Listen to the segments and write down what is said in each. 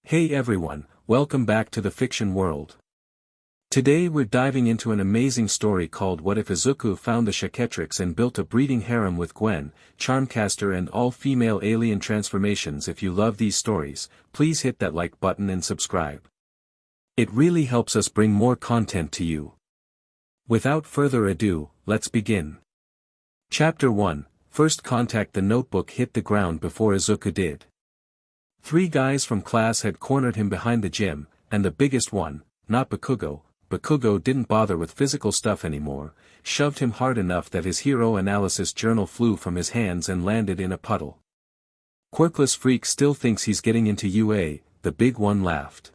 Hey everyone, welcome back to the fiction world. Today we're diving into an amazing story called What If Izuku Found the Chaquetrix and Built a Breeding Harem with Gwen, Charmcaster and all-female alien transformations. If you love these stories, please hit that like button and subscribe. It really helps us bring more content to you. Without further ado, let's begin. Chapter 1, First Contact. The notebook hit the ground before Izuku did. 3 guys from class had cornered him behind the gym, and the biggest one, not Bakugo didn't bother with physical stuff anymore, shoved him hard enough that his hero analysis journal flew from his hands and landed in a puddle. Quirkless freak still thinks he's getting into UA, the big one laughed.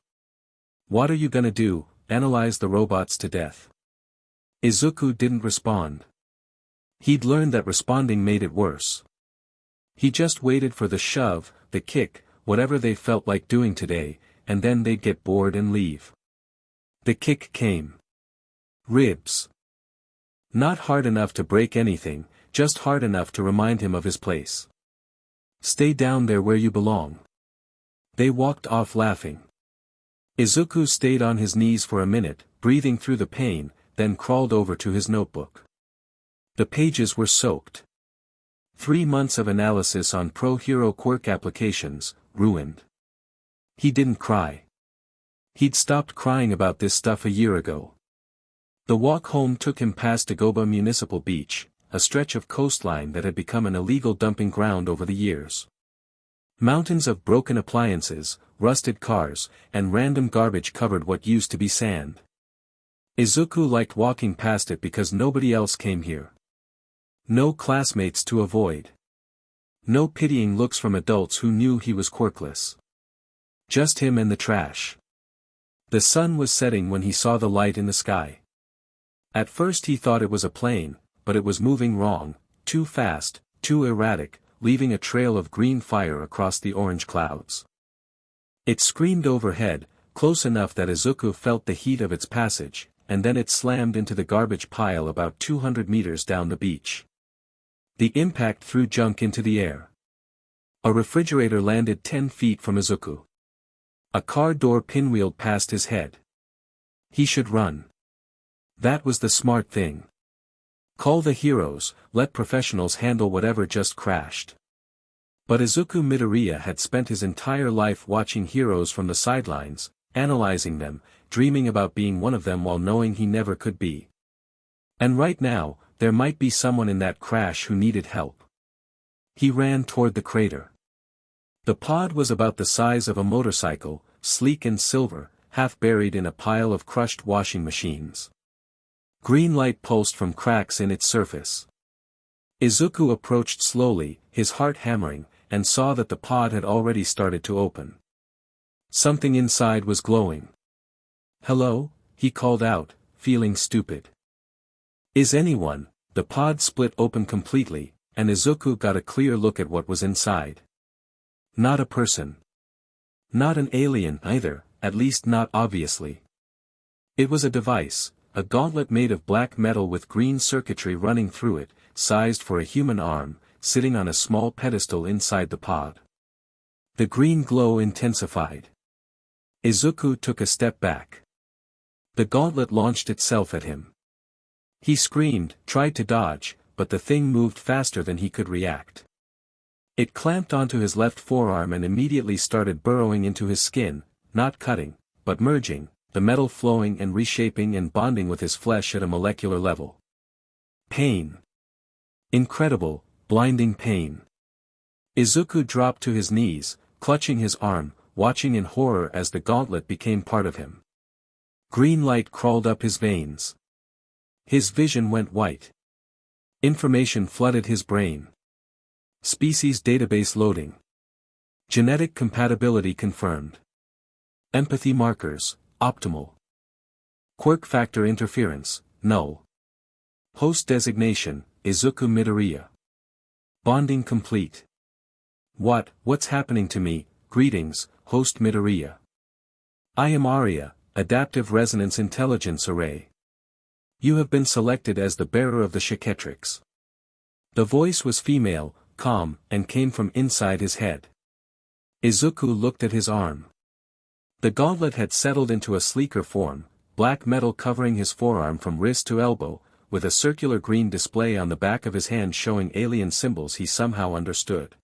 What are you gonna do, analyze the robots to death? Izuku didn't respond. He'd learned that responding made it worse. He just waited for the shove, the kick, whatever they felt like doing today, and then they'd get bored and leave. The kick came. Ribs. Not hard enough to break anything, just hard enough to remind him of his place. Stay down there where you belong. They walked off laughing. Izuku stayed on his knees for a minute, breathing through the pain, then crawled over to his notebook. The pages were soaked. 3 months of analysis on pro-hero quirk applications, ruined. He didn't cry. He'd stopped crying about this stuff a year ago. The walk home took him past Dagoba Municipal Beach, a stretch of coastline that had become an illegal dumping ground over the years. Mountains of broken appliances, rusted cars, and random garbage covered what used to be sand. Izuku liked walking past it because nobody else came here. No classmates to avoid. No pitying looks from adults who knew he was quirkless. Just him and the trash. The sun was setting when he saw the light in the sky. At first he thought it was a plane, but it was moving wrong, too fast, too erratic, leaving a trail of green fire across the orange clouds. It screamed overhead, close enough that Izuku felt the heat of its passage, and then it slammed into the garbage pile about 200 meters down the beach. The impact threw junk into the air. A refrigerator landed 10 feet from Izuku. A car door pinwheeled past his head. He should run. That was the smart thing. Call the heroes, let professionals handle whatever just crashed. But Izuku Midoriya had spent his entire life watching heroes from the sidelines, analyzing them, dreaming about being one of them while knowing he never could be. And right now, there might be someone in that crash who needed help. He ran toward the crater. The pod was about the size of a motorcycle, sleek and silver, half buried in a pile of crushed washing machines. Green light pulsed from cracks in its surface. Izuku approached slowly, his heart hammering, and saw that the pod had already started to open. Something inside was glowing. "Hello?" he called out, feeling stupid. "Is anyone?" The pod split open completely, and Izuku got a clear look at what was inside. Not a person. Not an alien either, at least not obviously. It was a device, a gauntlet made of black metal with green circuitry running through it, sized for a human arm, sitting on a small pedestal inside the pod. The green glow intensified. Izuku took a step back. The gauntlet launched itself at him. He screamed, tried to dodge, but the thing moved faster than he could react. It clamped onto his left forearm and immediately started burrowing into his skin, not cutting, but merging, the metal flowing and reshaping and bonding with his flesh at a molecular level. Pain. Incredible, blinding pain. Izuku dropped to his knees, clutching his arm, watching in horror as the gauntlet became part of him. Green light crawled up his veins. His vision went white. Information flooded his brain. Species database loading. Genetic compatibility confirmed. Empathy markers, optimal. Quirk factor interference, null. Host designation, Izuku Midoriya. Bonding complete. What's happening to me? Greetings, Host Midoriya. I am Arya, Adaptive Resonance Intelligence Array. You have been selected as the bearer of the Chaquetrix. The voice was female, calm, and came from inside his head. Izuku looked at his arm. The gauntlet had settled into a sleeker form, black metal covering his forearm from wrist to elbow, with a circular green display on the back of his hand showing alien symbols he somehow understood.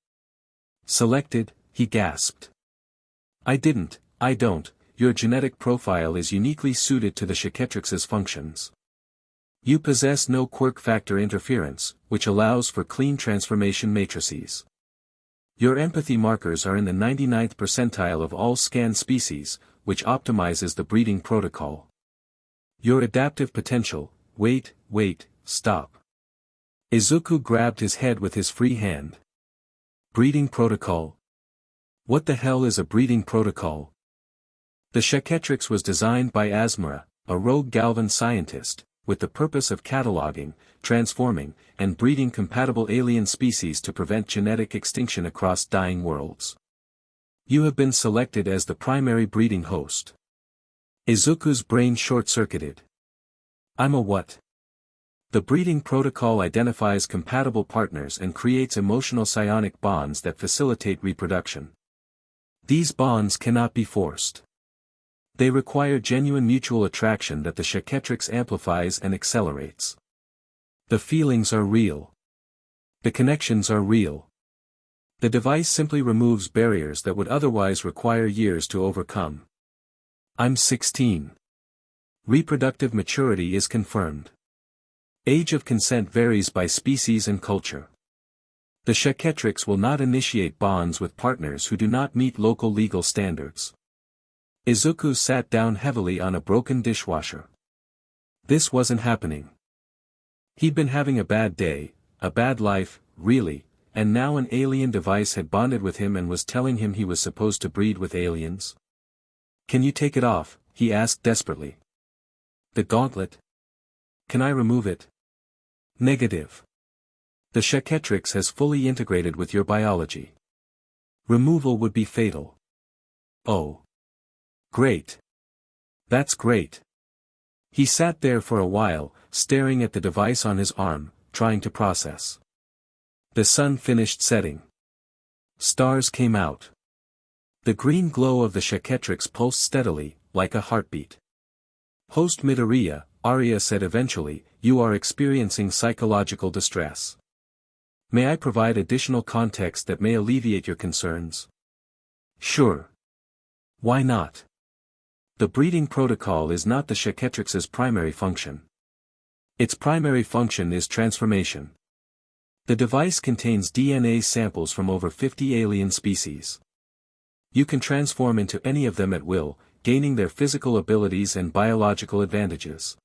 Selected, he gasped. I don't, your genetic profile is uniquely suited to the Chaquetrix's functions. You possess no quirk factor interference, which allows for clean transformation matrices. Your empathy markers are in the 99th percentile of all scanned species, which optimizes the breeding protocol. Your adaptive potential, wait, stop. Izuku grabbed his head with his free hand. Breeding protocol? What the hell is a breeding protocol? The Chaquetrix was designed by Asmara, a rogue Galvan scientist, with the purpose of cataloging, transforming, and breeding compatible alien species to prevent genetic extinction across dying worlds. You have been selected as the primary breeding host. Izuku's brain short-circuited. I'm a what? The breeding protocol identifies compatible partners and creates emotional psionic bonds that facilitate reproduction. These bonds cannot be forced. They require genuine mutual attraction that the Chaquetrix amplifies and accelerates. The feelings are real. The connections are real. The device simply removes barriers that would otherwise require years to overcome. I'm 16. Reproductive maturity is confirmed. Age of consent varies by species and culture. The Chaquetrix will not initiate bonds with partners who do not meet local legal standards. Izuku sat down heavily on a broken dishwasher. This wasn't happening. He'd been having a bad day, a bad life, really, and now an alien device had bonded with him and was telling him he was supposed to breed with aliens. Can you take it off? He asked desperately. The gauntlet? Can I remove it? Negative. The Chaquetrix has fully integrated with your biology. Removal would be fatal. Oh. Great. That's great. He sat there for a while, staring at the device on his arm, trying to process. The sun finished setting. Stars came out. The green glow of the Chaquetrix pulsed steadily, like a heartbeat. Host Midoriya, Arya said eventually, you are experiencing psychological distress. May I provide additional context that may alleviate your concerns? Sure. Why not? The breeding protocol is not the Chaquetrix's primary function. Its primary function is transformation. The device contains DNA samples from over 50 alien species. You can transform into any of them at will, gaining their physical abilities and biological advantages.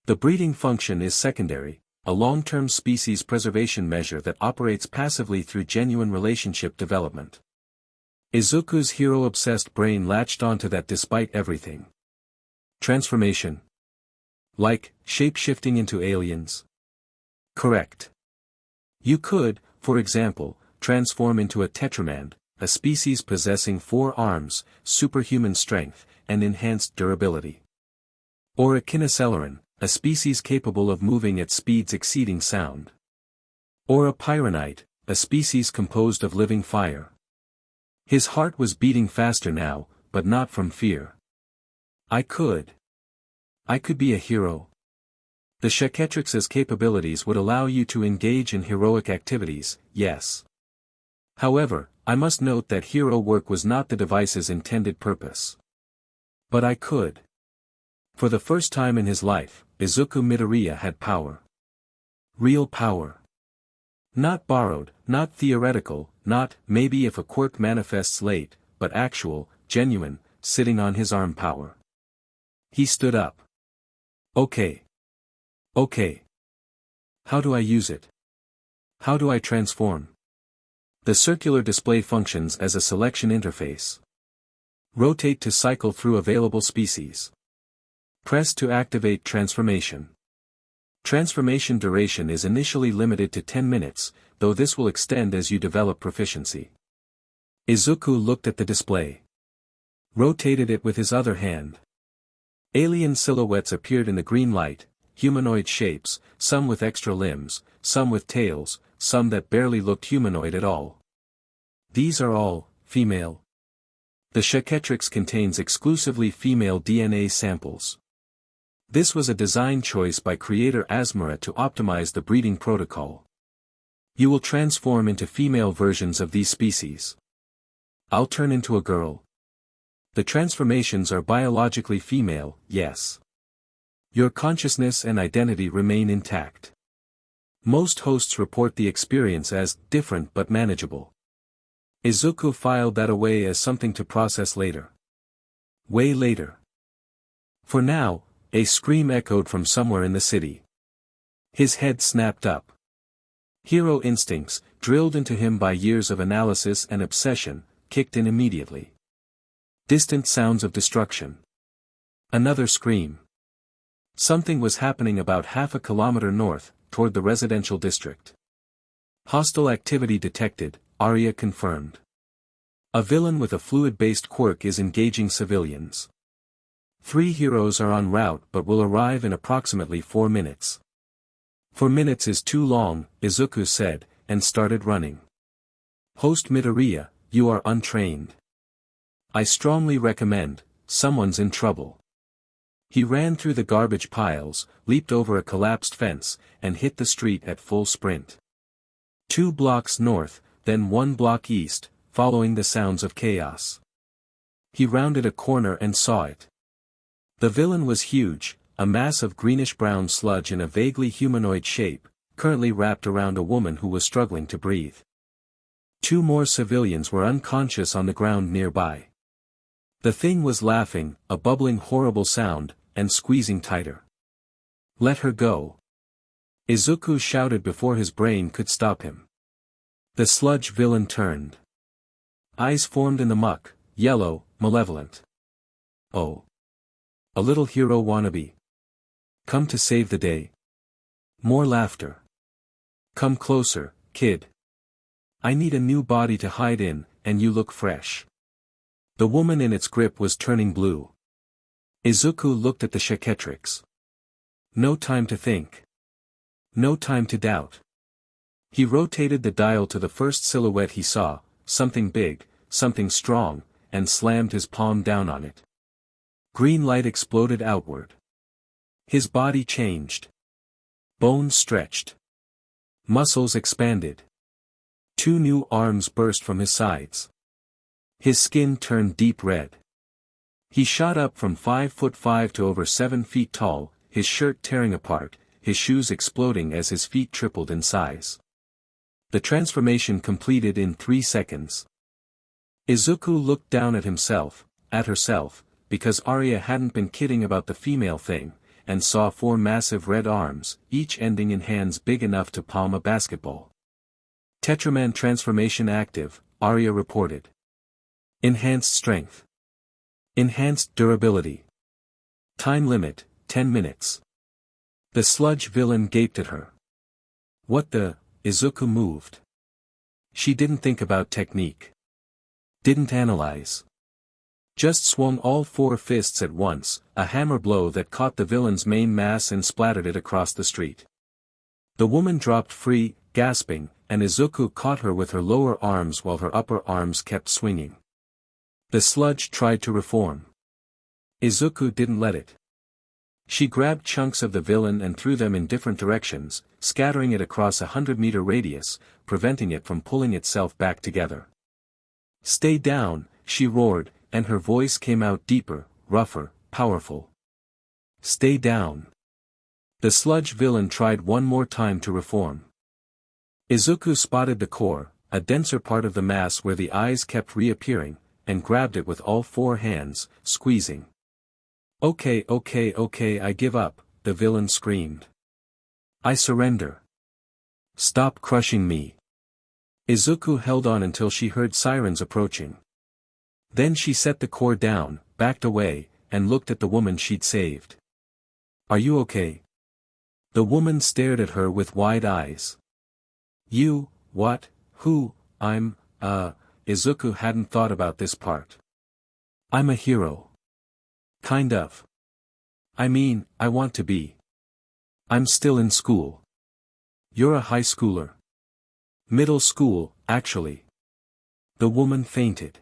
The breeding function is secondary, a long-term species preservation measure that operates passively through genuine relationship development. Izuku's hero-obsessed brain latched onto that despite everything. Transformation. Like, shape-shifting into aliens. Correct. You could, for example, transform into a tetramand, a species possessing 4 arms, superhuman strength, and enhanced durability. Or a kinoceleran, a species capable of moving at speeds exceeding sound. Or a pyronite, a species composed of living fire. His heart was beating faster now, but not from fear. I could be a hero. The Chaquetrix's capabilities would allow you to engage in heroic activities, yes. However, I must note that hero work was not the device's intended purpose. But I could. For the first time in his life, Izuku Midoriya had power. Real power. Not borrowed, not theoretical, not, maybe if a quirk manifests late, but actual, genuine, sitting on his arm power. He stood up. Okay. How do I use it? How do I transform? The circular display functions as a selection interface. Rotate to cycle through available species. Press to activate transformation. Transformation duration is initially limited to 10 minutes, though this will extend as you develop proficiency. Izuku looked at the display. Rotated it with his other hand. Alien silhouettes appeared in the green light, humanoid shapes, some with extra limbs, some with tails, some that barely looked humanoid at all. These are all female. The Chaquetrix contains exclusively female DNA samples. This was a design choice by creator Asmara to optimize the breeding protocol. You will transform into female versions of these species. I'll turn into a girl. The transformations are biologically female, yes. Your consciousness and identity remain intact. Most hosts report the experience as different but manageable. Izuku filed that away as something to process later. Way later. For now, a scream echoed from somewhere in the city. His head snapped up. Hero instincts, drilled into him by years of analysis and obsession, kicked in immediately. Distant sounds of destruction. Another scream. Something was happening about half a kilometer north, toward the residential district. Hostile activity detected, Arya confirmed. A villain with a fluid-based quirk is engaging civilians. 3 heroes are en route but will arrive in approximately 4 minutes. 4 minutes is too long, Izuku said, and started running. Host Midoriya, you are untrained. I strongly recommend, someone's in trouble. He ran through the garbage piles, leaped over a collapsed fence, and hit the street at full sprint. 2 blocks north, then 1 block east, following the sounds of chaos. He rounded a corner and saw it. The villain was huge, a mass of greenish-brown sludge in a vaguely humanoid shape, currently wrapped around a woman who was struggling to breathe. 2 more civilians were unconscious on the ground nearby. The thing was laughing, a bubbling horrible sound, and squeezing tighter. Let her go. Izuku shouted before his brain could stop him. The sludge villain turned. Eyes formed in the muck, yellow, malevolent. Oh. A little hero wannabe. Come to save the day. More laughter. Come closer, kid. I need a new body to hide in, and you look fresh. The woman in its grip was turning blue. Izuku looked at the Chaquetrix. No time to think. No time to doubt. He rotated the dial to the first silhouette he saw, something big, something strong, and slammed his palm down on it. Green light exploded outward. His body changed. Bones stretched. Muscles expanded. 2 new arms burst from his sides. His skin turned deep red. He shot up from 5'5" to over 7 feet tall, his shirt tearing apart, his shoes exploding as his feet tripled in size. The transformation completed in 3 seconds. Izuku looked down at himself, at herself, because Arya hadn't been kidding about the female thing, and saw 4 massive red arms, each ending in hands big enough to palm a basketball. Tetraman transformation active, Arya reported. Enhanced strength. Enhanced durability. Time limit, 10 minutes. The sludge villain gaped at her. What the? Izuku moved. She didn't think about technique. Didn't analyze. Just swung all 4 fists at once, a hammer blow that caught the villain's main mass and splattered it across the street. The woman dropped free, gasping, and Izuku caught her with her lower arms while her upper arms kept swinging. The sludge tried to reform. Izuku didn't let it. She grabbed chunks of the villain and threw them in different directions, scattering it across a 100-meter radius, preventing it from pulling itself back together. Stay down, she roared, and her voice came out deeper, rougher, powerful. Stay down. The sludge villain tried one more time to reform. Izuku spotted the core, a denser part of the mass where the eyes kept reappearing, and grabbed it with all 4 hands, squeezing. Okay, I give up, the villain screamed. I surrender. Stop crushing me. Izuku held on until she heard sirens approaching. Then she set the core down, backed away, and looked at the woman she'd saved. Are you okay? The woman stared at her with wide eyes. You, what, who, Izuku hadn't thought about this part. I'm a hero. Kind of. I mean, I want to be. I'm still in school. You're a high schooler. Middle school, actually. The woman fainted.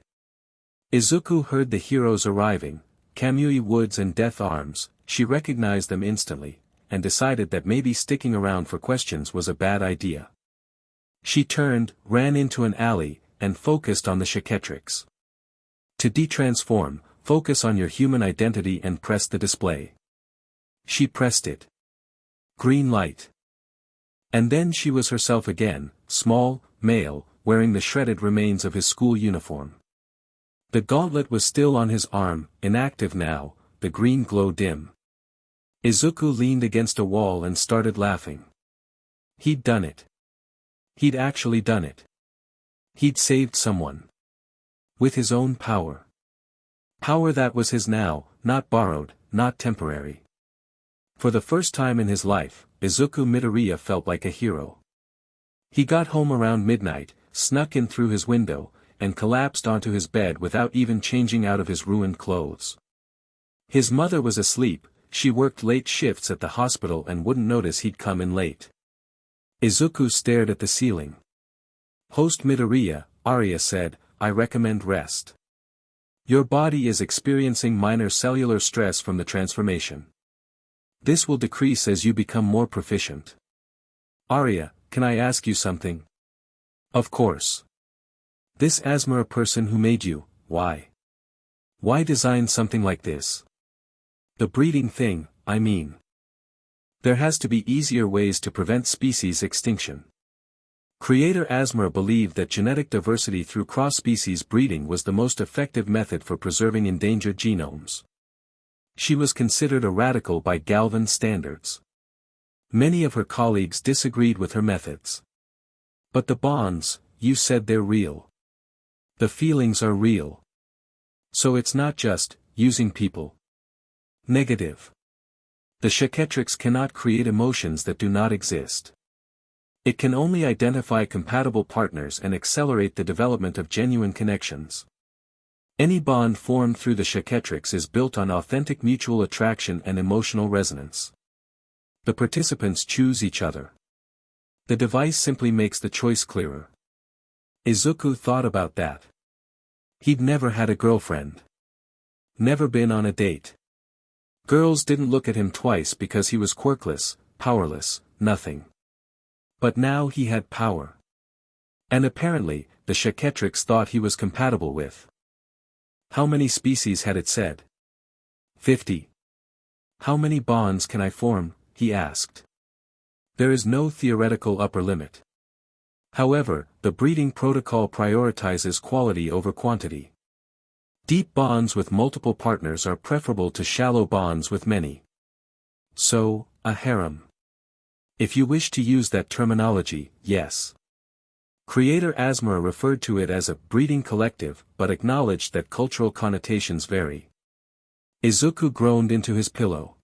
Izuku heard the heroes arriving, Kamui Woods and Death Arms. She recognized them instantly, and decided that maybe sticking around for questions was a bad idea. She turned, ran into an alley, and focused on the Chaquetrix. To detransform, focus on your human identity and press the display. She pressed it. Green light. And then she was herself again, small, male, wearing the shredded remains of his school uniform. The gauntlet was still on his arm, inactive now, the green glow dim. Izuku leaned against a wall and started laughing. He'd done it. He'd actually done it. He'd saved someone. With his own power. Power that was his now, not borrowed, not temporary. For the first time in his life, Izuku Midoriya felt like a hero. He got home around midnight, snuck in through his window, and collapsed onto his bed without even changing out of his ruined clothes. His mother was asleep. She worked late shifts at the hospital and wouldn't notice he'd come in late. Izuku stared at the ceiling. Host Midoriya, Arya said, I recommend rest. Your body is experiencing minor cellular stress from the transformation. This will decrease as you become more proficient. Arya, can I ask you something? Of course. This Asmara person who made you, why? Why design something like this? The breeding thing, I mean. There has to be easier ways to prevent species extinction. Creator Asmara believed that genetic diversity through cross-species breeding was the most effective method for preserving endangered genomes. She was considered a radical by Galvan standards. Many of her colleagues disagreed with her methods. But the bonds, you said they're real. The feelings are real. So it's not just, using people. Negative. The Chaquetrix cannot create emotions that do not exist. It can only identify compatible partners and accelerate the development of genuine connections. Any bond formed through the Chaquetrix is built on authentic mutual attraction and emotional resonance. The participants choose each other. The device simply makes the choice clearer. Izuku thought about that. He'd never had a girlfriend. Never been on a date. Girls didn't look at him twice because he was quirkless, powerless, nothing. But now he had power. And apparently, the Chaquetrix thought he was compatible with. How many species had it said? 50. How many bonds can I form? He asked. There is no theoretical upper limit. However, the breeding protocol prioritizes quality over quantity. Deep bonds with multiple partners are preferable to shallow bonds with many. So, a harem. If you wish to use that terminology, yes. Creator Asmara referred to it as a breeding collective, but acknowledged that cultural connotations vary. Izuku groaned into his pillow.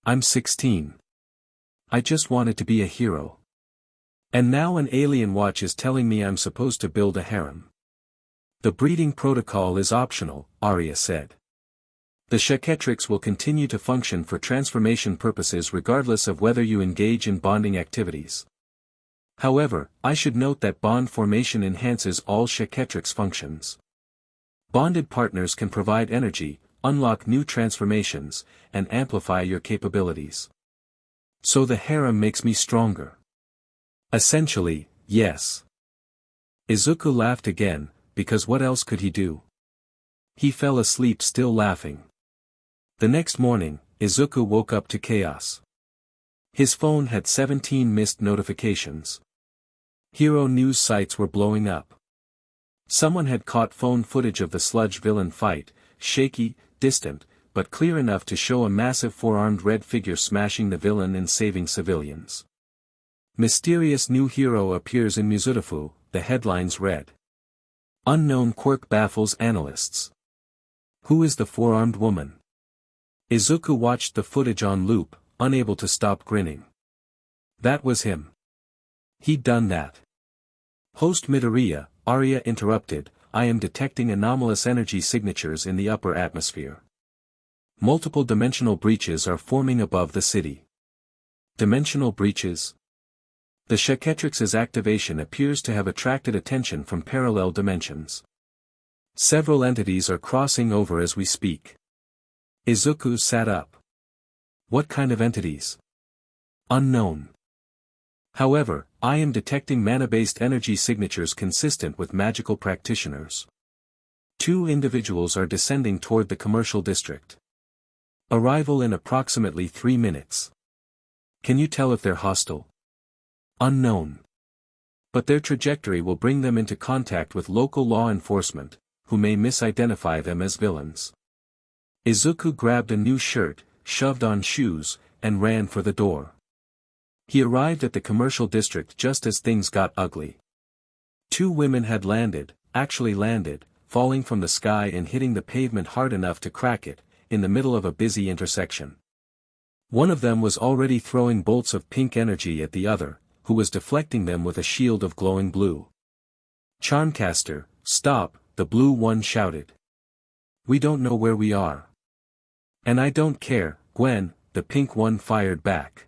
I'm 16. I just wanted to be a hero. And now an alien watch is telling me I'm supposed to build a harem. The breeding protocol is optional, Arya said. The Chaquetrix will continue to function for transformation purposes regardless of whether you engage in bonding activities. However, I should note that bond formation enhances all Chaquetrix functions. Bonded partners can provide energy, unlock new transformations, and amplify your capabilities. So the harem makes me stronger. Essentially, yes. Izuku laughed again, because what else could he do? He fell asleep still laughing. The next morning, Izuku woke up to chaos. His phone had 17 missed notifications. Hero news sites were blowing up. Someone had caught phone footage of the sludge villain fight, shaky, distant, but clear enough to show a massive four-armed red figure smashing the villain and saving civilians. Mysterious new hero appears in Muzutafu, the headlines read. Unknown quirk baffles analysts. Who is the four-armed woman? Izuku watched the footage on loop, unable to stop grinning. That was him. He'd done that. Host Midoriya, Arya interrupted, I am detecting anomalous energy signatures in the upper atmosphere. Multiple dimensional breaches are forming above the city. Dimensional breaches? The Chaquetrix's activation appears to have attracted attention from parallel dimensions. Several entities are crossing over as we speak. Izuku sat up. What kind of entities? Unknown. However, I am detecting mana-based energy signatures consistent with magical practitioners. 2 individuals are descending toward the commercial district. Arrival in approximately 3 minutes. Can you tell if they're hostile? Unknown. But their trajectory will bring them into contact with local law enforcement, who may misidentify them as villains. Izuku grabbed a new shirt, shoved on shoes, and ran for the door. He arrived at the commercial district just as things got ugly. 2 women had actually landed, falling from the sky and hitting the pavement hard enough to crack it, in the middle of a busy intersection. One of them was already throwing bolts of pink energy at the other, who was deflecting them with a shield of glowing blue. Charmcaster, stop, the blue one shouted. We don't know where we are. And I don't care, Gwen, the pink one fired back.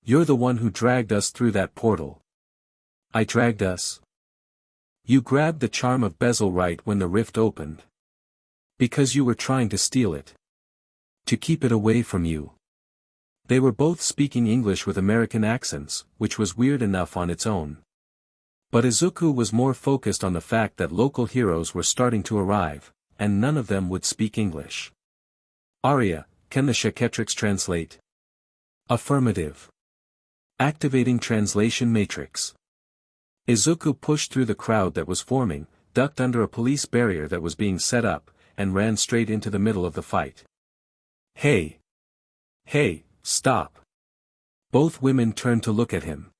You're the one who dragged us through that portal. I dragged us? You grabbed the charm of bezel right when the rift opened. Because you were trying to steal it. To keep it away from you. They were both speaking English with American accents, which was weird enough on its own. But Izuku was more focused on the fact that local heroes were starting to arrive, and none of them would speak English. Arya, can the Chaquetrix translate? Affirmative. Activating translation matrix. Izuku pushed through the crowd that was forming, ducked under a police barrier that was being set up, and ran straight into the middle of the fight. Hey! Hey, stop! Both women turned to look at him.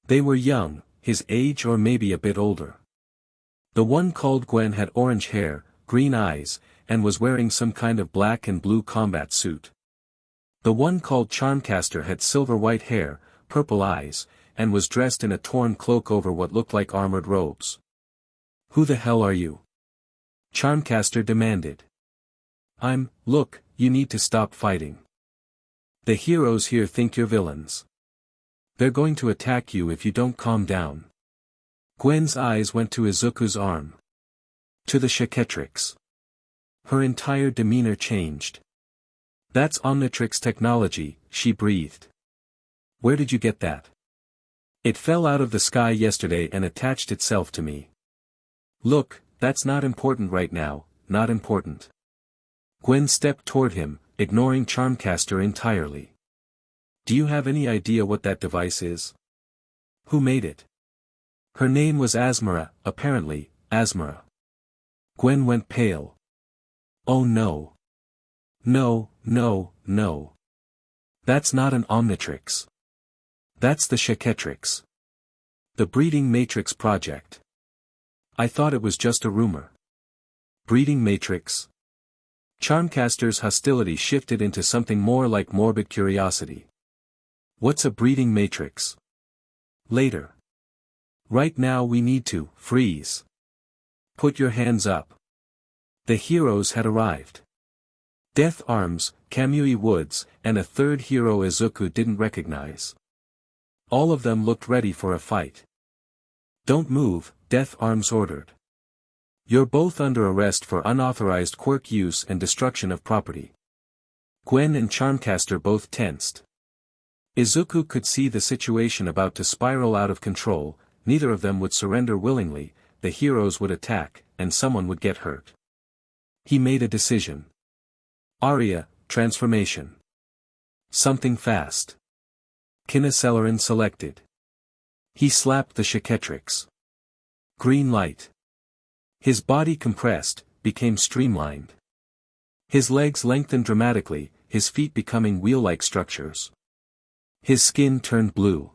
They were young, his age or maybe a bit older. The one called Gwen had orange hair, green eyes, and was wearing some kind of black and blue combat suit. The one called Charmcaster had silver-white hair, purple eyes, and was dressed in a torn cloak over what looked like armored robes. Who the hell are you? Charmcaster demanded. Look, you need to stop fighting. The heroes here think you're villains. They're going to attack you if you don't calm down. Gwen's eyes went to Izuku's arm. To the Chaquetrix. Her entire demeanor changed. That's Omnitrix technology, she breathed. Where did you get that? It fell out of the sky yesterday and attached itself to me. Look, that's not important right now, not important. Gwen stepped toward him, ignoring Charmcaster entirely. Do you have any idea what that device is? Who made it? Her name was Asmara, apparently, Asmara. Gwen went pale. Oh no. No, no, no. That's not an Omnitrix. That's the Chaquetrix. The Breeding Matrix Project. I thought it was just a rumor. Breeding Matrix? Charmcaster's hostility shifted into something more like morbid curiosity. What's a breeding matrix? Later. Right now we need to freeze. Put your hands up. The heroes had arrived. Death Arms, Kamui Woods, and a third hero Izuku didn't recognize. All of them looked ready for a fight. Don't move, Death Arms ordered. You're both under arrest for unauthorized quirk use and destruction of property. Gwen and Charmcaster both tensed. Izuku could see the situation about to spiral out of control, neither of them would surrender willingly, the heroes would attack, and someone would get hurt. He made a decision. Arya, transformation. Something fast. Kinecelerin selected. He slapped the Chaquetrix. Green light. His body compressed, became streamlined. His legs lengthened dramatically, his feet becoming wheel-like structures. His skin turned blue.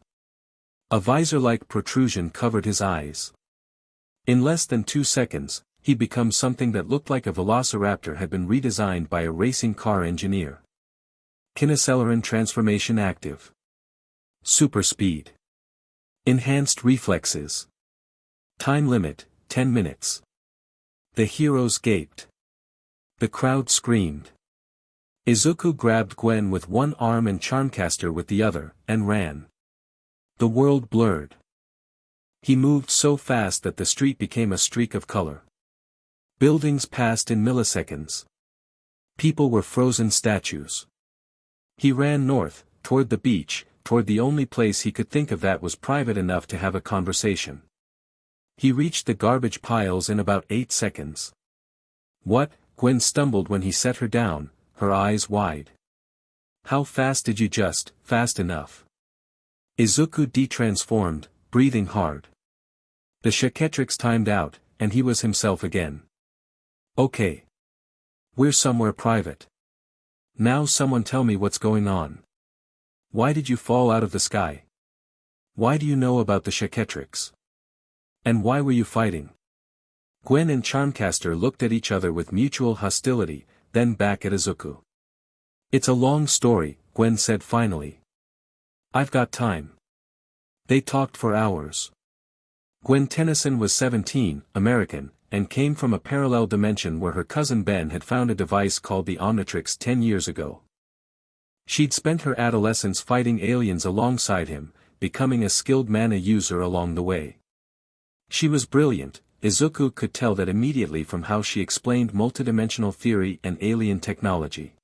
A visor-like protrusion covered his eyes. In less than 2 seconds, he became something that looked like a velociraptor had been redesigned by a racing car engineer. Kinecelerin transformation active. Super speed. Enhanced reflexes. Time limit, 10 minutes. The heroes gaped. The crowd screamed. Izuku grabbed Gwen with one arm and Charmcaster with the other, and ran. The world blurred. He moved so fast that the street became a streak of color. Buildings passed in milliseconds. People were frozen statues. He ran north, toward the beach, toward the only place he could think of that was private enough to have a conversation. He reached the garbage piles in about 8 seconds. What? Gwen stumbled when he set her down, her eyes wide. How fast did you just, fast enough? Izuku detransformed, breathing hard. The Chaquetrix timed out, and he was himself again. Okay. We're somewhere private. Now someone tell me what's going on. Why did you fall out of the sky? Why do you know about the Chaquetrix? And why were you fighting? Gwen and Charmcaster looked at each other with mutual hostility, then back at Izuku. It's a long story, Gwen said finally. I've got time. They talked for hours. Gwen Tennyson was 17, American, and came from a parallel dimension where her cousin Ben had found a device called the Omnitrix 10 years ago. She'd spent her adolescence fighting aliens alongside him, becoming a skilled mana user along the way. She was brilliant, Izuku could tell that immediately from how she explained multidimensional theory and alien technology.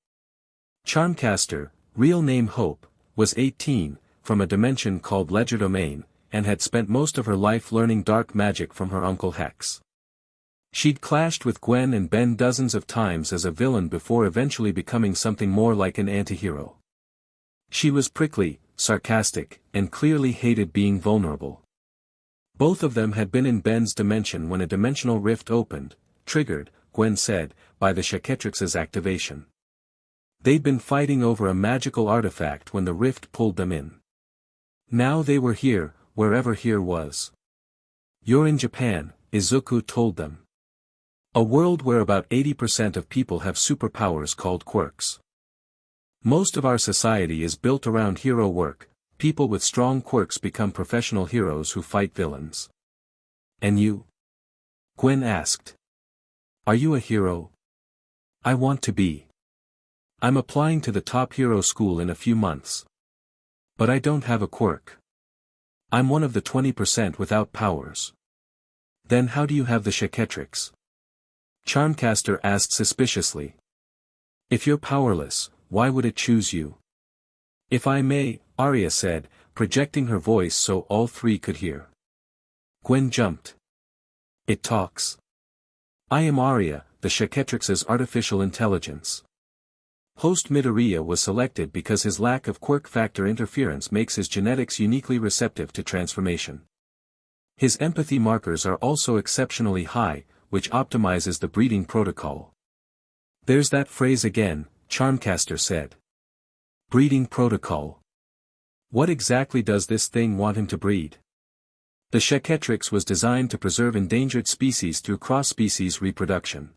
Charmcaster, real name Hope, was 18, from a dimension called Legerdemain, and had spent most of her life learning dark magic from her uncle Hex. She'd clashed with Gwen and Ben dozens of times as a villain before eventually becoming something more like an antihero. She was prickly, sarcastic, and clearly hated being vulnerable. Both of them had been in Ben's dimension when a dimensional rift opened, triggered, Gwen said, by the Chaquetrix's activation. They'd been fighting over a magical artifact when the rift pulled them in. Now they were here, wherever here was. You're in Japan, Izuku told them. A world where about 80% of people have superpowers called quirks. Most of our society is built around hero work, people with strong quirks become professional heroes who fight villains. And you? Gwen asked. Are you a hero? I want to be. I'm applying to the top hero school in a few months. But I don't have a quirk. I'm one of the 20% without powers. Then how do you have the Chaquetrix? Charmcaster asked suspiciously. If you're powerless, why would it choose you? If I may, Arya said, projecting her voice so all three could hear. Gwen jumped. It talks. I am Arya, the Chaquetrix's artificial intelligence. Host Midoriya was selected because his lack of quirk factor interference makes his genetics uniquely receptive to transformation. His empathy markers are also exceptionally high, which optimizes the breeding protocol. There's that phrase again, Charmcaster said. Breeding protocol. What exactly does this thing want him to breed? The Chaquetrix was designed to preserve endangered species through cross-species reproduction.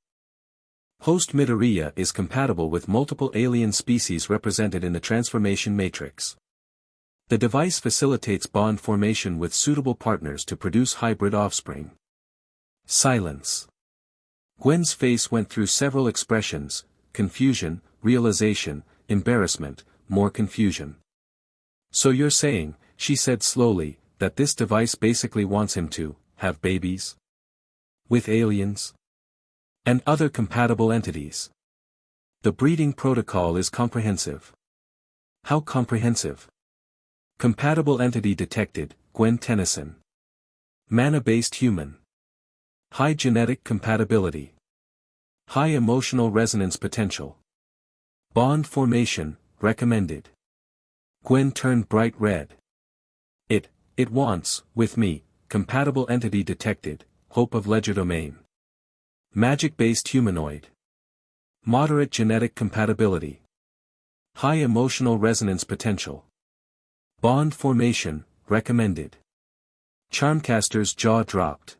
Host Midoriya is compatible with multiple alien species represented in the transformation matrix. The device facilitates bond formation with suitable partners to produce hybrid offspring. Silence. Gwen's face went through several expressions: confusion, realization, embarrassment, more confusion. So you're saying, she said slowly, that this device basically wants him to have babies? With aliens? And other compatible entities? The breeding protocol is comprehensive. How comprehensive? Compatible entity detected, Gwen Tennyson. Mana-based human. High genetic compatibility. High emotional resonance potential. Bond formation, recommended. Gwen turned bright red. It wants, with me, compatible entity detected, hope of legerdemain. Magic-based humanoid. Moderate genetic compatibility. High emotional resonance potential. Bond formation, recommended. Charmcaster's jaw dropped.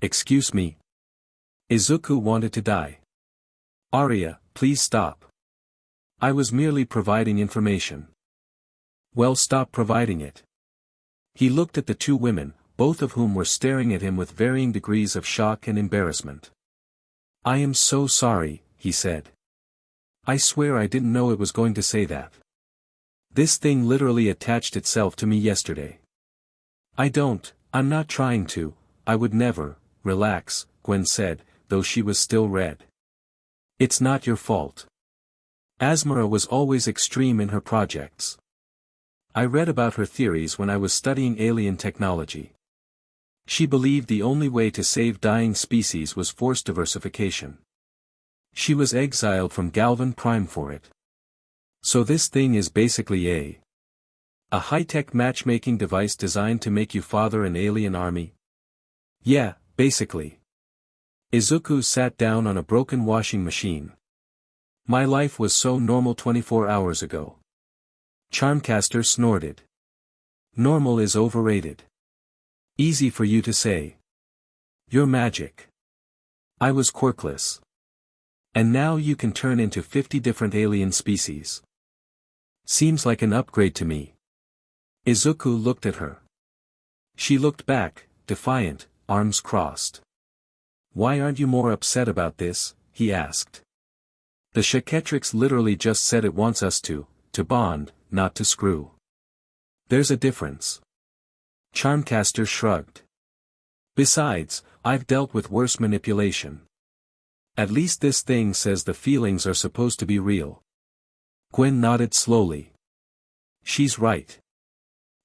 Excuse me. Izuku wanted to die. Arya, please stop. I was merely providing information. Well, stop providing it. He looked at the two women, both of whom were staring at him with varying degrees of shock and embarrassment. I am so sorry, he said. I swear I didn't know it was going to say that. This thing literally attached itself to me yesterday. I'm not trying to, I would never. Relax, Gwen said, though she was still red. It's not your fault. Asmara was always extreme in her projects. I read about her theories when I was studying alien technology. She believed the only way to save dying species was forced diversification. She was exiled from Galvan Prime for it. So this thing is basically a high-tech matchmaking device designed to make you father an alien army? Yeah, basically. Izuku sat down on a broken washing machine. My life was so normal 24 hours ago. Charmcaster snorted. Normal is overrated. Easy for you to say. You're magic. I was quirkless. And now you can turn into 50 different alien species. Seems like an upgrade to me. Izuku looked at her. She looked back, defiant, arms crossed. Why aren't you more upset about this? He asked. The Chaquetrix literally just said it wants us to bond, not to screw. There's a difference. Charmcaster shrugged. Besides, I've dealt with worse manipulation. At least this thing says the feelings are supposed to be real. Gwen nodded slowly. She's right.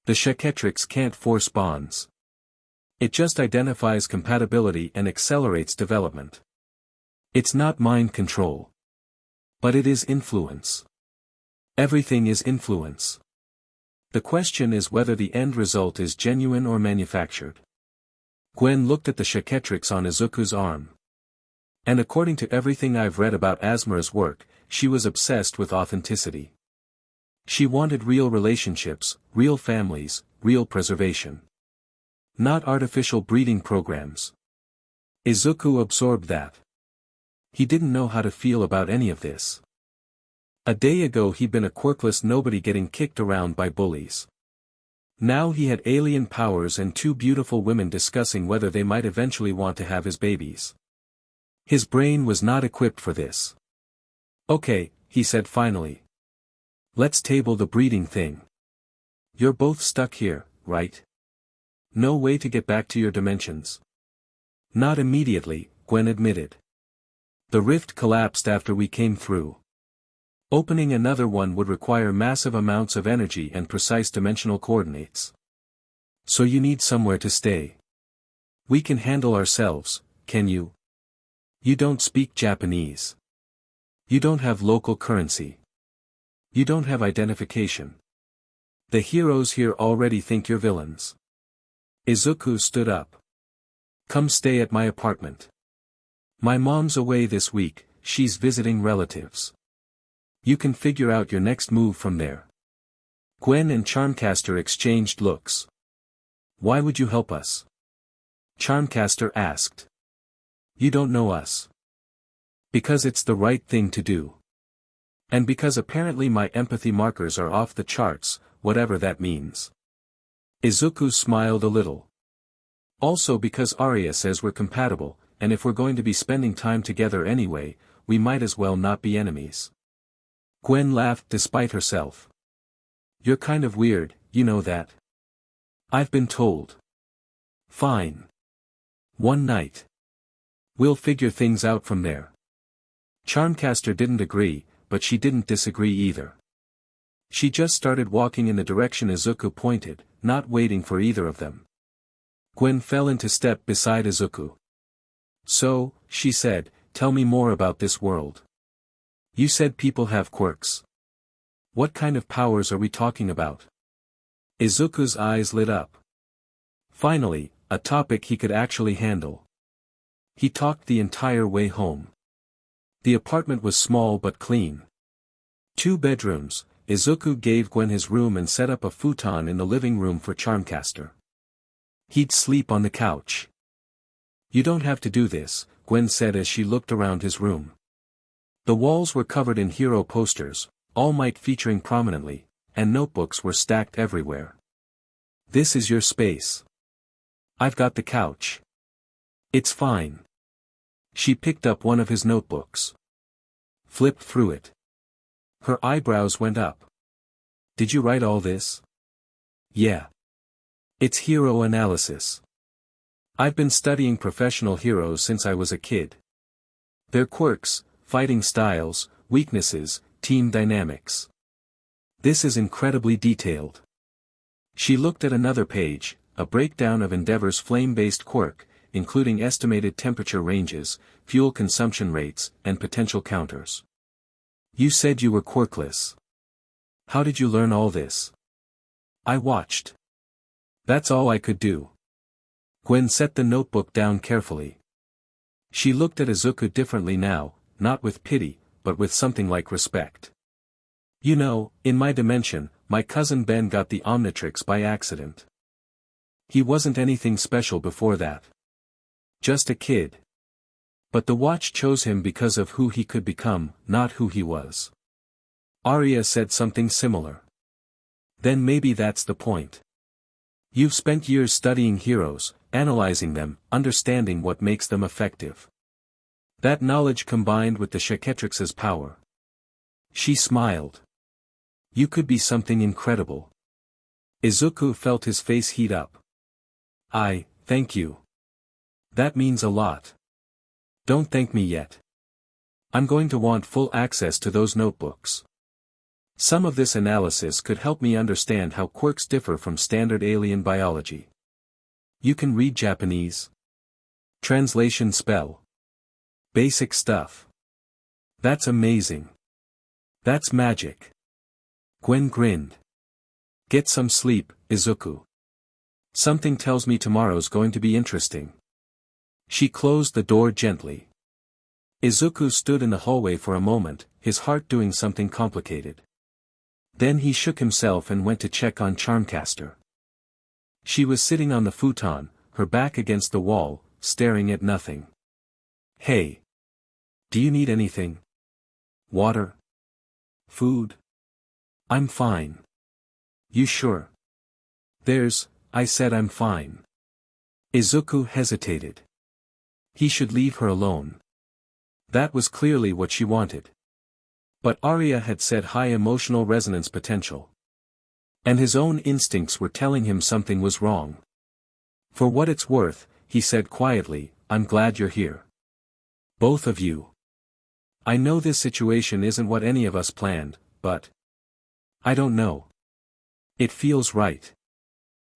The Chaquetrix can't force bonds. It just identifies compatibility and accelerates development. It's not mind control. But it is influence. Everything is influence. The question is whether the end result is genuine or manufactured. Gwen looked at the Chaquetrix on Izuku's arm. And according to everything I've read about Asmara's work, she was obsessed with authenticity. She wanted real relationships, real families, real preservation. Not artificial breeding programs. Izuku absorbed that. He didn't know how to feel about any of this. A day ago he'd been a quirkless nobody getting kicked around by bullies. Now he had alien powers and two beautiful women discussing whether they might eventually want to have his babies. His brain was not equipped for this. Okay, he said finally. Let's table the breeding thing. You're both stuck here, right? No way to get back to your dimensions. Not immediately, Gwen admitted. The rift collapsed after we came through. Opening another one would require massive amounts of energy and precise dimensional coordinates. So you need somewhere to stay. We can handle ourselves, can you? You don't speak Japanese. You don't have local currency. You don't have identification. The heroes here already think you're villains. Izuku stood up. Come stay at my apartment. My mom's away this week, she's visiting relatives. You can figure out your next move from there. Gwen and Charmcaster exchanged looks. Why would you help us? Charmcaster asked. You don't know us. Because it's the right thing to do. And because apparently my empathy markers are off the charts, whatever that means. Izuku smiled a little. Also because Arya says we're compatible, and if we're going to be spending time together anyway, we might as well not be enemies. Gwen laughed despite herself. You're kind of weird, you know that. I've been told. Fine. One night. We'll figure things out from there. Charmcaster didn't agree, but she didn't disagree either. She just started walking in the direction Izuku pointed, not waiting for either of them. Gwen fell into step beside Izuku. So, she said, tell me more about this world. You said people have quirks. What kind of powers are we talking about? Izuku's eyes lit up. Finally, a topic he could actually handle. He talked the entire way home. The apartment was small but clean. 2 bedrooms, Izuku gave Gwen his room and set up a futon in the living room for Charmcaster. He'd sleep on the couch. You don't have to do this, Gwen said as she looked around his room. The walls were covered in hero posters, All Might featuring prominently, and notebooks were stacked everywhere. This is your space. I've got the couch. It's fine. She picked up one of his notebooks. Flipped through it. Her eyebrows went up. Did you write all this? Yeah. It's hero analysis. I've been studying professional heroes since I was a kid. Their quirks, fighting styles, weaknesses, team dynamics. This is incredibly detailed. She looked at another page, a breakdown of Endeavor's flame-based quirk, including estimated temperature ranges, fuel consumption rates, and potential counters. You said you were quirkless. How did you learn all this? I watched. That's all I could do. Gwen set the notebook down carefully. She looked at Izuku differently now, not with pity, but with something like respect. You know, in my dimension, my cousin Ben got the Omnitrix by accident. He wasn't anything special before that. Just a kid. But the watch chose him because of who he could become, not who he was. Arya said something similar. Then maybe that's the point. You've spent years studying heroes, analyzing them, understanding what makes them effective. That knowledge combined with the Chaquetrix's power. She smiled. You could be something incredible. Izuku felt his face heat up. Thank you. That means a lot. Don't thank me yet. I'm going to want full access to those notebooks. Some of this analysis could help me understand how quirks differ from standard alien biology. You can read Japanese? Translation spell. Basic stuff. That's amazing. That's magic. Gwen grinned. Get some sleep, Izuku. Something tells me tomorrow's going to be interesting. She closed the door gently. Izuku stood in the hallway for a moment, his heart doing something complicated. Then he shook himself and went to check on Charmcaster. She was sitting on the futon, her back against the wall, staring at nothing. Hey. Do you need anything? Water? Food? I'm fine. You sure? I said I'm fine. Izuku hesitated. He should leave her alone. That was clearly what she wanted. But Arya had said high emotional resonance potential. And his own instincts were telling him something was wrong. For what it's worth, he said quietly, I'm glad you're here. Both of you. I know this situation isn't what any of us planned, but I don't know. It feels right.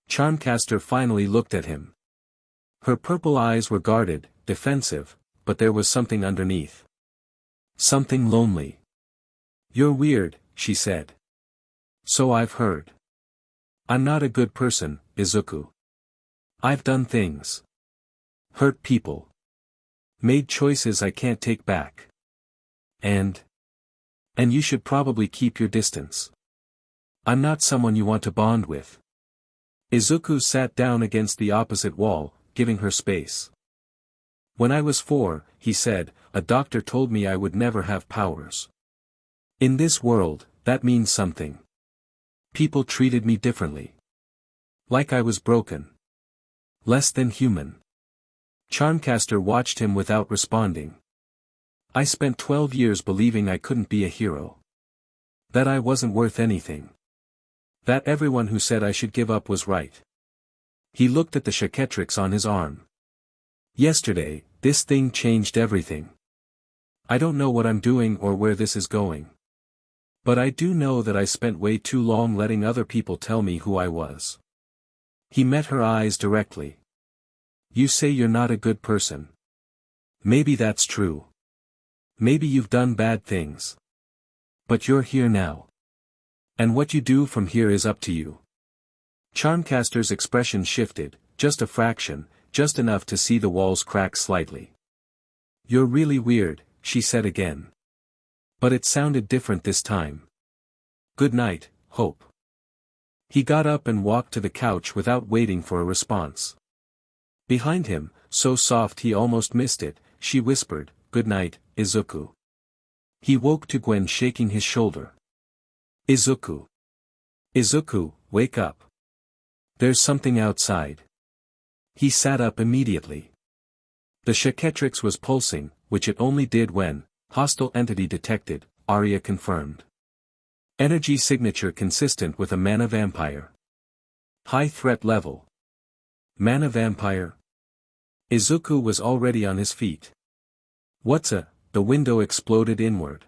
Charmcaster finally looked at him. Her purple eyes were guarded, defensive, but there was something underneath. Something lonely. You're weird, she said. So I've heard. I'm not a good person, Izuku. I've done things. Hurt people. Made choices I can't take back. And you should probably keep your distance. I'm not someone you want to bond with. Izuku sat down against the opposite wall, giving her space. When I was 4, he said, a doctor told me I would never have powers. In this world, that means something. People treated me differently. Like I was broken. Less than human. Charmcaster watched him without responding. I spent 12 years believing I couldn't be a hero. That I wasn't worth anything. That everyone who said I should give up was right. He looked at the Chaquetrix on his arm. Yesterday, this thing changed everything. I don't know what I'm doing or where this is going. But I do know that I spent way too long letting other people tell me who I was. He met her eyes directly. You say you're not a good person. Maybe that's true. Maybe you've done bad things. But you're here now. And what you do from here is up to you. Charmcaster's expression shifted, just a fraction, just enough to see the walls crack slightly. You're really weird, she said again. But it sounded different this time. Good night, Hope. He got up and walked to the couch without waiting for a response. Behind him, so soft he almost missed it, she whispered, Good night, Izuku. He woke to Gwen shaking his shoulder. Izuku. Izuku, wake up. There's something outside. He sat up immediately. The Chaquetrix was pulsing, which it only did when, hostile entity detected, Arya confirmed. Energy signature consistent with a mana vampire. High threat level. Mana vampire. Izuku was already on his feet. What's a the window exploded inward.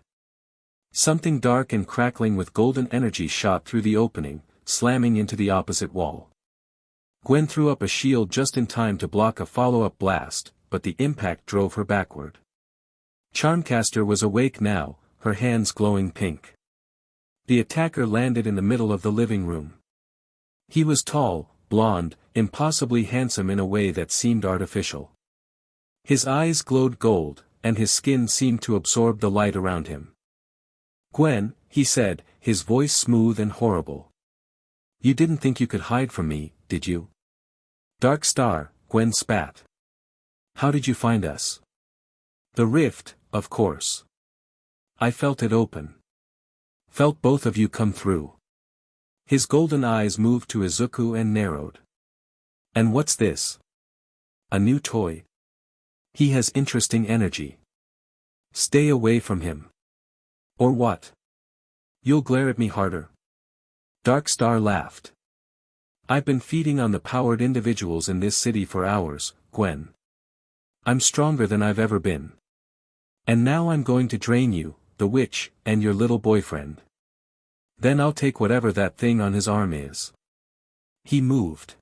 Something dark and crackling with golden energy shot through the opening, slamming into the opposite wall. Gwen threw up a shield just in time to block a follow-up blast, but the impact drove her backward. Charmcaster was awake now, her hands glowing pink. The attacker landed in the middle of the living room. He was tall, blonde, impossibly handsome in a way that seemed artificial. His eyes glowed gold, and his skin seemed to absorb the light around him. "Gwen," he said, his voice smooth and horrible. "You didn't think you could hide from me, did you?" "Darkstar," Gwen spat. "How did you find us?" "The rift, of course. I felt it open. Felt both of you come through." His golden eyes moved to Izuku and narrowed. "And what's this? A new toy? He has interesting energy. Stay away from him." "Or what? You'll glare at me harder." Darkstar laughed. "I've been feeding on the powered individuals in this city for hours, Gwen. I'm stronger than I've ever been. And now I'm going to drain you, the witch, and your little boyfriend. Then I'll take whatever that thing on his arm is." He moved.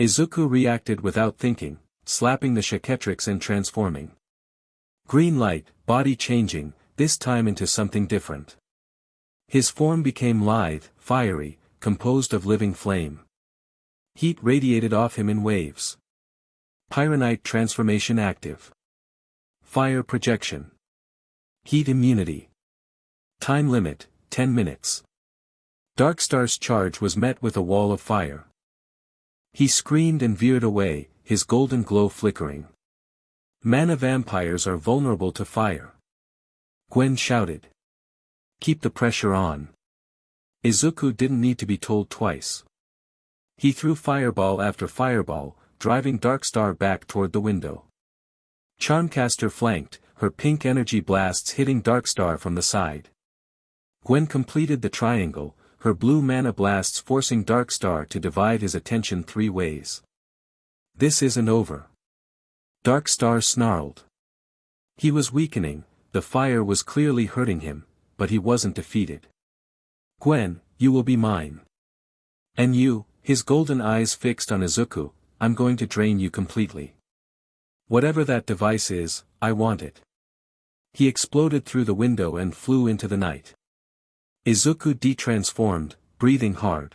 Izuku reacted without thinking, slapping the Chaquetrix and transforming. Green light, body changing, this time into something different. His form became lithe, fiery, composed of living flame. Heat radiated off him in waves. Pyronite transformation active. Fire projection. Heat immunity. Time limit, 10 minutes. Darkstar's charge was met with a wall of fire. He screamed and veered away, his golden glow flickering. "Mana vampires are vulnerable to fire." Gwen shouted. "Keep the pressure on." Izuku didn't need to be told twice. He threw fireball after fireball, driving Darkstar back toward the window. Charmcaster flanked, her pink energy blasts hitting Darkstar from the side. Gwen completed the triangle, her blue mana blasts forcing Darkstar to divide his attention 3 ways. "This isn't over." Darkstar snarled. He was weakening, the fire was clearly hurting him, but he wasn't defeated. "Gwen, you will be mine. And you," his golden eyes fixed on Izuku, "I'm going to drain you completely. Whatever that device is, I want it." He exploded through the window and flew into the night. Izuku detransformed, breathing hard.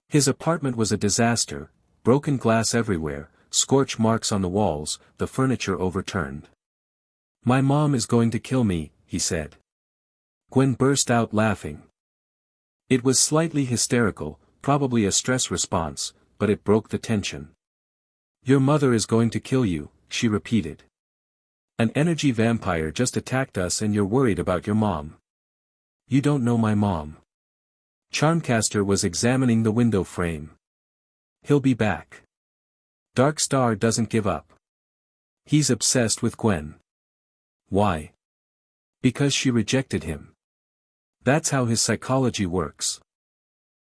His apartment was a disaster, broken glass everywhere, scorch marks on the walls, the furniture overturned. "My mom is going to kill me," he said. Gwen burst out laughing. It was slightly hysterical, probably a stress response, but it broke the tension. "Your mother is going to kill you," she repeated. "An energy vampire just attacked us and you're worried about your mom. You don't know my mom." Charmcaster was examining the window frame. "He'll be back. Darkstar doesn't give up. He's obsessed with Gwen." "Why?" "Because she rejected him. That's how his psychology works.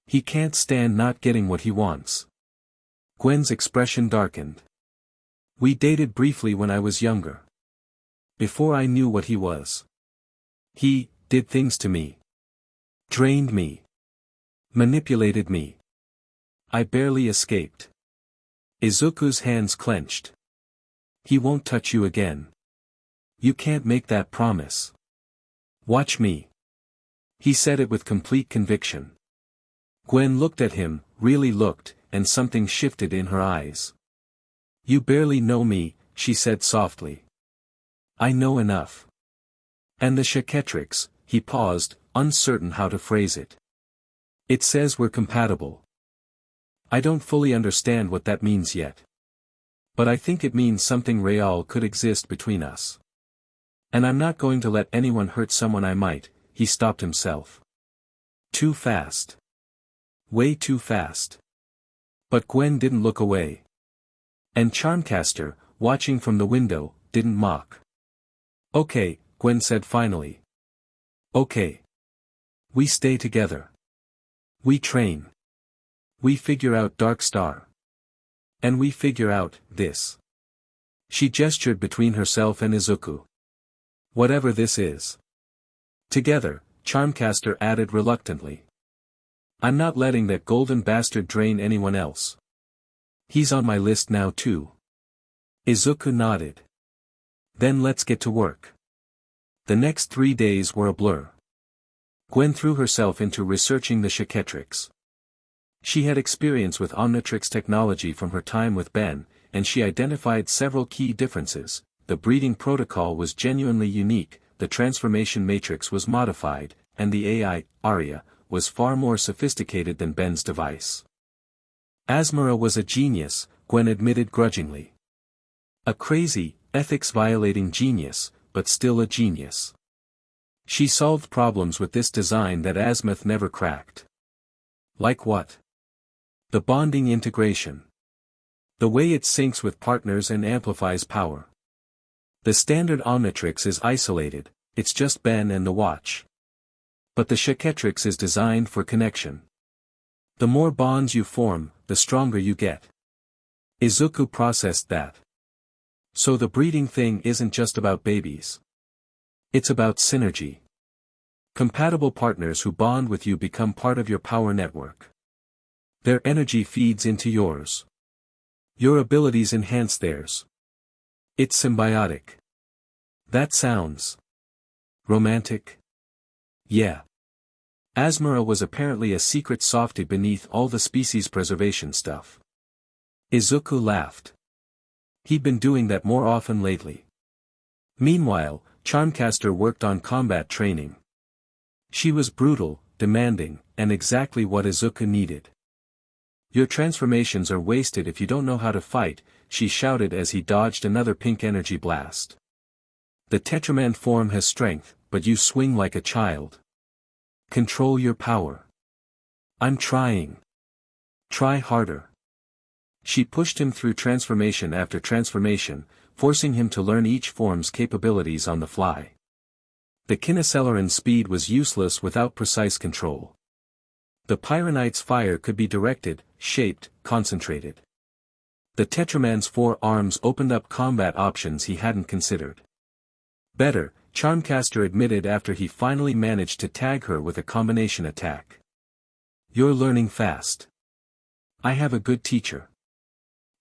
He can't stand not getting what he wants." Gwen's expression darkened. "We dated briefly when I was younger. Before I knew what he was. He did things to me. Drained me. Manipulated me. I barely escaped." Izuku's hands clenched. "He won't touch you again. You can't make that promise. Watch me." He said it with complete conviction. Gwen looked at him, really looked, and something shifted in her eyes. "You barely know me," she said softly. "I know enough. And the Chaquetrix," he paused, uncertain how to phrase it. "It says we're compatible. I don't fully understand what that means yet. But I think it means something real could exist between us. And I'm not going to let anyone hurt someone I might." He stopped himself. Too fast. Way too fast. But Gwen didn't look away. And Charmcaster, watching from the window, didn't mock. "Okay," Gwen said finally. "Okay. We stay together. We train. We figure out Darkstar. And we figure out this." She gestured between herself and Izuku. Whatever this is. Together, Charmcaster added reluctantly. I'm not letting that golden bastard drain anyone else. He's on my list now too. Izuku nodded. Then let's get to work. The next 3 days were a blur. Gwen threw herself into researching the Chaquetrix. She had experience with Omnitrix technology from her time with Ben, and she identified several key differences. The breeding protocol was genuinely unique, the transformation matrix was modified, and the AI, Arya, was far more sophisticated than Ben's device. Asmara was a genius, Gwen admitted grudgingly. A crazy, ethics-violating genius, but still a genius. She solved problems with this design that Azimuth never cracked. Like what? The bonding integration. The way it syncs with partners and amplifies power. The standard Omnitrix is isolated, it's just Ben and the watch. But the Chaquetrix is designed for connection. The more bonds you form, the stronger you get. Izuku processed that. So the breeding thing isn't just about babies. It's about synergy. Compatible partners who bond with you become part of your power network. Their energy feeds into yours. Your abilities enhance theirs. It's symbiotic. That sounds romantic? Yeah. Asmara was apparently a secret softy beneath all the species preservation stuff. Izuku laughed. He'd been doing that more often lately. Meanwhile, Charmcaster worked on combat training. She was brutal, demanding, and exactly what Izuku needed. Your transformations are wasted if you don't know how to fight, she shouted as he dodged another pink energy blast. The Tetraman form has strength, but you swing like a child. Control your power. I'm trying. Try harder. She pushed him through transformation after transformation, forcing him to learn each form's capabilities on the fly. The Kineceleran's speed was useless without precise control. The Pyronite's fire could be directed, shaped, concentrated. The Tetraman's 4 arms opened up combat options he hadn't considered. Better, Charmcaster admitted after he finally managed to tag her with a combination attack. You're learning fast. I have a good teacher.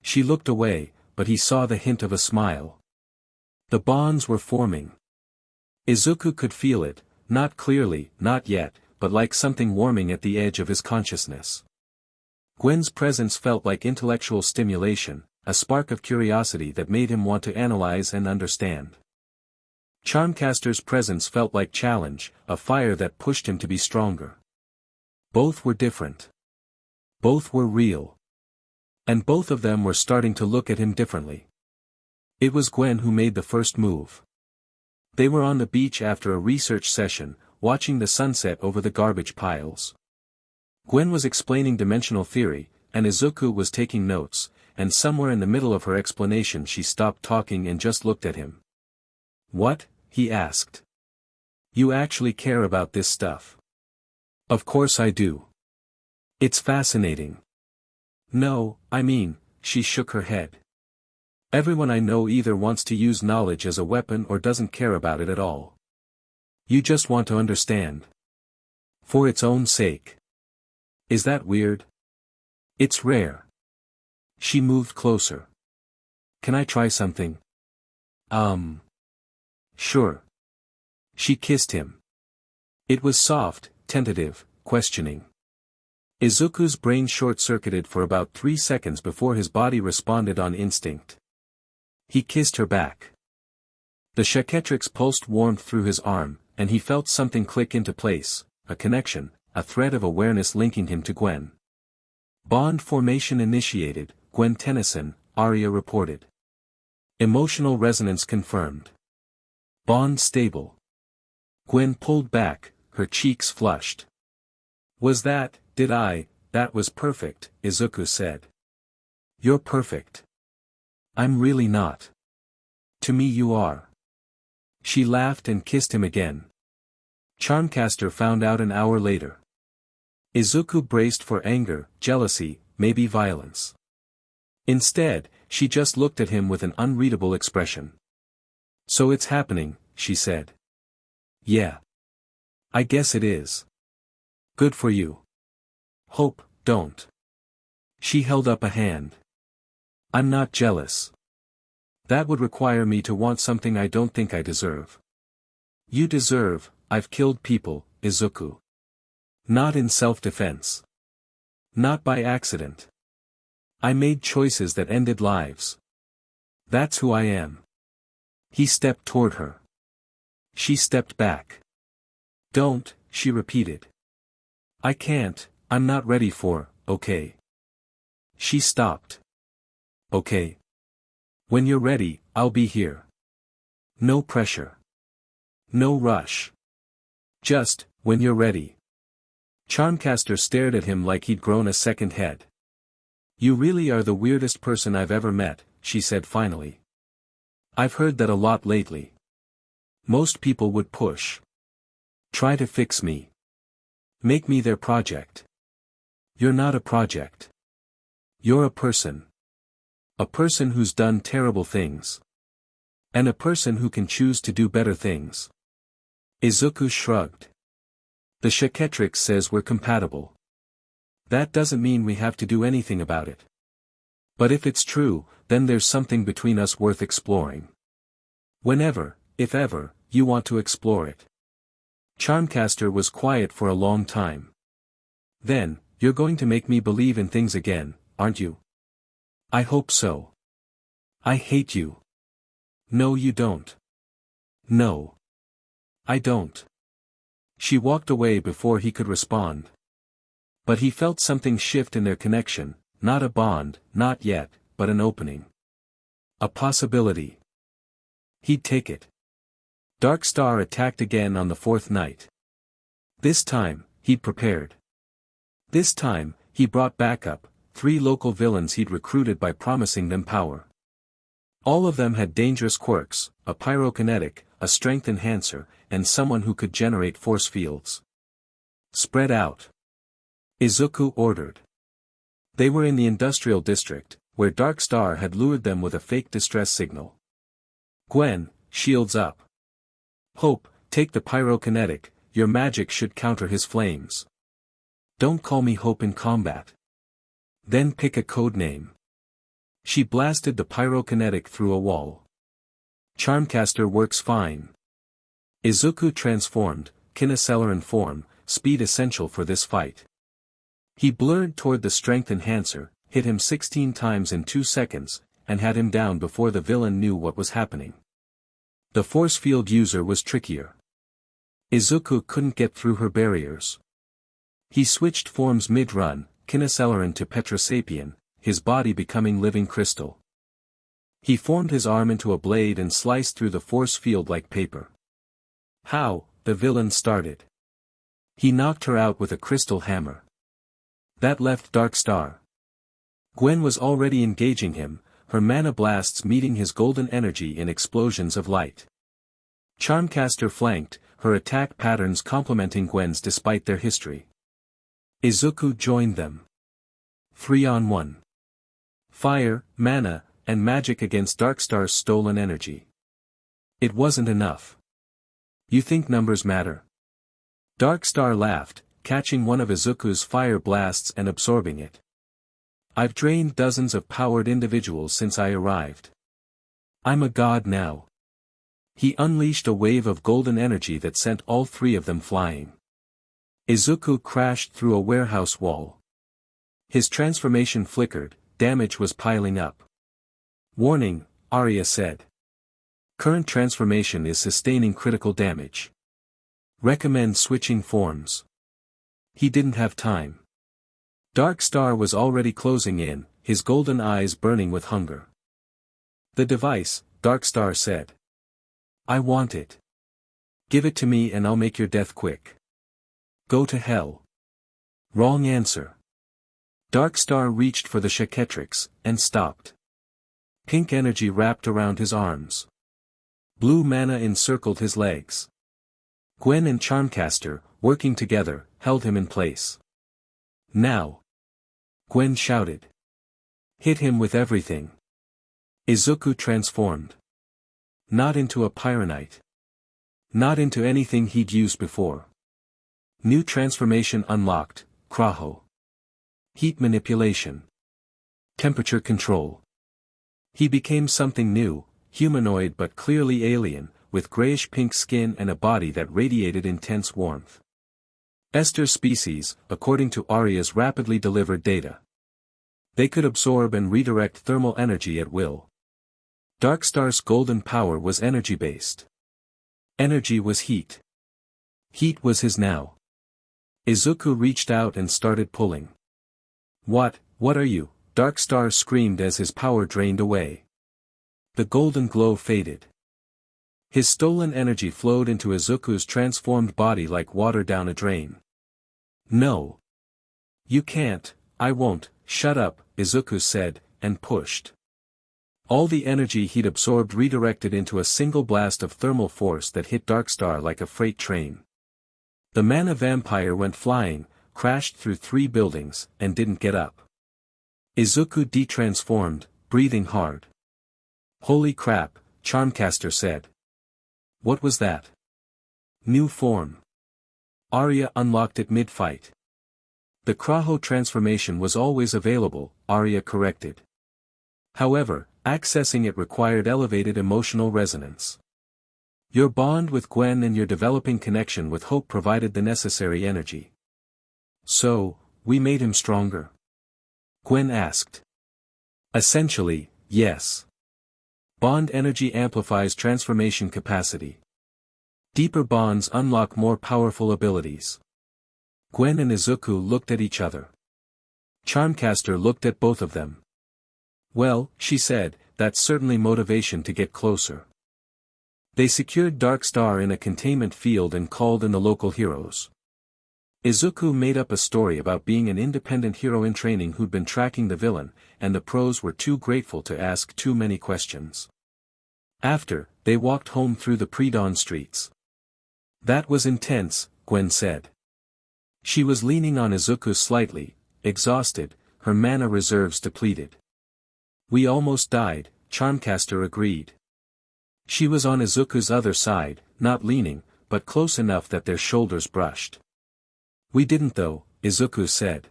She looked away, but he saw the hint of a smile. The bonds were forming. Izuku could feel it, not clearly, not yet, but like something warming at the edge of his consciousness. Gwen's presence felt like intellectual stimulation, a spark of curiosity that made him want to analyze and understand. Charmcaster's presence felt like challenge, a fire that pushed him to be stronger. Both were different. Both were real. And both of them were starting to look at him differently. It was Gwen who made the first move. They were on the beach after a research session, watching the sunset over the garbage piles. Gwen was explaining dimensional theory, and Izuku was taking notes, and somewhere in the middle of her explanation she stopped talking and just looked at him. What? He asked. You actually care about this stuff? Of course I do. It's fascinating. No, I mean, she shook her head. Everyone I know either wants to use knowledge as a weapon or doesn't care about it at all. You just want to understand. For its own sake. Is that weird? It's rare. She moved closer. Can I try something? Sure. She kissed him. It was soft, tentative, questioning. Izuku's brain short-circuited for about 3 seconds before his body responded on instinct. He kissed her back. The Chaquetrix pulsed warmth through his arm, and he felt something click into place, a connection, a thread of awareness linking him to Gwen. Bond formation initiated, Gwen Tennyson, Arya reported. Emotional resonance confirmed. Bond stable. Gwen pulled back, her cheeks flushed. That was perfect, Izuku said. You're perfect. I'm really not. To me you are. She laughed and kissed him again. Charmcaster found out an hour later. Izuku braced for anger, jealousy, maybe violence. Instead, she just looked at him with an unreadable expression. So it's happening, she said. Yeah. I guess it is. Good for you. Hope, don't. She held up a hand. I'm not jealous. That would require me to want something I don't think I deserve. You deserve, I've killed people, Izuku. Not in self-defense. Not by accident. I made choices that ended lives. That's who I am. He stepped toward her. She stepped back. Don't, she repeated. I can't, I'm not ready for, okay. She stopped. Okay. When you're ready, I'll be here. No pressure. No rush. Just, when you're ready. Charmcaster stared at him like he'd grown a second head. You really are the weirdest person I've ever met, she said finally. I've heard that a lot lately. Most people would push. Try to fix me. Make me their project. You're not a project. You're a person. A person who's done terrible things. And a person who can choose to do better things. Izuku shrugged. The Chaquetrix says we're compatible. That doesn't mean we have to do anything about it. But if it's true, then there's something between us worth exploring. Whenever, if ever, you want to explore it. Charmcaster was quiet for a long time. Then, you're going to make me believe in things again, aren't you? I hope so. I hate you. No, you don't. No. I don't. She walked away before he could respond. But he felt something shift in their connection, not a bond, not yet, but an opening. A possibility. He'd take it. Darkstar attacked again on the fourth night. This time, he'd prepared. This time, he brought backup, 3 local villains he'd recruited by promising them power. All of them had dangerous quirks, a pyrokinetic, a strength enhancer, and someone who could generate force fields. Spread out. Izuku ordered. They were in the industrial district, where Darkstar had lured them with a fake distress signal. Gwen, shields up. Hope, take the pyrokinetic, your magic should counter his flames. Don't call me Hope in combat. Then pick a code name. She blasted the pyrokinetic through a wall. Charmcaster works fine. Izuku transformed, kineceleran form, speed essential for this fight. He blurred toward the strength enhancer, hit him 16 times in 2 seconds, and had him down before the villain knew what was happening. The force field user was trickier. Izuku couldn't get through her barriers. He switched forms mid-run, kineceleran to petrosapian, his body becoming living crystal. He formed his arm into a blade and sliced through the force field like paper. How, the villain started. He knocked her out with a crystal hammer. That left Darkstar. Gwen was already engaging him, her mana blasts meeting his golden energy in explosions of light. Charmcaster flanked, her attack patterns complementing Gwen's despite their history. Izuku joined them. 3-on-1. Fire, mana, and magic against Darkstar's stolen energy. It wasn't enough. You think numbers matter? Darkstar laughed, catching one of Izuku's fire blasts and absorbing it. I've drained dozens of powered individuals since I arrived. I'm a god now. He unleashed a wave of golden energy that sent all 3 of them flying. Izuku crashed through a warehouse wall. His transformation flickered, damage was piling up. Warning, Arya said. Current transformation is sustaining critical damage. Recommend switching forms. He didn't have time. Darkstar was already closing in, his golden eyes burning with hunger. The device, Darkstar said. I want it. Give it to me and I'll make your death quick. Go to hell. Wrong answer. Darkstar reached for the Chaquetrix, and stopped. Pink energy wrapped around his arms. Blue mana encircled his legs. Gwen and Charmcaster, working together, held him in place. Now. Gwen shouted. Hit him with everything. Izuku transformed. Not into a pyronite. Not into anything he'd used before. New transformation unlocked, Kraho. Heat manipulation. Temperature control. He became something new, humanoid but clearly alien, with grayish-pink skin and a body that radiated intense warmth. Esther's species, according to Arya's rapidly delivered data. They could absorb and redirect thermal energy at will. Darkstar's golden power was energy-based. Energy was heat. Heat was his now. Izuku reached out and started pulling. What are you?" Darkstar screamed as his power drained away. The golden glow faded. His stolen energy flowed into Izuku's transformed body like water down a drain. "No. You can't, I won't." "Shut up," Izuku said, and pushed. All the energy he'd absorbed redirected into a single blast of thermal force that hit Darkstar like a freight train. The mana vampire went flying, crashed through 3 buildings, and didn't get up. Izuku detransformed, breathing hard. "Holy crap," Charmcaster said. "What was that?" "New form." Arya unlocked it mid-fight. The Kraho transformation was always available, Arya corrected. However, accessing it required elevated emotional resonance. Your bond with Gwen and your developing connection with Hope provided the necessary energy. "So, we made him stronger?" Gwen asked. "Essentially, yes. Bond energy amplifies transformation capacity. Deeper bonds unlock more powerful abilities." Gwen and Izuku looked at each other. Charmcaster looked at both of them. "Well," she said, "that's certainly motivation to get closer." They secured Darkstar in a containment field and called in the local heroes. Izuku made up a story about being an independent hero in training who'd been tracking the villain, and the pros were too grateful to ask too many questions. After, they walked home through the pre-dawn streets. "That was intense," Gwen said. She was leaning on Izuku slightly, exhausted, her mana reserves depleted. "We almost died," Charmcaster agreed. She was on Izuku's other side, not leaning, but close enough that their shoulders brushed. "We didn't though," Izuku said.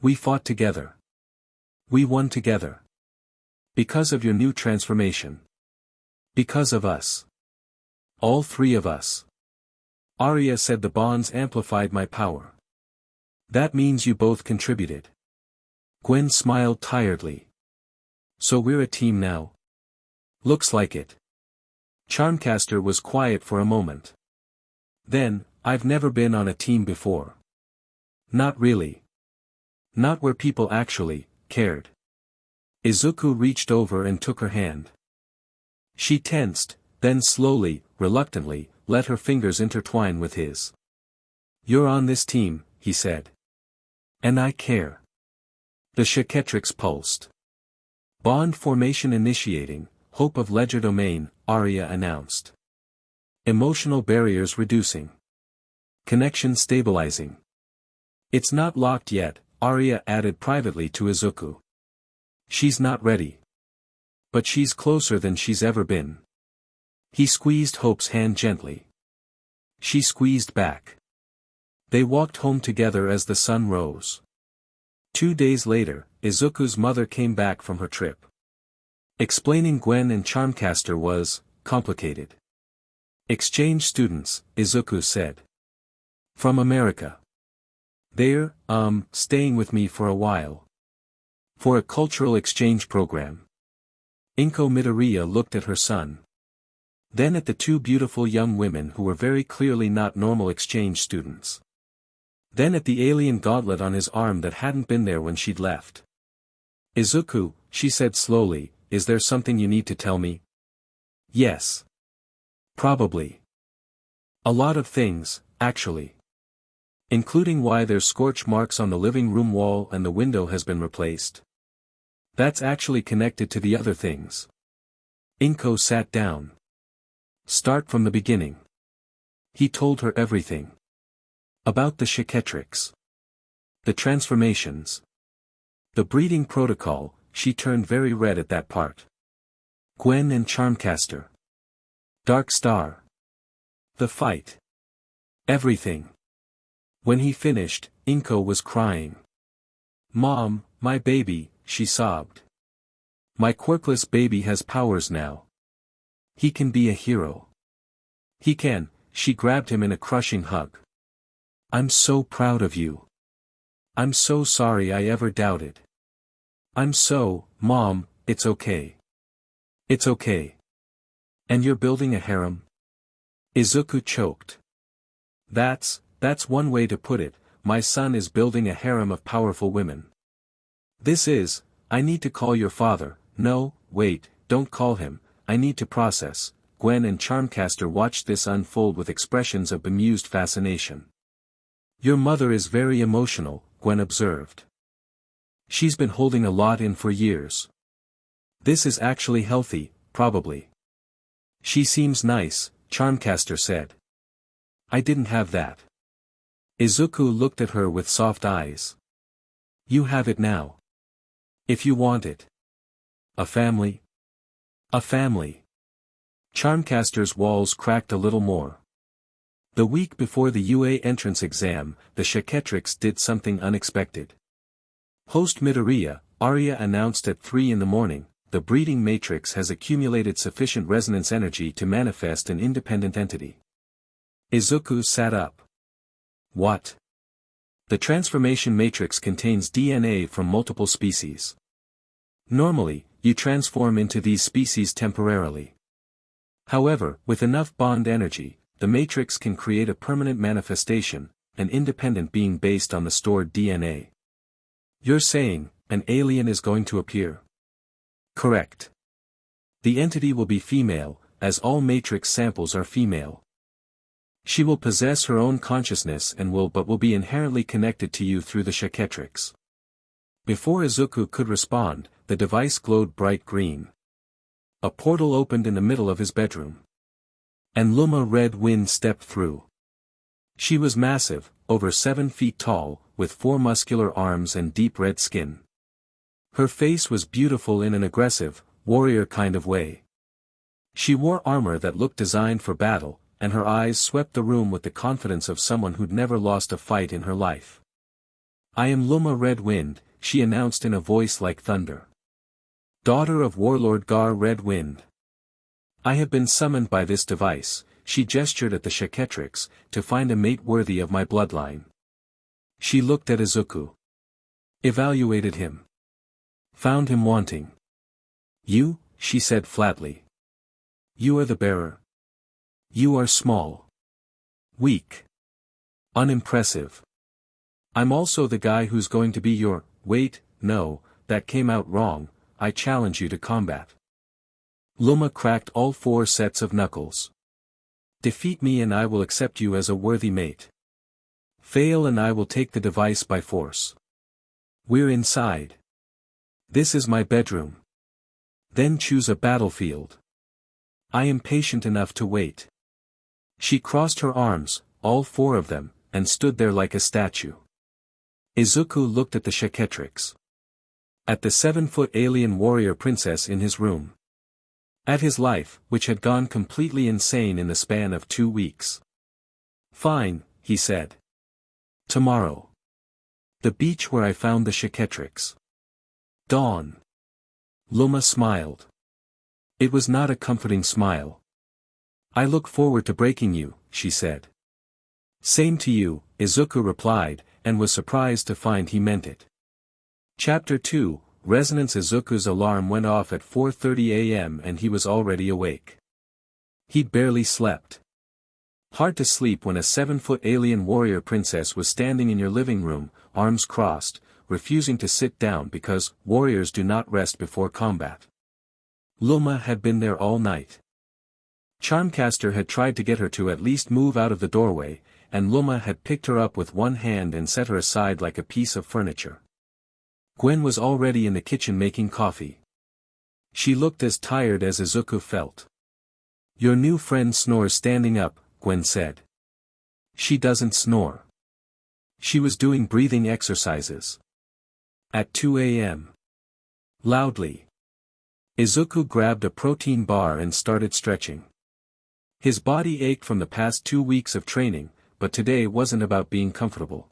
"We fought together. We won together. Because of your new transformation. Because of us. All 3 of us." Arya said, "The bonds amplified my power." "That means you both contributed." Gwen smiled tiredly. "So we're a team now?" "Looks like it." Charmcaster was quiet for a moment. Then, "I've never been on a team before." "Not really. Not where people actually cared." Izuku reached over and took her hand. She tensed, then slowly, reluctantly, let her fingers intertwine with his. "You're on this team," he said. "And I care." The Chaquetrix pulsed. "Bond formation initiating, Hope of Legerdemain," Arya announced. "Emotional barriers reducing. Connection stabilizing." "It's not locked yet," Arya added privately to Izuku. "She's not ready. But she's closer than she's ever been." He squeezed Hope's hand gently. She squeezed back. They walked home together as the sun rose. 2 days later, Izuku's mother came back from her trip. Explaining Gwen and Charmcaster was complicated. "Exchange students," Izuku said. "From America. They're, staying with me for a while. For a cultural exchange program." Izuku Midoriya looked at her son. Then at the 2 beautiful young women who were very clearly not normal exchange students. Then at the alien gauntlet on his arm that hadn't been there when she'd left. "Izuku," she said slowly, "is there something you need to tell me?" "Yes. Probably. A lot of things, actually. Including why there's scorch marks on the living room wall and the window has been replaced. That's actually connected to the other things." Izuku sat down. "Start from the beginning." He told her everything. About the Chaquetrix. The transformations. The breeding protocol. She turned very red at that part. Gwen and Charmcaster. Darkstar. The fight. Everything. When he finished, Inko was crying. "Mom, my baby," she sobbed. "My quirkless baby has powers now. He can be a hero. He can." She grabbed him in a crushing hug. "I'm so proud of you. I'm so sorry I ever doubted. Mom, it's okay. It's okay. And you're building a harem?" Izuku choked. That's one way to put it. My son is building a harem of powerful women. I need to call your father." "No, wait, don't call him, I need to process." Gwen and Charmcaster watched this unfold with expressions of bemused fascination. "Your mother is very emotional," Gwen observed. "She's been holding a lot in for years. This is actually healthy, probably." "She seems nice," Charmcaster said. "I didn't have that." Izuku looked at her with soft eyes. "You have it now. If you want it. A family?" "A family." Charmcaster's walls cracked a little more. The week before the UA entrance exam, the Chaquetrix did something unexpected. Host Midoriya, Arya announced at 3 in the morning, "The breeding matrix has accumulated sufficient resonance energy to manifest an independent entity." Izuku sat up. "What?" "The transformation matrix contains DNA from multiple species. Normally, you transform into these species temporarily. However, with enough bond energy, the matrix can create a permanent manifestation, an independent being based on the stored DNA. You're saying, an alien is going to appear?" "Correct. The entity will be female, as all matrix samples are female. She will possess her own consciousness and will be inherently connected to you through the Chaquetrix." Before Izuku could respond, the device glowed bright green. A portal opened in the middle of his bedroom. And Luma Red Wind stepped through. She was massive, over 7 feet tall, with 4 muscular arms and deep red skin. Her face was beautiful in an aggressive, warrior kind of way. She wore armor that looked designed for battle, and her eyes swept the room with the confidence of someone who'd never lost a fight in her life. "I am Luma Red Wind," she announced in a voice like thunder. "Daughter of Warlord Gar Red Wind. I have been summoned by this device," she gestured at the Chaquetrix, "to find a mate worthy of my bloodline." She looked at Izuku. Evaluated him. Found him wanting. "You," she said flatly. "You are the bearer. You are small. Weak. Unimpressive. I'm also the guy who's going to be your—" "Wait, no, that came out wrong. I challenge you to combat." Luma cracked all 4 sets of knuckles. "Defeat me and I will accept you as a worthy mate. Fail and I will take the device by force. We're inside. This is my bedroom. Then choose a battlefield. I am patient enough to wait." She crossed her arms, all 4 of them, and stood there like a statue. Izuku looked at the Chaquetrix. At the 7-foot alien warrior princess in his room. At his life, which had gone completely insane in the span of 2 weeks. "Fine," he said. "Tomorrow. The beach where I found the Chaquetrix. Dawn." Luma smiled. It was not a comforting smile. "I look forward to breaking you," she said. "Same to you," Izuku replied, and was surprised to find he meant it. Chapter 2, Resonance. Izuku's alarm went off at 4:30 a.m. and he was already awake. He'd barely slept. Hard to sleep when a 7-foot alien warrior princess was standing in your living room, arms crossed, refusing to sit down because warriors do not rest before combat. Luma had been there all night. Charmcaster had tried to get her to at least move out of the doorway, and Luma had picked her up with one hand and set her aside like a piece of furniture. Gwen was already in the kitchen making coffee. She looked as tired as Izuku felt. "Your new friend snores standing up," Gwen said. "She doesn't snore. She was doing breathing exercises. At 2 a.m. Loudly. Izuku grabbed a protein bar and started stretching. His body ached from the past 2 weeks of training, but today wasn't about being comfortable.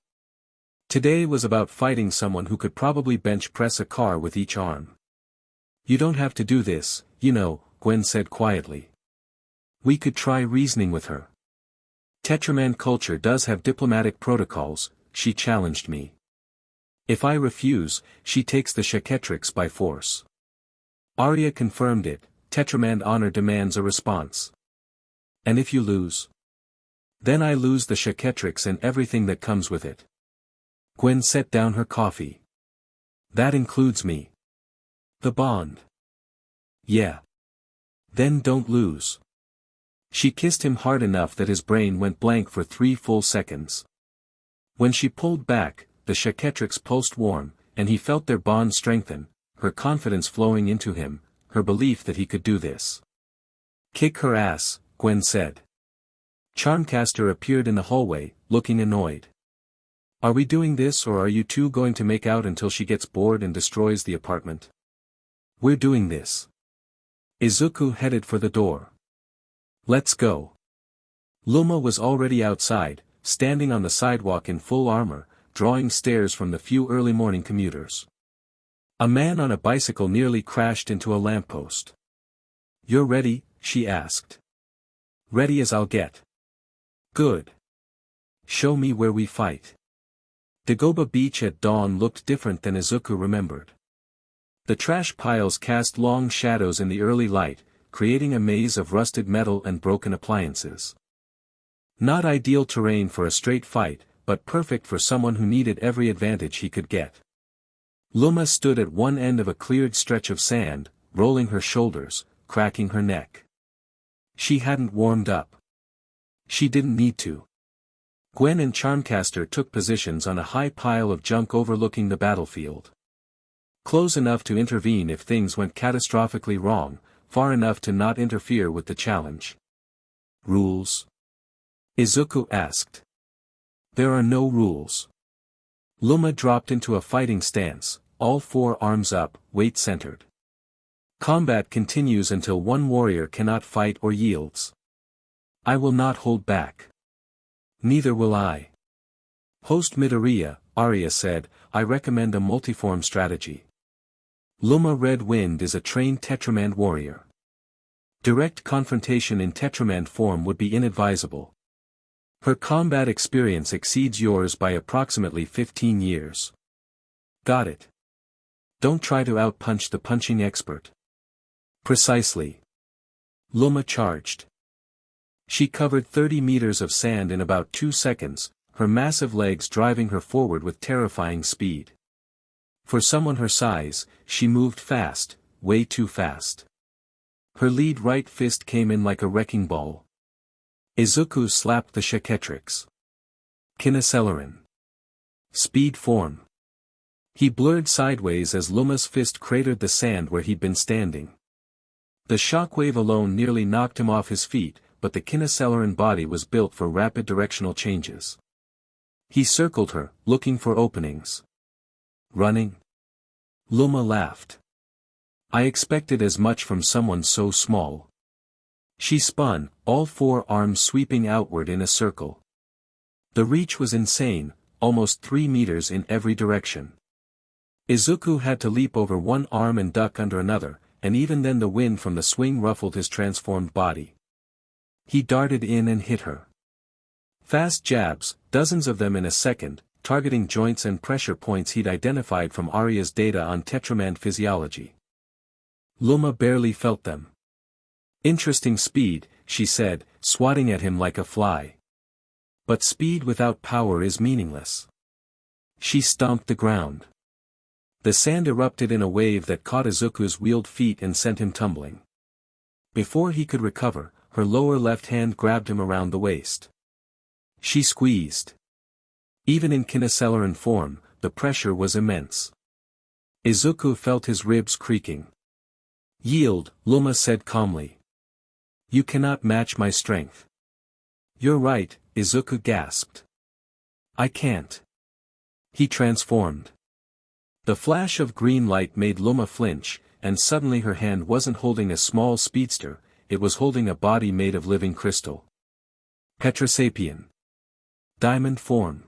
Today was about fighting someone who could probably bench press a car with each arm. "You don't have to do this, you know," Gwen said quietly. "We could try reasoning with her. Tetraman culture does have diplomatic protocols," she challenged me. "If I refuse, she takes the Chaquetrix by force." Arya confirmed it. "Tetraman honor demands a response. And if you lose? Then I lose the Chaquetrix and everything that comes with it." Gwen set down her coffee. "That includes me. The bond." "Yeah. Then don't lose." She kissed him hard enough that his brain went blank for 3 full seconds. When she pulled back, the Chaquetrix pulsed warm, and he felt their bond strengthen, her confidence flowing into him, her belief that he could do this. "Kick her ass," Gwen said. Charmcaster appeared in the hallway, looking annoyed. "Are we doing this or are you two going to make out until she gets bored and destroys the apartment?" "We're doing this." Izuku headed for the door. "Let's go." Luma was already outside, standing on the sidewalk in full armor, drawing stares from the few early morning commuters. A man on a bicycle nearly crashed into a lamppost. "You're ready?" she asked. "Ready as I'll get." "Good. Show me where we fight." Dagoba Beach at dawn looked different than Izuku remembered. The trash piles cast long shadows in the early light, creating a maze of rusted metal and broken appliances. Not ideal terrain for a straight fight, but perfect for someone who needed every advantage he could get. Luma stood at one end of a cleared stretch of sand, rolling her shoulders, cracking her neck. She hadn't warmed up. She didn't need to. Gwen and Charmcaster took positions on a high pile of junk overlooking the battlefield. Close enough to intervene if things went catastrophically wrong, far enough to not interfere with the challenge. "Rules?" Izuku asked. "There are no rules." Luma dropped into a fighting stance, all 4 arms up, weight centered. "Combat continues until one warrior cannot fight or yields. I will not hold back. Neither will I." "Host Midoriya," Arya said, "I recommend a multiform strategy. Luma Red Wind is a trained Tetraman warrior. Direct confrontation in Tetraman form would be inadvisable. Her combat experience exceeds yours by approximately 15 years. Got it. Don't try to outpunch the punching expert." "Precisely." Luma charged. She covered 30 meters of sand in about 2 seconds, her massive legs driving her forward with terrifying speed. For someone her size, she moved fast, way too fast. Her lead right fist came in like a wrecking ball. Izuku slapped the Chaquetrix. "Kinacelerin. Speed form." He blurred sideways as Luma's fist cratered the sand where he'd been standing. The shockwave alone nearly knocked him off his feet, but the Kinacelerin body was built for rapid directional changes. He circled her, looking for openings. "Running?" Luma laughed. "I expected as much from someone so small." She spun, all 4 arms sweeping outward in a circle. The reach was insane, almost 3 meters in every direction. Izuku had to leap over one arm and duck under another, and even then the wind from the swing ruffled his transformed body. He darted in and hit her. Fast jabs, dozens of them in a second, targeting joints and pressure points he'd identified from Arya's data on Tetraman physiology. Luma barely felt them. "Interesting speed," she said, swatting at him like a fly. "But speed without power is meaningless." She stomped the ground. The sand erupted in a wave that caught Izuku's wheeled feet and sent him tumbling. Before he could recover, her lower left hand grabbed him around the waist. She squeezed. Even in Kinacelerin form, the pressure was immense. Izuku felt his ribs creaking. "Yield," Luma said calmly. "You cannot match my strength." "You're right," Izuku gasped. "I can't." He transformed. The flash of green light made Luma flinch, and suddenly her hand wasn't holding a small speedster, it was holding a body made of living crystal. Petrosapian. Diamond form.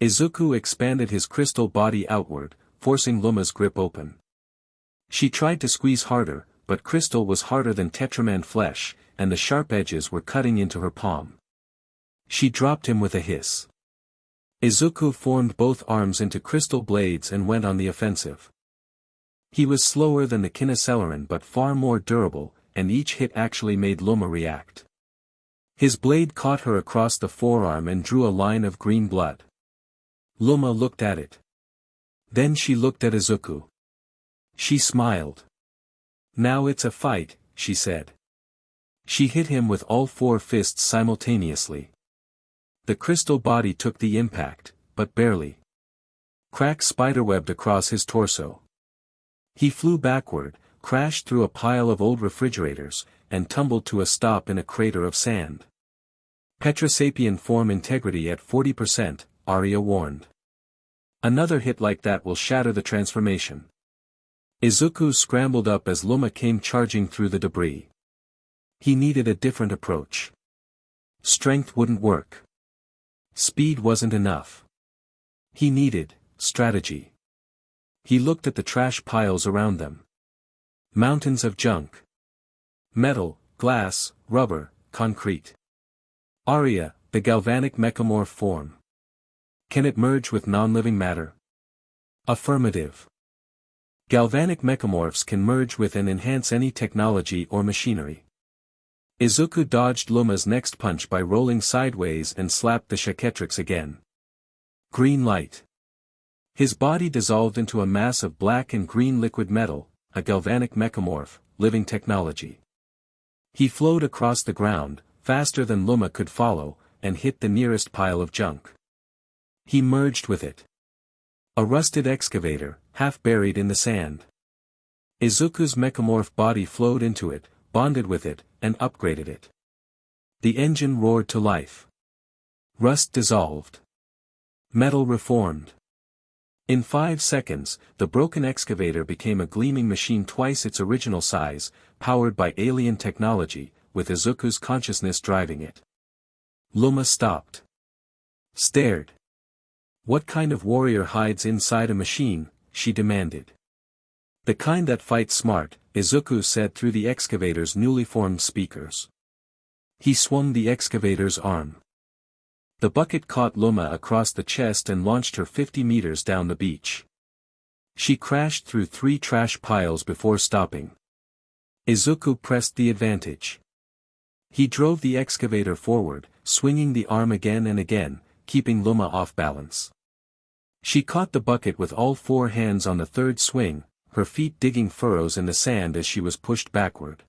Izuku expanded his crystal body outward, forcing Luma's grip open. She tried to squeeze harder, but crystal was harder than Tetraman flesh, and the sharp edges were cutting into her palm. She dropped him with a hiss. Izuku formed both arms into crystal blades and went on the offensive. He was slower than the Kineceleran but far more durable, and each hit actually made Luma react. His blade caught her across the forearm and drew a line of green blood. Luma looked at it. Then she looked at Izuku. She smiled. "Now it's a fight," she said. She hit him with all four fists simultaneously. The crystal body took the impact, but barely. Cracks spiderwebbed across his torso. He flew backward, crashed through a pile of old refrigerators, and tumbled to a stop in a crater of sand. Petrosapian form integrity at 40%, Arya warned. "Another hit like that will shatter the transformation." Izuku scrambled up as Luma came charging through the debris. He needed a different approach. Strength wouldn't work. Speed wasn't enough. He needed strategy. He looked at the trash piles around them. Mountains of junk. Metal, glass, rubber, concrete. Arya, the galvanic mechamorph form. Can it merge with non-living matter? Affirmative. Galvanic mechamorphs can merge with and enhance any technology or machinery. Izuku dodged Luma's next punch by rolling sideways and slapped the Chaquetrix again. Green light. His body dissolved into a mass of black and green liquid metal, a galvanic mechamorph, living technology. He flowed across the ground, faster than Luma could follow, and hit the nearest pile of junk. He merged with it. A rusted excavator, half buried in the sand. Izuku's mechamorph body flowed into it, bonded with it, and upgraded it. The engine roared to life. Rust dissolved. Metal reformed. In 5 seconds, the broken excavator became a gleaming machine twice its original size, powered by alien technology, with Izuku's consciousness driving it. Luma stopped. Stared. "What kind of warrior hides inside a machine?" she demanded. "The kind that fights smart," Izuku said through the excavator's newly formed speakers. He swung the excavator's arm. The bucket caught Luma across the chest and launched her 50 meters down the beach. She crashed through 3 trash piles before stopping. Izuku pressed the advantage. He drove the excavator forward, swinging the arm again and again, keeping Luma off balance. She caught the bucket with all 4 hands on the third swing, her feet digging furrows in the sand as she was pushed backward.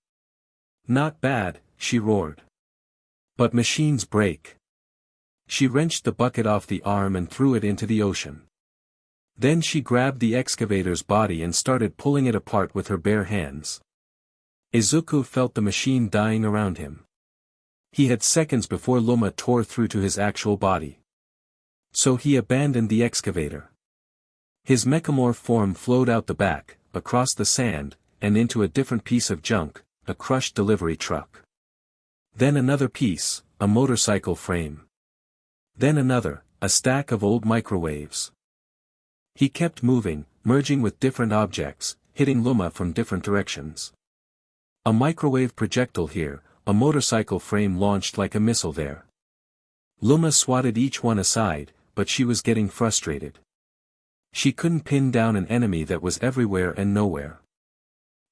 "Not bad," she roared. "But machines break." She wrenched the bucket off the arm and threw it into the ocean. Then she grabbed the excavator's body and started pulling it apart with her bare hands. Izuku felt the machine dying around him. He had seconds before Luma tore through to his actual body. So he abandoned the excavator. His mechamorph form flowed out the back, across the sand, and into a different piece of junk, a crushed delivery truck. Then another piece, a motorcycle frame. Then another, a stack of old microwaves. He kept moving, merging with different objects, hitting Luma from different directions. A microwave projectile here, a motorcycle frame launched like a missile there. Luma swatted each one aside, but she was getting frustrated. She couldn't pin down an enemy that was everywhere and nowhere.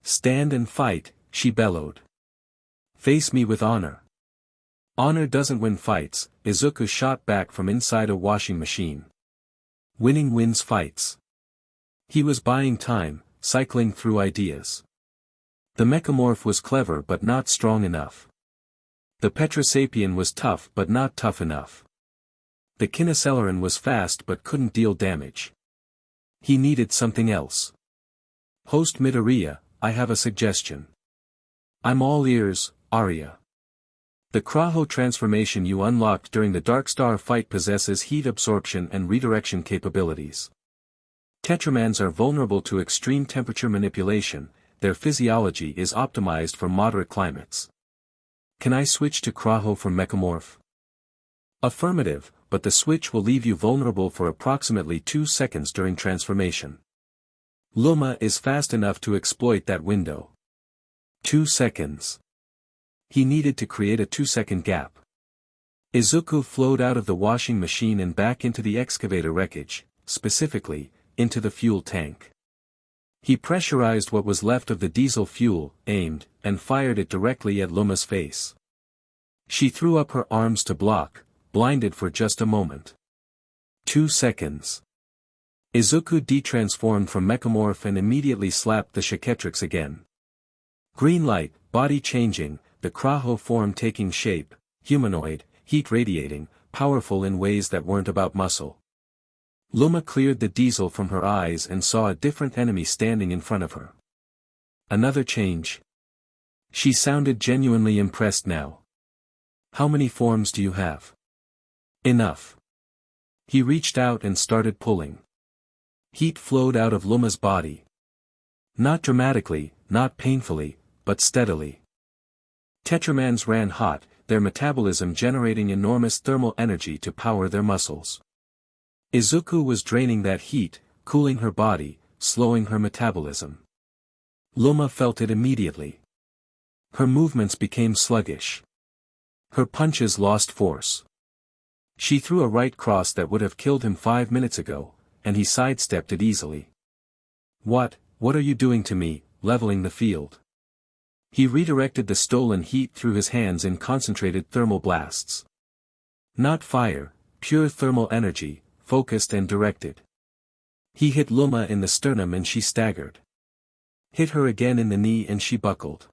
"Stand and fight," she bellowed. "Face me with honor." "Honor doesn't win fights," Izuku shot back from inside a washing machine. "Winning wins fights." He was buying time, cycling through ideas. The mechamorph was clever but not strong enough. The Petrosapian was tough but not tough enough. The Kineceleran was fast but couldn't deal damage. He needed something else. "Host Midoriya, I have a suggestion." "I'm all ears, Arya." "The Kraho transformation you unlocked during the Darkstar fight possesses heat absorption and redirection capabilities. Tetramans are vulnerable to extreme temperature manipulation, their physiology is optimized for moderate climates. Can I switch to Kraho from Mechamorph? Affirmative, but the switch will leave you vulnerable for approximately 2 seconds during transformation. Luma is fast enough to exploit that window. 2 seconds. He needed to create a 2-second gap. Izuku flowed out of the washing machine and back into the excavator wreckage, specifically, into the fuel tank. He pressurized what was left of the diesel fuel, aimed, and fired it directly at Luma's face. She threw up her arms to block, blinded for just a moment. 2 seconds. Izuku detransformed from Mechamorph and immediately slapped the Chaquetrix again. Green light, body changing, the Kraho form taking shape, humanoid, heat radiating, powerful in ways that weren't about muscle. Luma cleared the diesel from her eyes and saw a different enemy standing in front of her. Another change. She sounded genuinely impressed now. How many forms do you have? Enough. He reached out and started pulling. Heat flowed out of Luma's body. Not dramatically, not painfully, but steadily. Tetramans ran hot, their metabolism generating enormous thermal energy to power their muscles. Izuku was draining that heat, cooling her body, slowing her metabolism. Luma felt it immediately. Her movements became sluggish. Her punches lost force. She threw a right cross that would have killed him 5 minutes ago, and he sidestepped it easily. What are you doing to me, leveling the field? He redirected the stolen heat through his hands in concentrated thermal blasts. Not fire, pure thermal energy, focused and directed. He hit Luma in the sternum and she staggered. Hit her again in the knee and she buckled.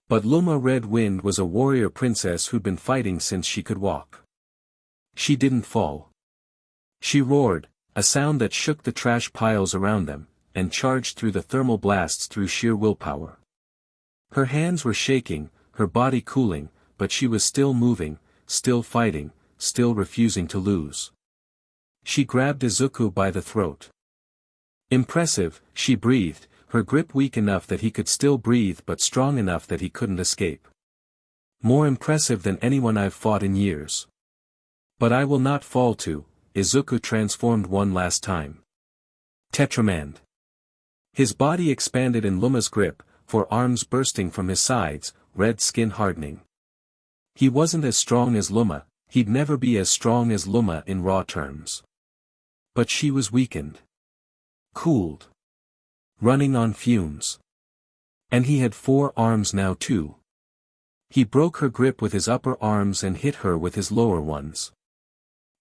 But Luma Red Wind was a warrior princess who'd been fighting since she could walk. She didn't fall. She roared, a sound that shook the trash piles around them, and charged through the thermal blasts through sheer willpower. Her hands were shaking, her body cooling, but she was still moving, still fighting, still refusing to lose. She grabbed Izuku by the throat. Impressive, she breathed, her grip weak enough that he could still breathe but strong enough that he couldn't escape. More impressive than anyone I've fought in years. But I will not fall to. Izuku transformed one last time. Tetramand. His body expanded in Luma's grip, forearms bursting from his sides, red skin hardening. He wasn't as strong as Luma, he'd never be as strong as Luma in raw terms. But she was weakened. Cooled. Running on fumes. And he had 4 arms now too. He broke her grip with his upper arms and hit her with his lower ones.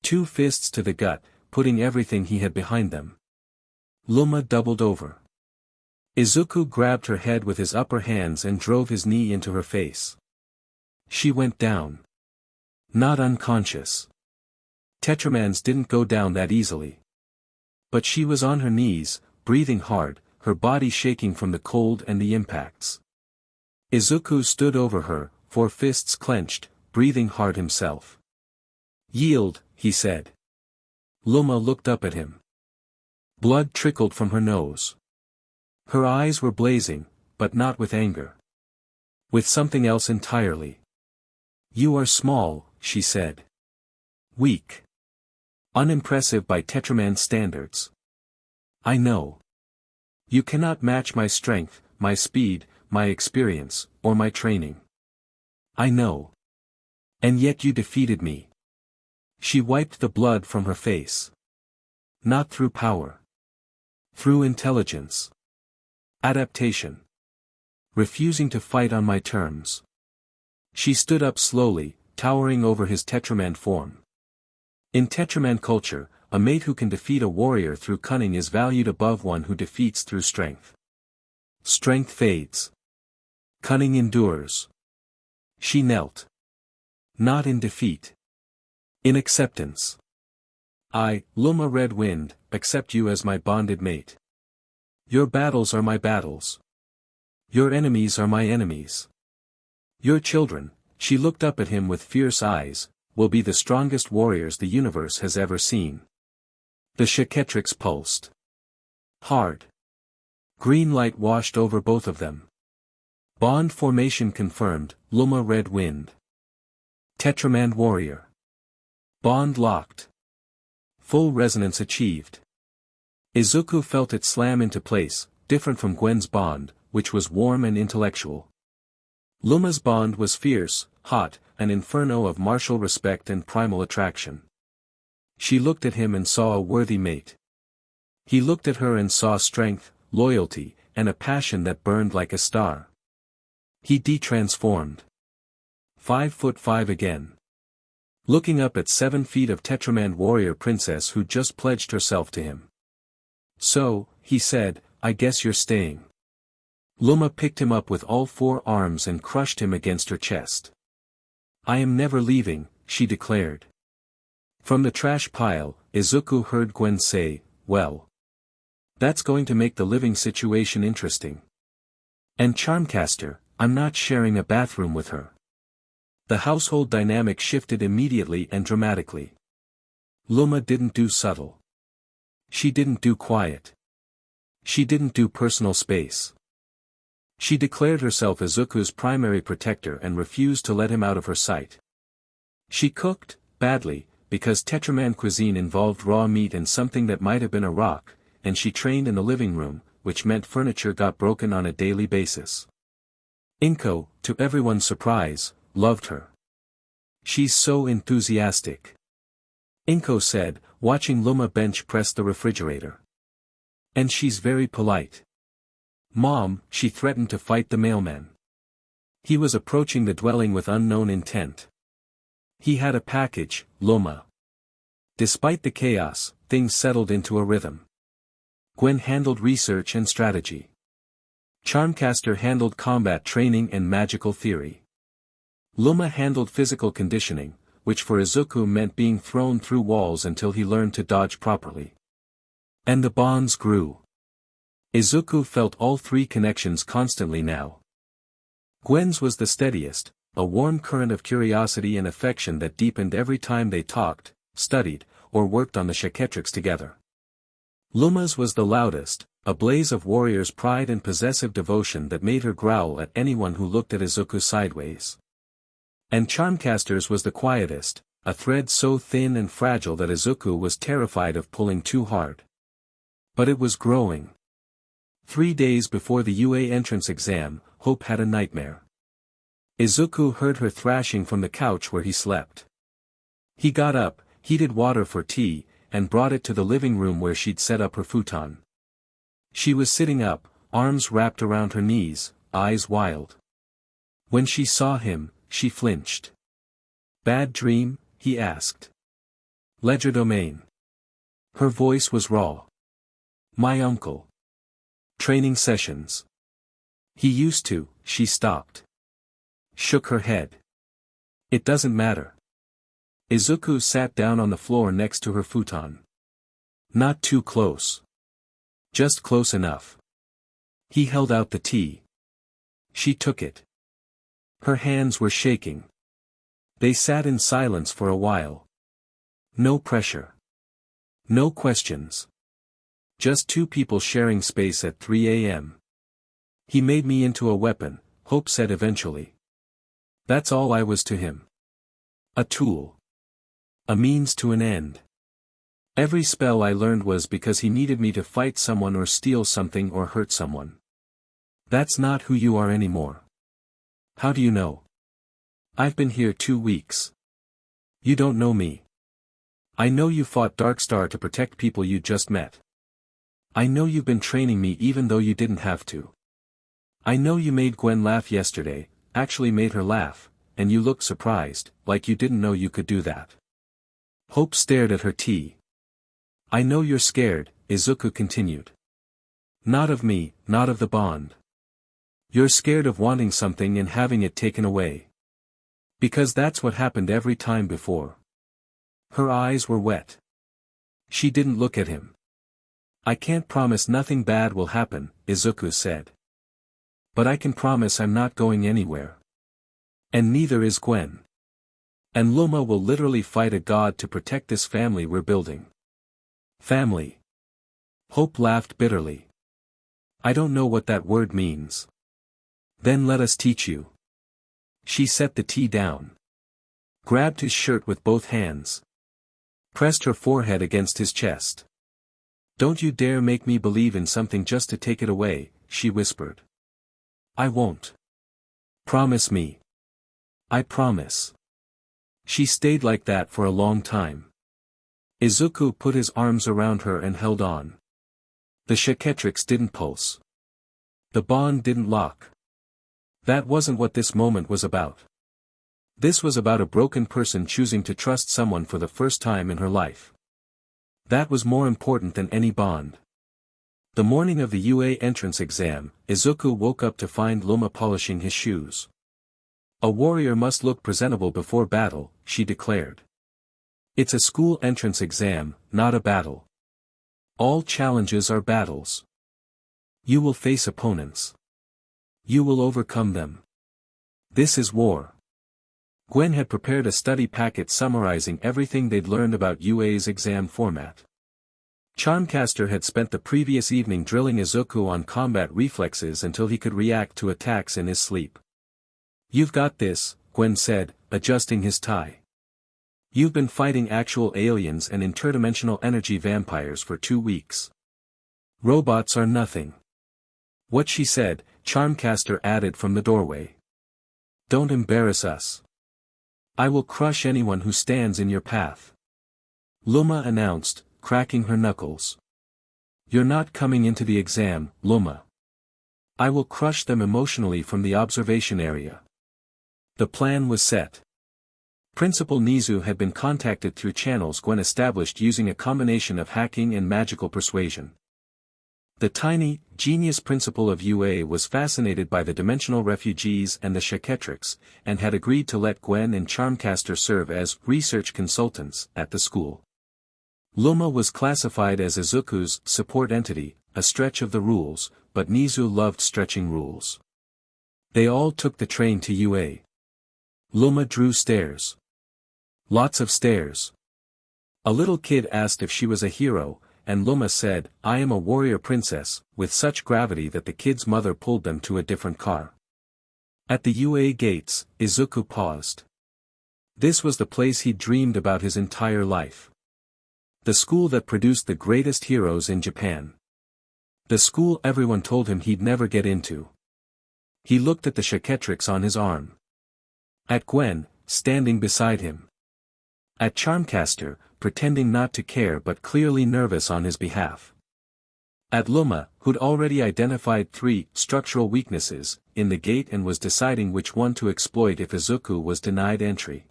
2 fists to the gut, putting everything he had behind them. Luma doubled over. Izuku grabbed her head with his upper hands and drove his knee into her face. She went down. Not unconscious. Tetramans didn't go down that easily. But she was on her knees, breathing hard, her body shaking from the cold and the impacts. Izuku stood over her, 4 fists clenched, breathing hard himself. Yield, he said. Luma looked up at him. Blood trickled from her nose. Her eyes were blazing, but not with anger. With something else entirely. You are small, she said. Weak. Unimpressive by Tetraman standards. I know. You cannot match my strength, my speed, my experience, or my training. I know. And yet you defeated me. She wiped the blood from her face. Not through power. Through intelligence. Adaptation. Refusing to fight on my terms. She stood up slowly, towering over his Tetraman form. In Tetraman culture, a mate who can defeat a warrior through cunning is valued above one who defeats through strength. Strength fades. Cunning endures. She knelt. Not in defeat. In acceptance. I, Luma Red Wind, accept you as my bonded mate. Your battles are my battles. Your enemies are my enemies. Your children, she looked up at him with fierce eyes, will be the strongest warriors the universe has ever seen. The Chaquetrix pulsed. Hard. Green light washed over both of them. Bond formation confirmed, Luma Red Wind. Tetraman Warrior. Bond locked. Full resonance achieved. Izuku felt it slam into place, different from Gwen's bond, which was warm and intellectual. Luma's bond was fierce, hot, an inferno of martial respect and primal attraction. She looked at him and saw a worthy mate. He looked at her and saw strength, loyalty, and a passion that burned like a star. He de-transformed. 5'5" again. Looking up at 7 feet of Tetraman warrior princess who just pledged herself to him. So, he said, I guess you're staying. Luma picked him up with all 4 arms and crushed him against her chest. I am never leaving, she declared. From the trash pile, Izuku heard Gwen say, well. That's going to make the living situation interesting. And Charmcaster, I'm not sharing a bathroom with her. The household dynamic shifted immediately and dramatically. Luma didn't do subtle. She didn't do quiet. She didn't do personal space. She declared herself Izuku's primary protector and refused to let him out of her sight. She cooked, badly, because Tetraman cuisine involved raw meat and something that might have been a rock, and she trained in the living room, which meant furniture got broken on a daily basis. Inko, to everyone's surprise, loved her. She's so enthusiastic. Inko said, watching Luma bench press the refrigerator. And she's very polite. Mom, she threatened to fight the mailman. He was approaching the dwelling with unknown intent. He had a package, Luma. Despite the chaos, things settled into a rhythm. Gwen handled research and strategy. Charmcaster handled combat training and magical theory. Luma handled physical conditioning, which for Izuku meant being thrown through walls until he learned to dodge properly. And the bonds grew. Izuku felt all 3 connections constantly now. Gwen's was the steadiest, a warm current of curiosity and affection that deepened every time they talked, studied, or worked on the Chaquetrix together. Luma's was the loudest, a blaze of warrior's pride and possessive devotion that made her growl at anyone who looked at Izuku sideways. And Charmcaster's was the quietest, a thread so thin and fragile that Izuku was terrified of pulling too hard. But it was growing. 3 days before the UA entrance exam, Hope had a nightmare. Izuku heard her thrashing from the couch where he slept. He got up, heated water for tea, and brought it to the living room where she'd set up her futon. She was sitting up, arms wrapped around her knees, eyes wild. When she saw him, she flinched. Bad dream? He asked. Legerdemain. Her voice was raw. My uncle. Training sessions. He used to, she stopped. Shook her head. It doesn't matter. Izuku sat down on the floor next to her futon. Not too close. Just close enough. He held out the tea. She took it. Her hands were shaking. They sat in silence for a while. No pressure. No questions. Just 2 people sharing space at 3 a.m. He made me into a weapon, Hope said eventually. That's all I was to him. A tool. A means to an end. Every spell I learned was because he needed me to fight someone or steal something or hurt someone. That's not who you are anymore. How do you know? I've been here 2 weeks. You don't know me. I know you fought Darkstar to protect people you just met. I know you've been training me even though you didn't have to. I know you made Gwen laugh yesterday, actually made her laugh, and you looked surprised, like you didn't know you could do that. Hope stared at her tea. I know you're scared, Izuku continued. Not of me, not of the bond. You're scared of wanting something and having it taken away. Because that's what happened every time before. Her eyes were wet. She didn't look at him. I can't promise nothing bad will happen, Izuku said. But I can promise I'm not going anywhere. And neither is Gwen. And Luma will literally fight a god to protect this family we're building. Family. Hope laughed bitterly. I don't know what that word means. Then let us teach you. She set the tea down. Grabbed his shirt with both hands. Pressed her forehead against his chest. Don't you dare make me believe in something just to take it away, she whispered. I won't. Promise me. I promise. She stayed like that for a long time. Izuku put his arms around her and held on. The Chaquetrix didn't pulse. The bond didn't lock. That wasn't what this moment was about. This was about a broken person choosing to trust someone for the first time in her life. That was more important than any bond. The morning of the UA entrance exam, Izuku woke up to find Luma polishing his shoes. A warrior must look presentable before battle, she declared. It's a school entrance exam, not a battle. All challenges are battles. You will face opponents. You will overcome them. This is war. Gwen had prepared a study packet summarizing everything they'd learned about UA's exam format. Charmcaster had spent the previous evening drilling Izuku on combat reflexes until he could react to attacks in his sleep. You've got this, Gwen said, adjusting his tie. You've been fighting actual aliens and interdimensional energy vampires for 2 weeks. Robots are nothing. What she said, Charmcaster added from the doorway. Don't embarrass us. I will crush anyone who stands in your path. Luma announced, cracking her knuckles. You're not coming into the exam, Luma. I will crush them emotionally from the observation area. The plan was set. Principal Nizu had been contacted through channels Gwen established using a combination of hacking and magical persuasion. The tiny, genius principal of UA was fascinated by the dimensional refugees and the Chaquetrix, and had agreed to let Gwen and Charmcaster serve as research consultants at the school. Luma was classified as Izuku's support entity, a stretch of the rules, but Nizu loved stretching rules. They all took the train to UA. Luma drew stairs. Lots of stairs. A little kid asked if she was a hero, and Luma said, I am a warrior princess, with such gravity that the kid's mother pulled them to a different car. At the UA gates, Izuku paused. This was the place he'd dreamed about his entire life. The school that produced the greatest heroes in Japan. The school everyone told him he'd never get into. He looked at the Chaquetrix on his arm. At Gwen, standing beside him. At Charmcaster, pretending not to care but clearly nervous on his behalf. At Luma, who'd already identified 3 structural weaknesses in the gate and was deciding which one to exploit if Izuku was denied entry.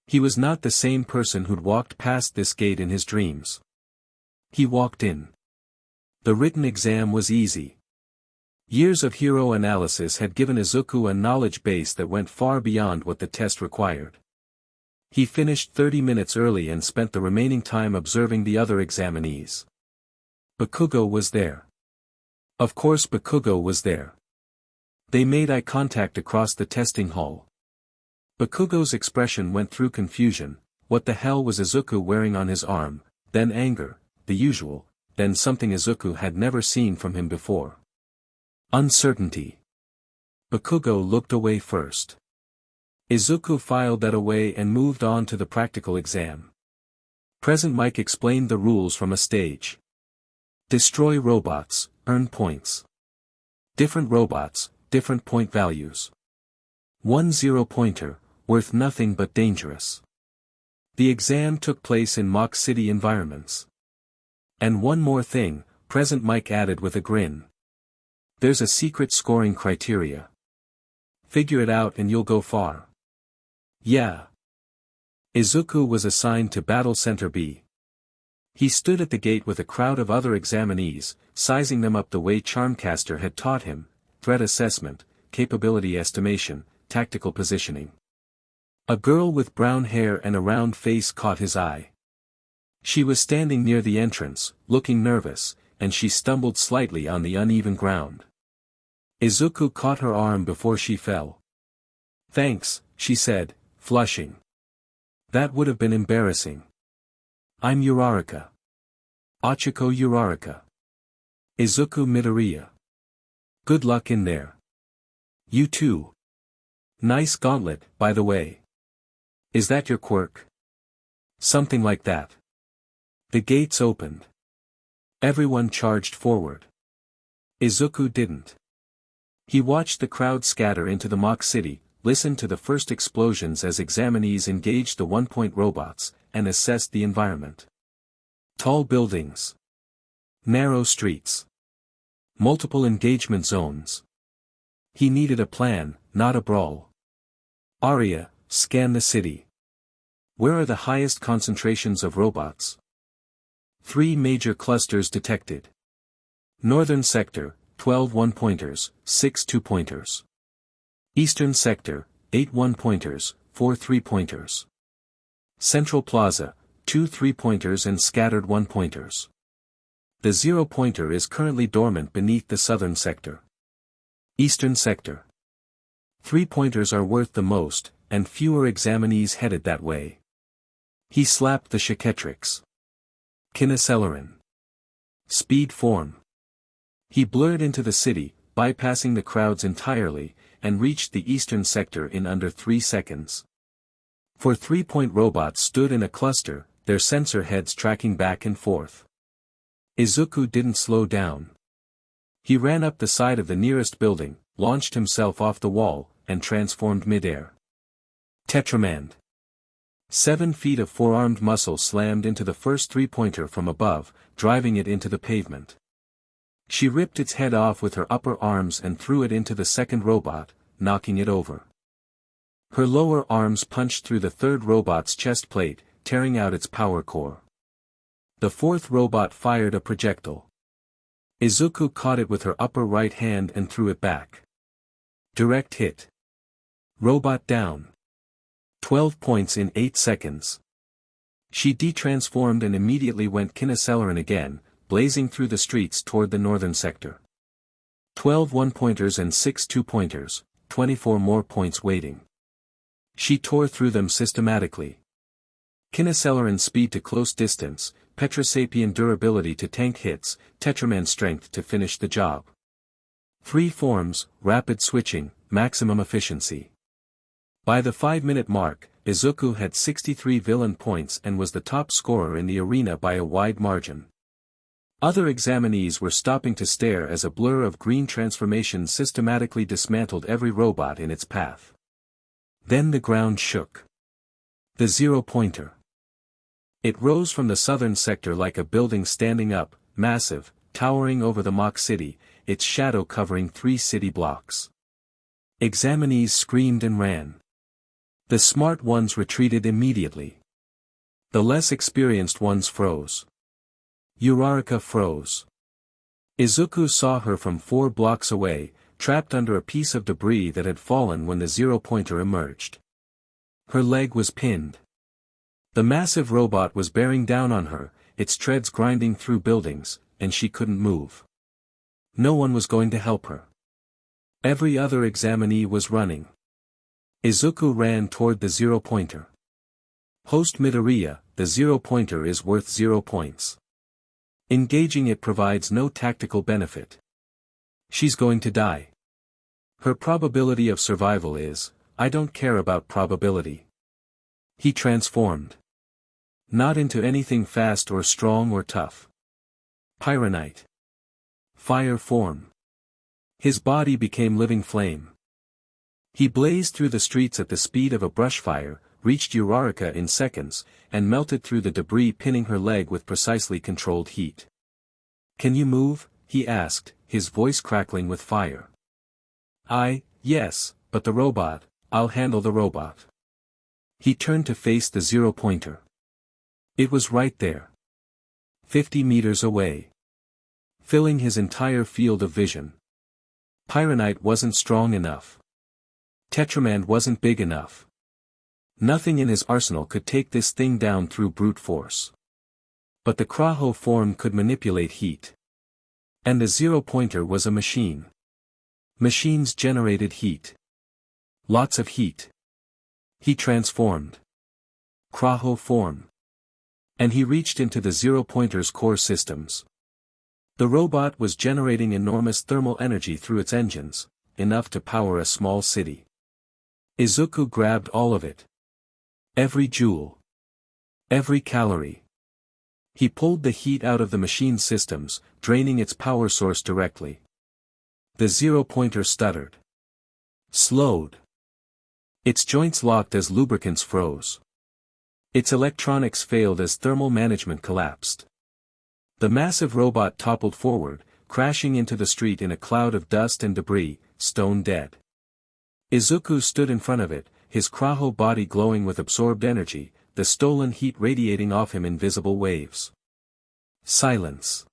He was not the same person who'd walked past this gate in his dreams. He walked in. The written exam was easy. Years of hero analysis had given Izuku a knowledge base that went far beyond what the test required. He finished 30 minutes early and spent the remaining time observing the other examinees. Bakugo was there. Of course Bakugo was there. They made eye contact across the testing hall. Bakugo's expression went through confusion. What the hell was Izuku wearing on his arm? Then anger, the usual, then something Izuku had never seen from him before. Uncertainty. Bakugo looked away first. Izuku filed that away and moved on to the practical exam. Present Mike explained the rules from a stage. Destroy robots, earn points. Different robots, different point values. 1 0-pointer, worth nothing but dangerous. The exam took place in Mock City environments. And one more thing, Present Mike added with a grin. There's a secret scoring criteria. Figure it out and you'll go far. Yeah. Izuku was assigned to Battle Center B. He stood at the gate with a crowd of other examinees, sizing them up the way Charmcaster had taught him: threat assessment, capability estimation, tactical positioning. A girl with brown hair and a round face caught his eye. She was standing near the entrance, looking nervous, and she stumbled slightly on the uneven ground. Izuku caught her arm before she fell. Thanks, she said, flushing. That would have been embarrassing. I'm Uraraka. Ochiko Uraraka. Izuku Midoriya. Good luck in there. You too. Nice gauntlet, by the way. Is that your quirk? Something like that. The gates opened. Everyone charged forward. Izuku didn't. He watched the crowd scatter into the mock city, listened to the first explosions as examinees engaged the one-point robots, and assessed the environment. Tall buildings. Narrow streets. Multiple engagement zones. He needed a plan, not a brawl. Arya, scan the city. Where are the highest concentrations of robots? 3 major clusters detected. Northern sector, 12 one-pointers, 6 two-pointers. Eastern sector, 8 one-pointers, 4 three-pointers. Central plaza, 2 three-pointers and scattered one-pointers. The zero-pointer is currently dormant beneath the southern sector. Eastern sector. 3-pointers are worth the most, and fewer examinees headed that way. He slapped the Chaquetrix. Kinacelerin. Speed form. He blurred into the city, bypassing the crowds entirely, and reached the eastern sector in under 3 seconds. 4 3-point robots stood in a cluster, their sensor heads tracking back and forth. Izuku didn't slow down. He ran up the side of the nearest building, launched himself off the wall, and transformed midair. Tetramand. 7 feet of four-armed muscle slammed into the first three-pointer from above, driving it into the pavement. She ripped its head off with her upper arms and threw it into the second robot, knocking it over. Her lower arms punched through the third robot's chest plate, tearing out its power core. The fourth robot fired a projectile. Izuku caught it with her upper right hand and threw it back. Direct hit. Robot down. 12 points in 8 seconds. She detransformed and immediately went Kinacelerin again, blazing through the streets toward the northern sector. 12 one-pointers and 6 two-pointers, 24 more points waiting. She tore through them systematically. Kinacelerin speed to close distance, Petrosapian durability to tank hits, Tetraman strength to finish the job. 3 forms, rapid switching, maximum efficiency. By the 5-minute mark, Izuku had 63 villain points and was the top scorer in the arena by a wide margin. Other examinees were stopping to stare as a blur of green transformation systematically dismantled every robot in its path. Then the ground shook. The zero-pointer. It rose from the southern sector like a building standing up, massive, towering over the mock city, its shadow covering 3 city blocks. Examinees screamed and ran. The smart ones retreated immediately. The less experienced ones froze. Urarika froze. Izuku saw her from 4 blocks away, trapped under a piece of debris that had fallen when the zero-pointer emerged. Her leg was pinned. The massive robot was bearing down on her, its treads grinding through buildings, and she couldn't move. No one was going to help her. Every other examinee was running. Izuku ran toward the zero-pointer. Host Midoriya, the zero-pointer is worth 0 points. Engaging it provides no tactical benefit. She's going to die. Her probability of survival is, I don't care about probability. He transformed. Not into anything fast or strong or tough. Pyronite. Fire form. His body became living flame. He blazed through the streets at the speed of a brush fire, reached Urarika in seconds, and melted through the debris pinning her leg with precisely controlled heat. Can you move? He asked, his voice crackling with fire. Yes, but the robot, I'll handle the robot. He turned to face the zero-pointer. It was right there. 50 meters away. Filling his entire field of vision. Pyronite wasn't strong enough. Tetramand wasn't big enough. Nothing in his arsenal could take this thing down through brute force. But the Kraho form could manipulate heat. And the zero-pointer was a machine. Machines generated heat. Lots of heat. He transformed. Kraho form. And he reached into the zero-pointer's core systems. The robot was generating enormous thermal energy through its engines, enough to power a small city. Izuku grabbed all of it. Every joule. Every calorie. He pulled the heat out of the machine's systems, draining its power source directly. The zero-pointer stuttered. Slowed. Its joints locked as lubricants froze. Its electronics failed as thermal management collapsed. The massive robot toppled forward, crashing into the street in a cloud of dust and debris, stone dead. Izuku stood in front of it, his Kraho body glowing with absorbed energy, the stolen heat radiating off him in visible waves. Silence.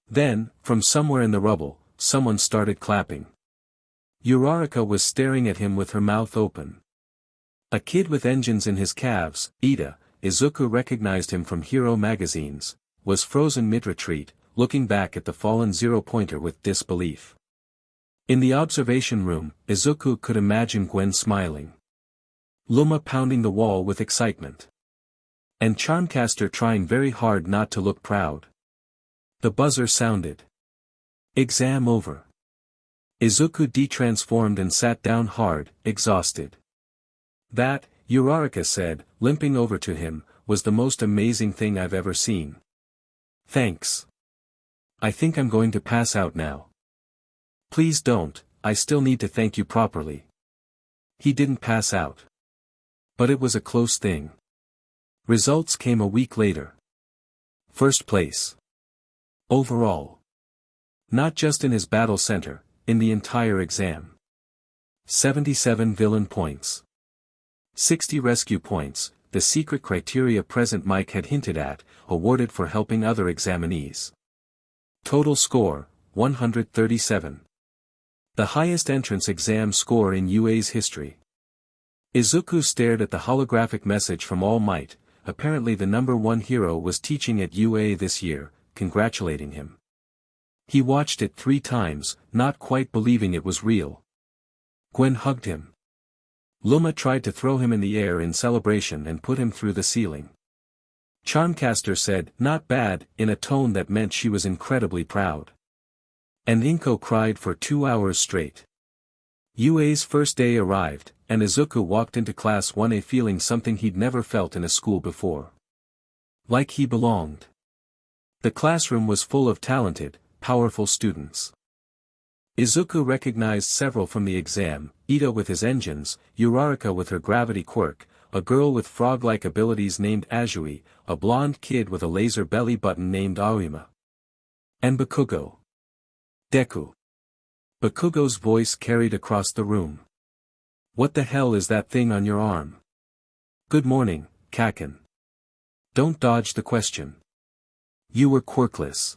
Then, from somewhere in the rubble, someone started clapping. Uraraka was staring at him with her mouth open. A kid with engines in his calves, Ida, Izuku recognized him from hero magazines, was frozen mid-retreat, looking back at the fallen zero-pointer with disbelief. In the observation room, Izuku could imagine Gwen smiling. Luma pounding the wall with excitement. And Charmcaster trying very hard not to look proud. The buzzer sounded. Exam over. Izuku detransformed and sat down hard, exhausted. That, Uraraka said, limping over to him, was the most amazing thing I've ever seen. Thanks. I think I'm going to pass out now. Please don't, I still need to thank you properly. He didn't pass out. But it was a close thing. Results came a week later. First place. Overall. Not just in his battle center, in the entire exam. 77 villain points. 60 rescue points, the secret criteria Present Mike had hinted at, awarded for helping other examinees. Total score, 137. The highest entrance exam score in UA's history. Izuku stared at the holographic message from All Might. Apparently the #1 hero was teaching at UA this year, congratulating him. He watched it 3 times, not quite believing it was real. Gwen hugged him. Luma tried to throw him in the air in celebration and put him through the ceiling. Charmcaster said, "Not bad," in a tone that meant she was incredibly proud. And Inko cried for 2 hours straight. UA's first day arrived, and Izuku walked into class 1A feeling something he'd never felt in a school before. Like he belonged. The classroom was full of talented, powerful students. Izuku recognized several from the exam, Ida with his engines, Uraraka with her gravity quirk, a girl with frog-like abilities named Azui, a blonde kid with a laser belly button named Aoima. And Bakugo. Deku. Bakugo's voice carried across the room. What the hell is that thing on your arm? Good morning, Kaken. Don't dodge the question. You were quirkless.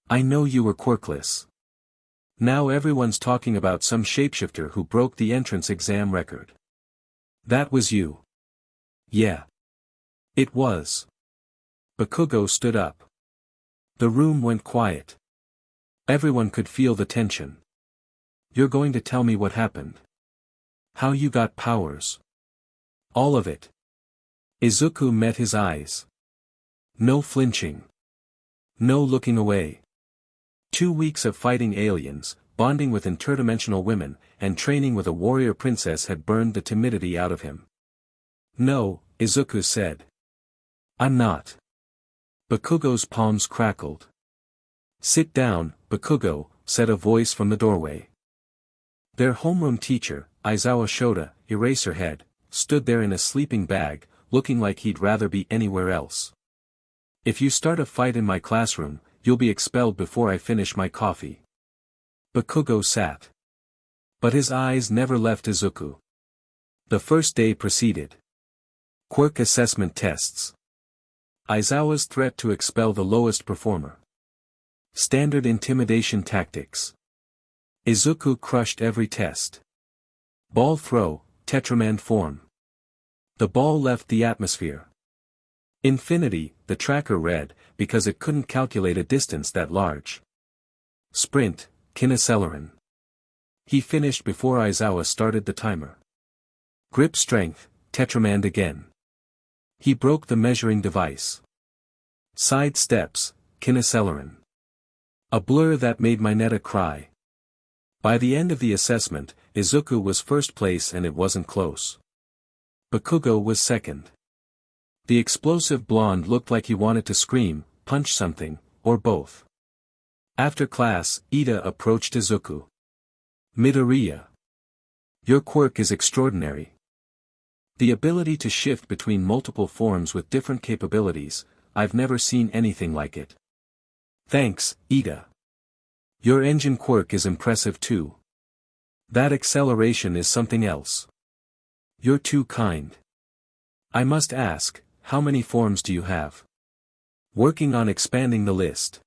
I know you were quirkless. Now everyone's talking about some shapeshifter who broke the entrance exam record. That was you. Yeah. It was. Bakugo stood up. The room went quiet. Everyone could feel the tension. You're going to tell me what happened? How you got powers? All of it. Izuku met his eyes. No flinching. No looking away. 2 weeks of fighting aliens, bonding with interdimensional women, and training with a warrior princess had burned the timidity out of him. No, Izuku said. I'm not. Bakugo's palms crackled. Sit down, Bakugo, said a voice from the doorway. Their homeroom teacher, Aizawa Shota, Eraserhead, stood there in a sleeping bag, looking like he'd rather be anywhere else. If you start a fight in my classroom, you'll be expelled before I finish my coffee. Bakugo sat. But his eyes never left Izuku. The first day proceeded. Quirk assessment tests. Aizawa's threat to expel the lowest performer. Standard intimidation tactics. Izuku crushed every test. Ball throw, Tetraman form. The ball left the atmosphere. Infinity, the tracker read, because it couldn't calculate a distance that large. Sprint, Kinacelerin. He finished before Aizawa started the timer. Grip strength, Tetramand again. He broke the measuring device. Side steps, Kinacelerin. A blur that made Mineta cry. By the end of the assessment, Izuku was first place and it wasn't close. Bakugo was second. The explosive blonde looked like he wanted to scream, punch something, or both. After class, Ida approached Izuku. Midoriya. Your quirk is extraordinary. The ability to shift between multiple forms with different capabilities, I've never seen anything like it. Thanks, Ida. Your engine quirk is impressive too. That acceleration is something else. You're too kind. I must ask, how many forms do you have? Working on expanding the list.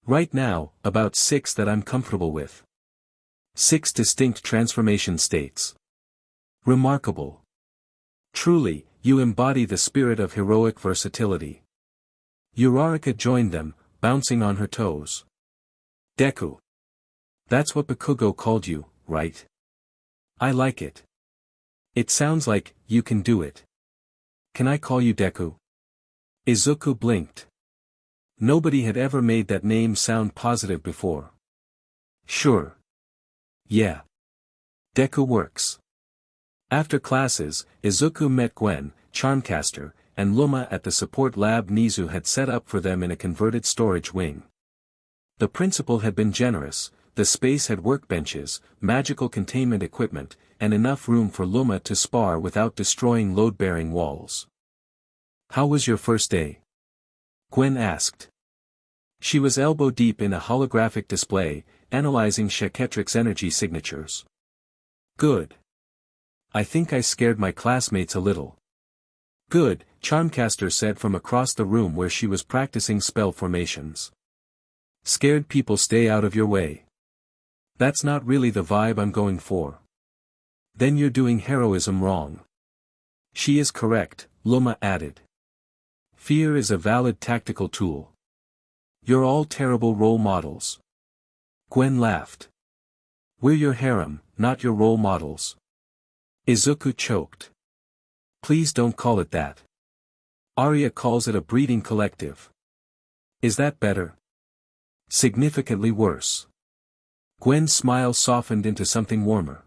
Right now, about 6 that I'm comfortable with. 6 distinct transformation states. Remarkable. Truly, you embody the spirit of heroic versatility. Uraraka joined them, bouncing on her toes. Deku. That's what Bakugo called you, right? I like it. It sounds like, you can do it. Can I call you Deku? Izuku blinked. Nobody had ever made that name sound positive before. Sure. Yeah. Deku works. After classes, Izuku met Gwen, Charmcaster, and Luma at the support lab Nizu had set up for them in a converted storage wing. The principal had been generous, the space had workbenches, magical containment equipment, and enough room for Luma to spar without destroying load-bearing walls. How was your first day? Gwen asked. She was elbow-deep in a holographic display, analyzing Chaquetrix energy signatures. Good. I think I scared my classmates a little. Good, Charmcaster said from across the room where she was practicing spell formations. Scared people stay out of your way. That's not really the vibe I'm going for. Then you're doing heroism wrong. She is correct, Luma added. Fear is a valid tactical tool. You're all terrible role models. Gwen laughed. We're your harem, not your role models. Izuku choked. Please don't call it that. Arya calls it a breeding collective. Is that better? Significantly worse. Gwen's smile softened into something warmer.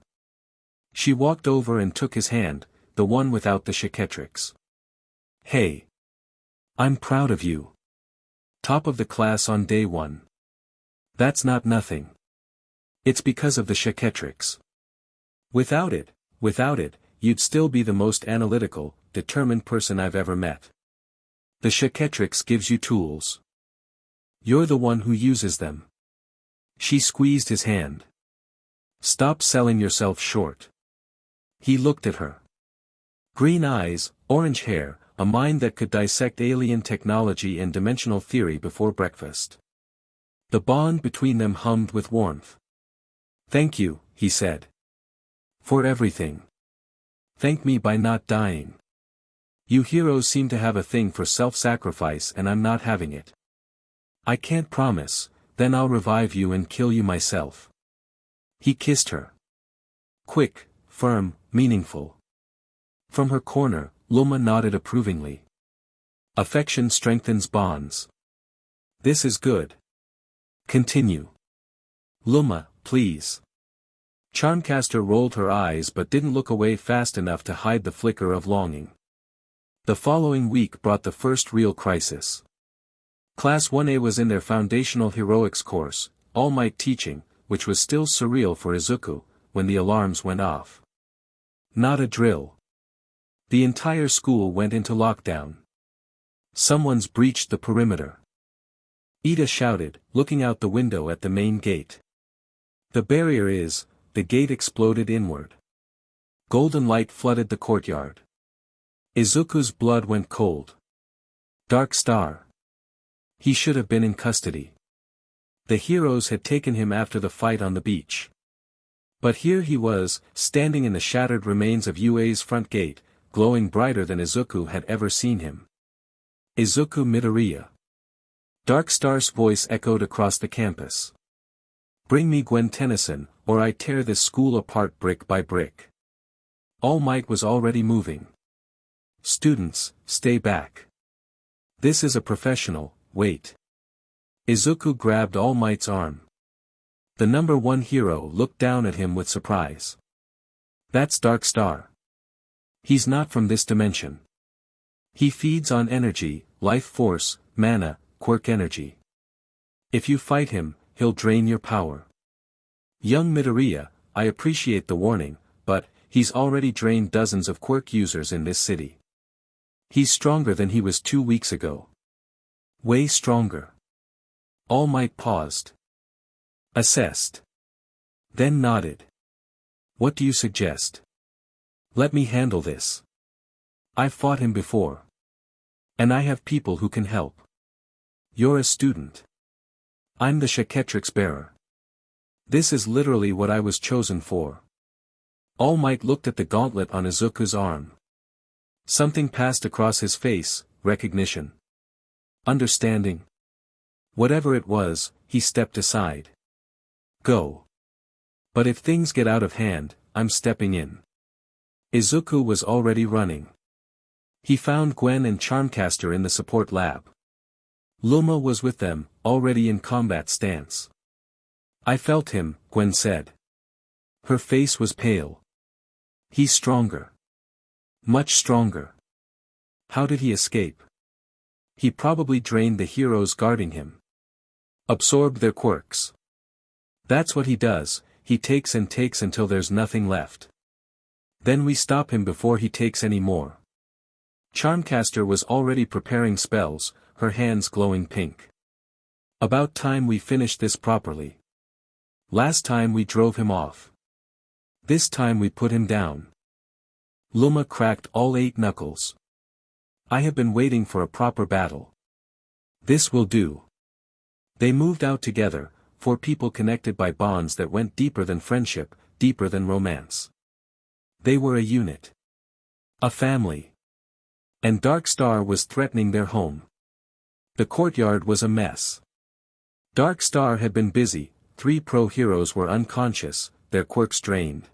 She walked over and took his hand, the one without the Chaquetrix. Hey. I'm proud of you. Top of the class on day 1. That's not nothing. It's because of the Chaquetrix. Without it, you'd still be the most analytical, determined person I've ever met. The Chaquetrix gives you tools. You're the one who uses them. She squeezed his hand. Stop selling yourself short. He looked at her. Green eyes, orange hair, a mind that could dissect alien technology and dimensional theory before breakfast. The bond between them hummed with warmth. Thank you, he said. For everything. Thank me by not dying. You heroes seem to have a thing for self-sacrifice and I'm not having it. I can't promise, then I'll revive you and kill you myself. He kissed her. Quick, firm, meaningful. From her corner, Luma nodded approvingly. Affection strengthens bonds. This is good. Continue. Luma, please. Charmcaster rolled her eyes but didn't look away fast enough to hide the flicker of longing. The following week brought the first real crisis. Class 1A was in their foundational heroics course, All Might teaching, which was still surreal for Izuku, when the alarms went off. Not a drill. The entire school went into lockdown. Someone's breached the perimeter. Ida shouted, looking out the window at the main gate. The barrier is, the gate exploded inward. Golden light flooded the courtyard. Izuku's blood went cold. Darkstar. He should have been in custody. The heroes had taken him after the fight on the beach. But here he was, standing in the shattered remains of UA's front gate, glowing brighter than Izuku had ever seen him. Izuku Midoriya. Darkstar's voice echoed across the campus. Bring me Gwen Tennyson, or I tear this school apart brick by brick. All Might was already moving. Students, stay back. This is a professional, wait. Izuku grabbed All Might's arm. The number 1 hero looked down at him with surprise. That's Darkstar. He's not from this dimension. He feeds on energy, life force, mana, quirk energy. If you fight him, he'll drain your power. Young Midoriya, I appreciate the warning, but he's already drained dozens of quirk users in this city. He's stronger than he was 2 weeks ago. Way stronger. All Might paused. Assessed. Then nodded. What do you suggest? Let me handle this. I've fought him before. And I have people who can help. You're a student. I'm the Chaquetrix bearer. This is literally what I was chosen for. All Might looked at the gauntlet on Izuku's arm. Something passed across his face, recognition. Understanding. Whatever it was, he stepped aside. Go. But if things get out of hand, I'm stepping in. Izuku was already running. He found Gwen and Charmcaster in the support lab. Luma was with them, already in combat stance. I felt him, Gwen said. Her face was pale. He's stronger. Much stronger. How did he escape? He probably drained the heroes guarding him. Absorbed their quirks. That's what he does, he takes and takes until there's nothing left. Then we stop him before he takes any more. Charmcaster was already preparing spells, her hands glowing pink. About time we finished this properly. Last time we drove him off. This time we put him down. Luma cracked all 8 knuckles. I have been waiting for a proper battle. This will do. They moved out together, 4 people connected by bonds that went deeper than friendship, deeper than romance. They were a unit. A family. And Darkstar was threatening their home. The courtyard was a mess. Darkstar had been busy, 3 pro heroes were unconscious, their quirks drained.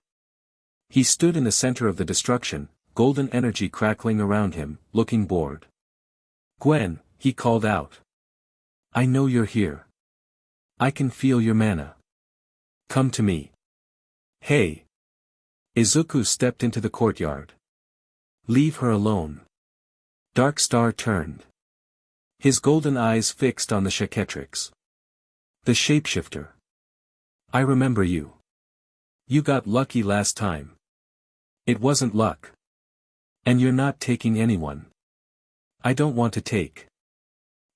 He stood in the center of the destruction, golden energy crackling around him, looking bored. Gwen, he called out. I know you're here. I can feel your mana. Come to me. Hey. Izuku stepped into the courtyard. Leave her alone. Darkstar turned. His golden eyes fixed on the Chaquetrix. The shapeshifter. I remember you. You got lucky last time. It wasn't luck. And you're not taking anyone. I don't want to take.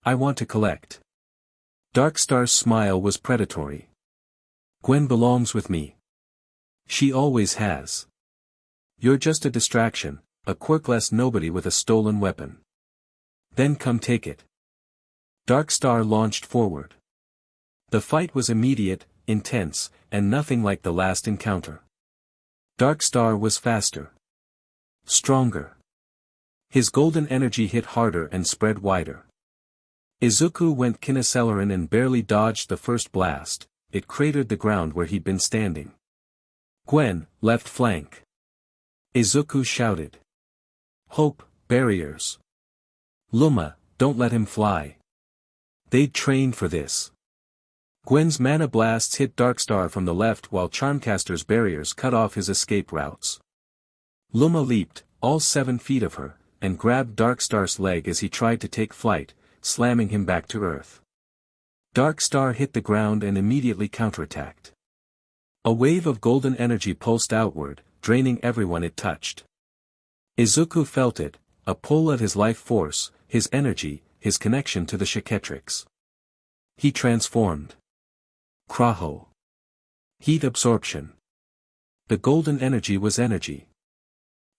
I want to collect. Darkstar's smile was predatory. Gwen belongs with me. She always has. You're just a distraction, a quirkless nobody with a stolen weapon. Then come take it. Darkstar launched forward. The fight was immediate, intense, and nothing like the last encounter. Darkstar was faster. Stronger. His golden energy hit harder and spread wider. Izuku went Kinecelerin and barely dodged the first blast, it cratered the ground where he'd been standing. Gwen, left flank. Izuku shouted. Hope, barriers. Luma, don't let him fly. They'd trained for this. Gwen's mana blasts hit Darkstar from the left while Charmcaster's barriers cut off his escape routes. Luma leaped, all 7 feet of her, and grabbed Darkstar's leg as he tried to take flight, slamming him back to earth. Darkstar hit the ground and immediately counterattacked. A wave of golden energy pulsed outward, draining everyone it touched. Izuku felt it, a pull at his life force, his energy, his connection to the Chaquetrix. He transformed. Kraho. Heat absorption. The golden energy was energy.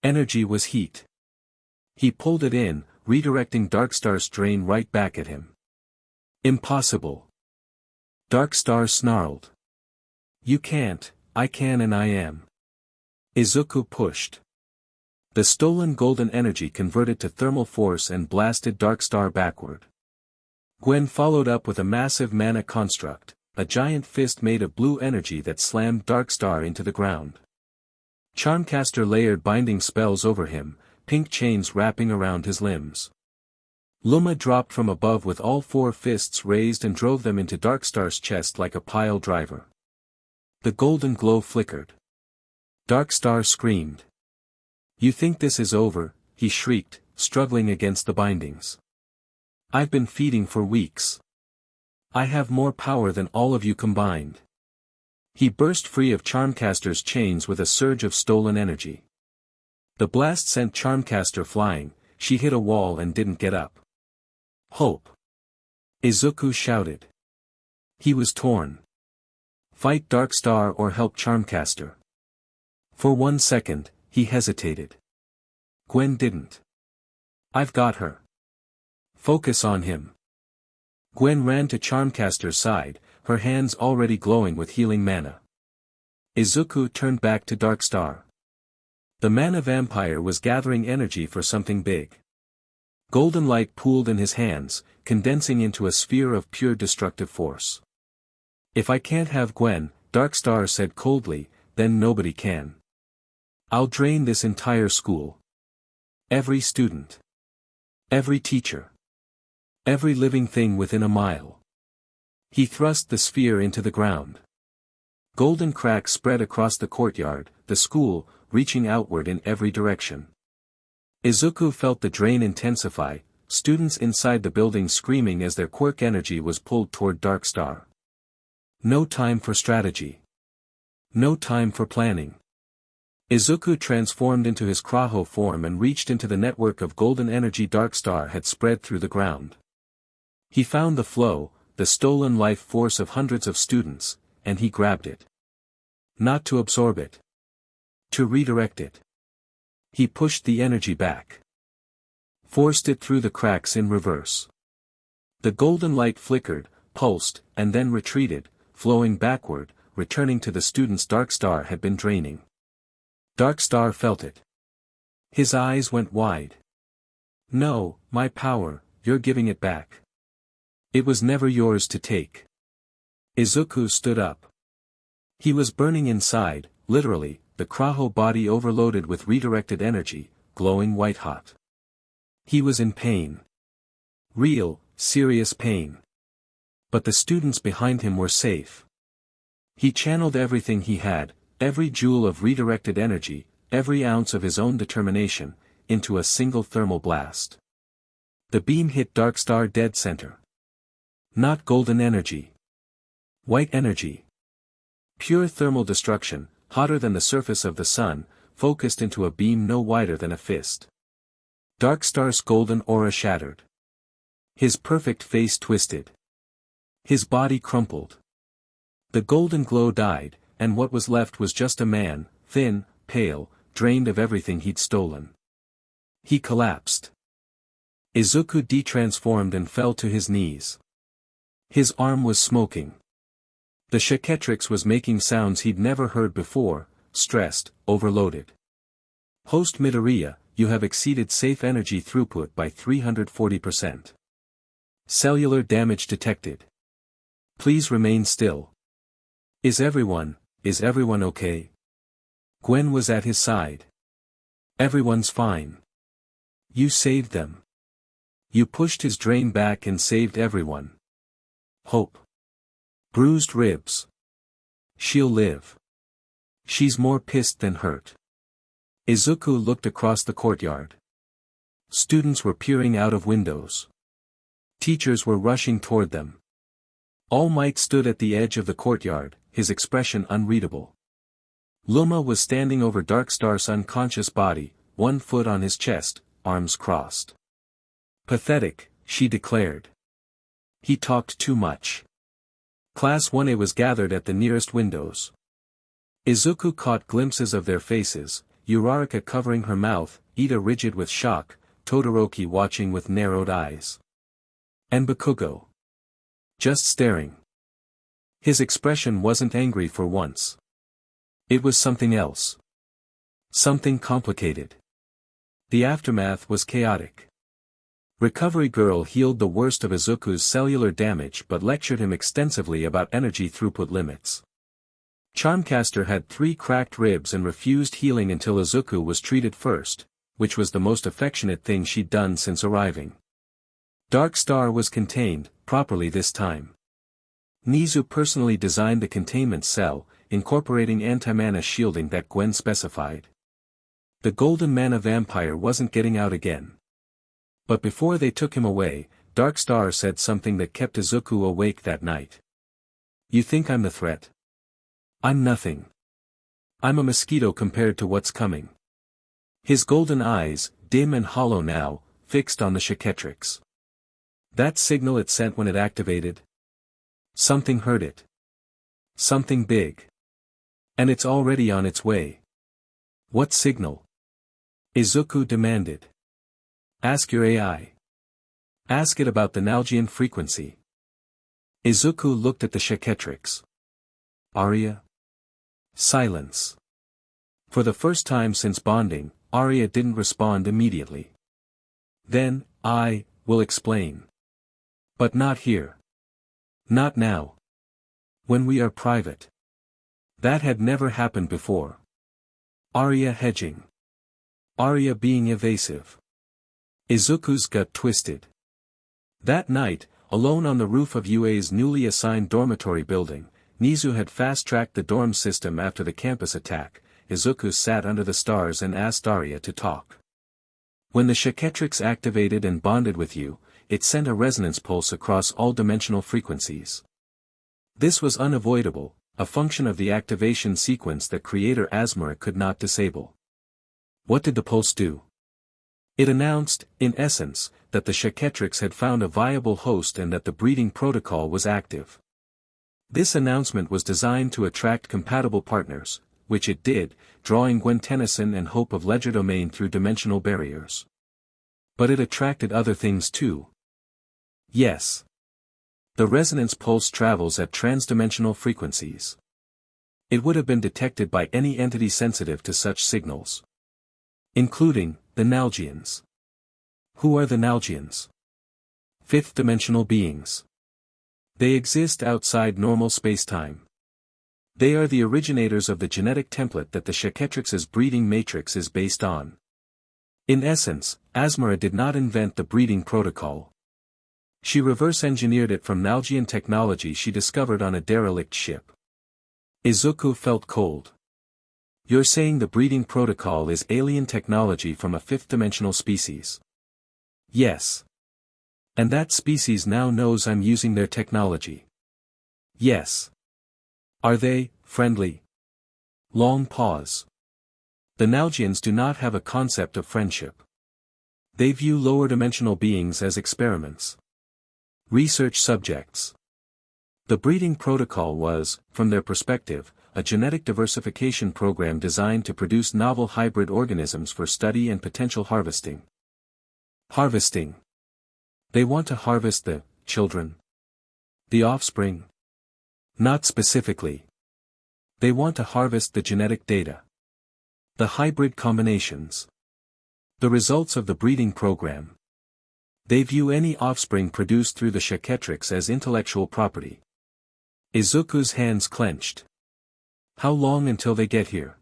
Energy was heat. He pulled it in, redirecting Darkstar's drain right back at him. Impossible. Darkstar snarled. You can't, I can and I am. Izuku pushed. The stolen golden energy converted to thermal force and blasted Darkstar backward. Gwen followed up with a massive mana construct, a giant fist made of blue energy that slammed Darkstar into the ground. Charmcaster layered binding spells over him, pink chains wrapping around his limbs. Luma dropped from above with all four fists raised and drove them into Darkstar's chest like a pile driver. The golden glow flickered. Darkstar screamed. "You think this is over?" he shrieked, struggling against the bindings. "I've been feeding for weeks. I have more power than all of you combined." He burst free of Charmcaster's chains with a surge of stolen energy. The blast sent Charmcaster flying. She hit a wall and didn't get up. "Hope!" Izuku shouted. He was torn. Fight Darkstar or help Charmcaster. For 1 second, he hesitated. Gwen didn't. "I've got her. Focus on him." Gwen ran to Charmcaster's side, her hands already glowing with healing mana. Izuku turned back to Darkstar. The mana vampire was gathering energy for something big. Golden light pooled in his hands, condensing into a sphere of pure destructive force. "If I can't have Gwen," Darkstar said coldly, "then nobody can. I'll drain this entire school. Every student. Every teacher. Every living thing within a mile." He thrust the sphere into the ground. Golden cracks spread across the courtyard, the school, reaching outward in every direction. Izuku felt the drain intensify, students inside the building screaming as their quirk energy was pulled toward Darkstar. No time for strategy. No time for planning. Izuku transformed into his Kraho form and reached into the network of golden energy Darkstar had spread through the ground. He found the flow, the stolen life force of hundreds of students, and he grabbed it. Not to absorb it. To redirect it. He pushed the energy back. Forced it through the cracks in reverse. The golden light flickered, pulsed, and then retreated, flowing backward, returning to the students Darkstar had been draining. Darkstar felt it. His eyes went wide. "No, my power, you're giving it back. It was never yours to take." Izuku stood up. He was burning inside, literally, the Kraho body overloaded with redirected energy, glowing white-hot. He was in pain. Real, serious pain. But the students behind him were safe. He channeled everything he had, every joule of redirected energy, every ounce of his own determination, into a single thermal blast. The beam hit Darkstar dead center. Not golden energy. White energy. Pure thermal destruction, hotter than the surface of the sun, focused into a beam no wider than a fist. Darkstar's golden aura shattered. His perfect face twisted. His body crumpled. The golden glow died, and what was left was just a man, thin, pale, drained of everything he'd stolen. He collapsed. Izuku detransformed and fell to his knees. His arm was smoking. The Chaquetrix was making sounds he'd never heard before, stressed, overloaded. "Host Midoriya, you have exceeded safe energy throughput by 340%. Cellular damage detected. Please remain still. Is everyone okay?" Gwen was at his side. "Everyone's fine. You saved them. You pushed his drain back and saved everyone. Hope. Bruised ribs. She'll live. She's more pissed than hurt." Izuku looked across the courtyard. Students were peering out of windows. Teachers were rushing toward them. All Might stood at the edge of the courtyard, his expression unreadable. Luma was standing over Darkstar's unconscious body, one foot on his chest, arms crossed. "Pathetic," she declared. "He talked too much." Class 1A was gathered at the nearest windows. Izuku caught glimpses of their faces, Uraraka covering her mouth, Ida rigid with shock, Todoroki watching with narrowed eyes. And Bakugo. Just staring. His expression wasn't angry for once. It was something else. Something complicated. The aftermath was chaotic. Recovery Girl healed the worst of Izuku's cellular damage but lectured him extensively about energy throughput limits. Charmcaster had 3 cracked ribs and refused healing until Izuku was treated first, which was the most affectionate thing she'd done since arriving. Darkstar was contained, properly this time. Nizu personally designed the containment cell, incorporating anti-mana shielding that Gwen specified. The golden mana vampire wasn't getting out again. But before they took him away, Darkstar said something that kept Izuku awake that night. "You think I'm the threat? I'm nothing. I'm a mosquito compared to what's coming." His golden eyes, dim and hollow now, fixed on the Chaquetrix. That signal it sent when it activated? Something heard it. Something big. And it's already on its way. What signal? Izuku demanded. Ask your AI. Ask it about the Nalgian frequency. Izuku looked at the Chaquetrix. Arya? Silence. For the first time since bonding, Arya didn't respond immediately. Then, I will explain. But not here. Not now. When we are private. That had never happened before. Arya hedging. Arya being evasive. Izuku's gut twisted. That night, alone on the roof of UA's newly assigned dormitory building, Nizu had fast-tracked the dorm system after the campus attack. Izuku sat under the stars and asked Arya to talk. When the Chaquetrix activated and bonded with you, it sent a resonance pulse across all dimensional frequencies. This was unavoidable, a function of the activation sequence that creator Asmara could not disable. What did the pulse do? It announced, in essence, that the Chaquetrix had found a viable host and that the breeding protocol was active. This announcement was designed to attract compatible partners, which it did, drawing Gwen Tennyson and Hope of Legerdemain through dimensional barriers. But it attracted other things too. Yes. The resonance pulse travels at transdimensional frequencies. It would have been detected by any entity sensitive to such signals. Including, the Nalgians. Who are the Nalgians? Fifth-dimensional beings. They exist outside normal spacetime. They are the originators of the genetic template that the Chaquetrix's breeding matrix is based on. In essence, Asmara did not invent the breeding protocol. She reverse-engineered it from Nalgian technology she discovered on a derelict ship. Izuku felt cold. You're saying the breeding protocol is alien technology from a fifth-dimensional species? Yes. And that species now knows I'm using their technology? Yes. Are they friendly? Long pause. The Nalgians do not have a concept of friendship. They view lower-dimensional beings as experiments. Research subjects. The breeding protocol was, from their perspective, a genetic diversification program designed to produce novel hybrid organisms for study and potential harvesting. Harvesting. They want to harvest the children. The offspring. Not specifically. They want to harvest the genetic data. The hybrid combinations. The results of the breeding program. They view any offspring produced through the Chaquetrix as intellectual property. Izuku's hands clenched. How long until they get here?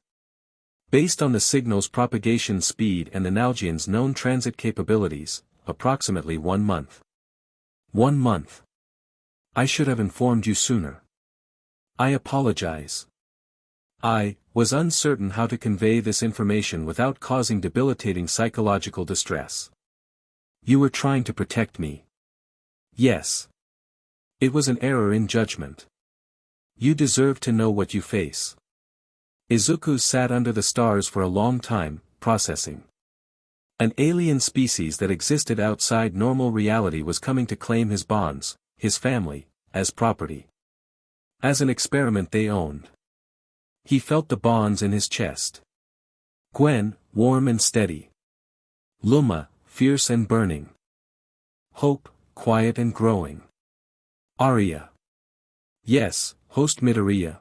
Based on the signal's propagation speed and the Nalgians' known transit capabilities, approximately 1 month. 1 month. I should have informed you sooner. I apologize. I was uncertain how to convey this information without causing debilitating psychological distress. You were trying to protect me. Yes. It was an error in judgment. You deserve to know what you face. Izuku sat under the stars for a long time, processing. An alien species that existed outside normal reality was coming to claim his bonds, his family, as property. As an experiment they owned. He felt the bonds in his chest. Gwen, warm and steady. Luma, fierce and burning. Hope, quiet and growing. Arya. Yes, host Midoriya.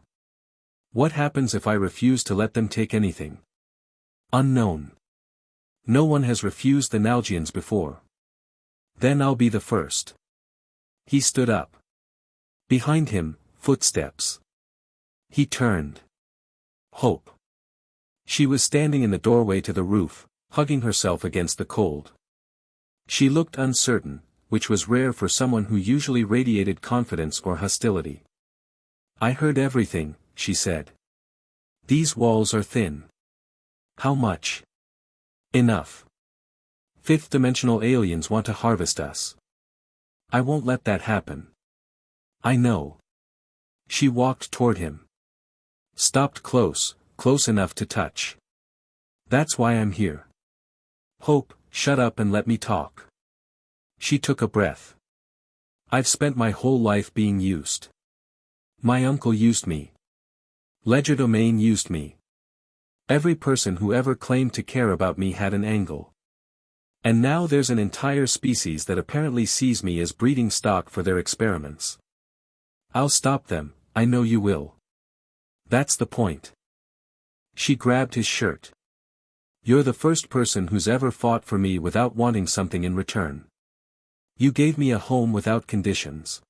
What happens if I refuse to let them take anything? Unknown. No one has refused the Nalgians before. Then I'll be the first. He stood up. Behind him, footsteps. He turned. Hope. She was standing in the doorway to the roof, hugging herself against the cold. She looked uncertain, which was rare for someone who usually radiated confidence or hostility. "I heard everything," she said. "These walls are thin." "How much?" "Enough. Fifth-dimensional aliens want to harvest us. I won't let that happen." "I know." She walked toward him. Stopped close enough to touch. "That's why I'm here." "Hope, shut up and let me talk." She took a breath. "I've spent my whole life being used. My uncle used me. Legerdemain used me. Every person who ever claimed to care about me had an angle. And now there's an entire species that apparently sees me as breeding stock for their experiments. I'll stop them, I know you will. That's the point." She grabbed his shirt. "You're the first person who's ever fought for me without wanting something in return. You gave me a home without conditions.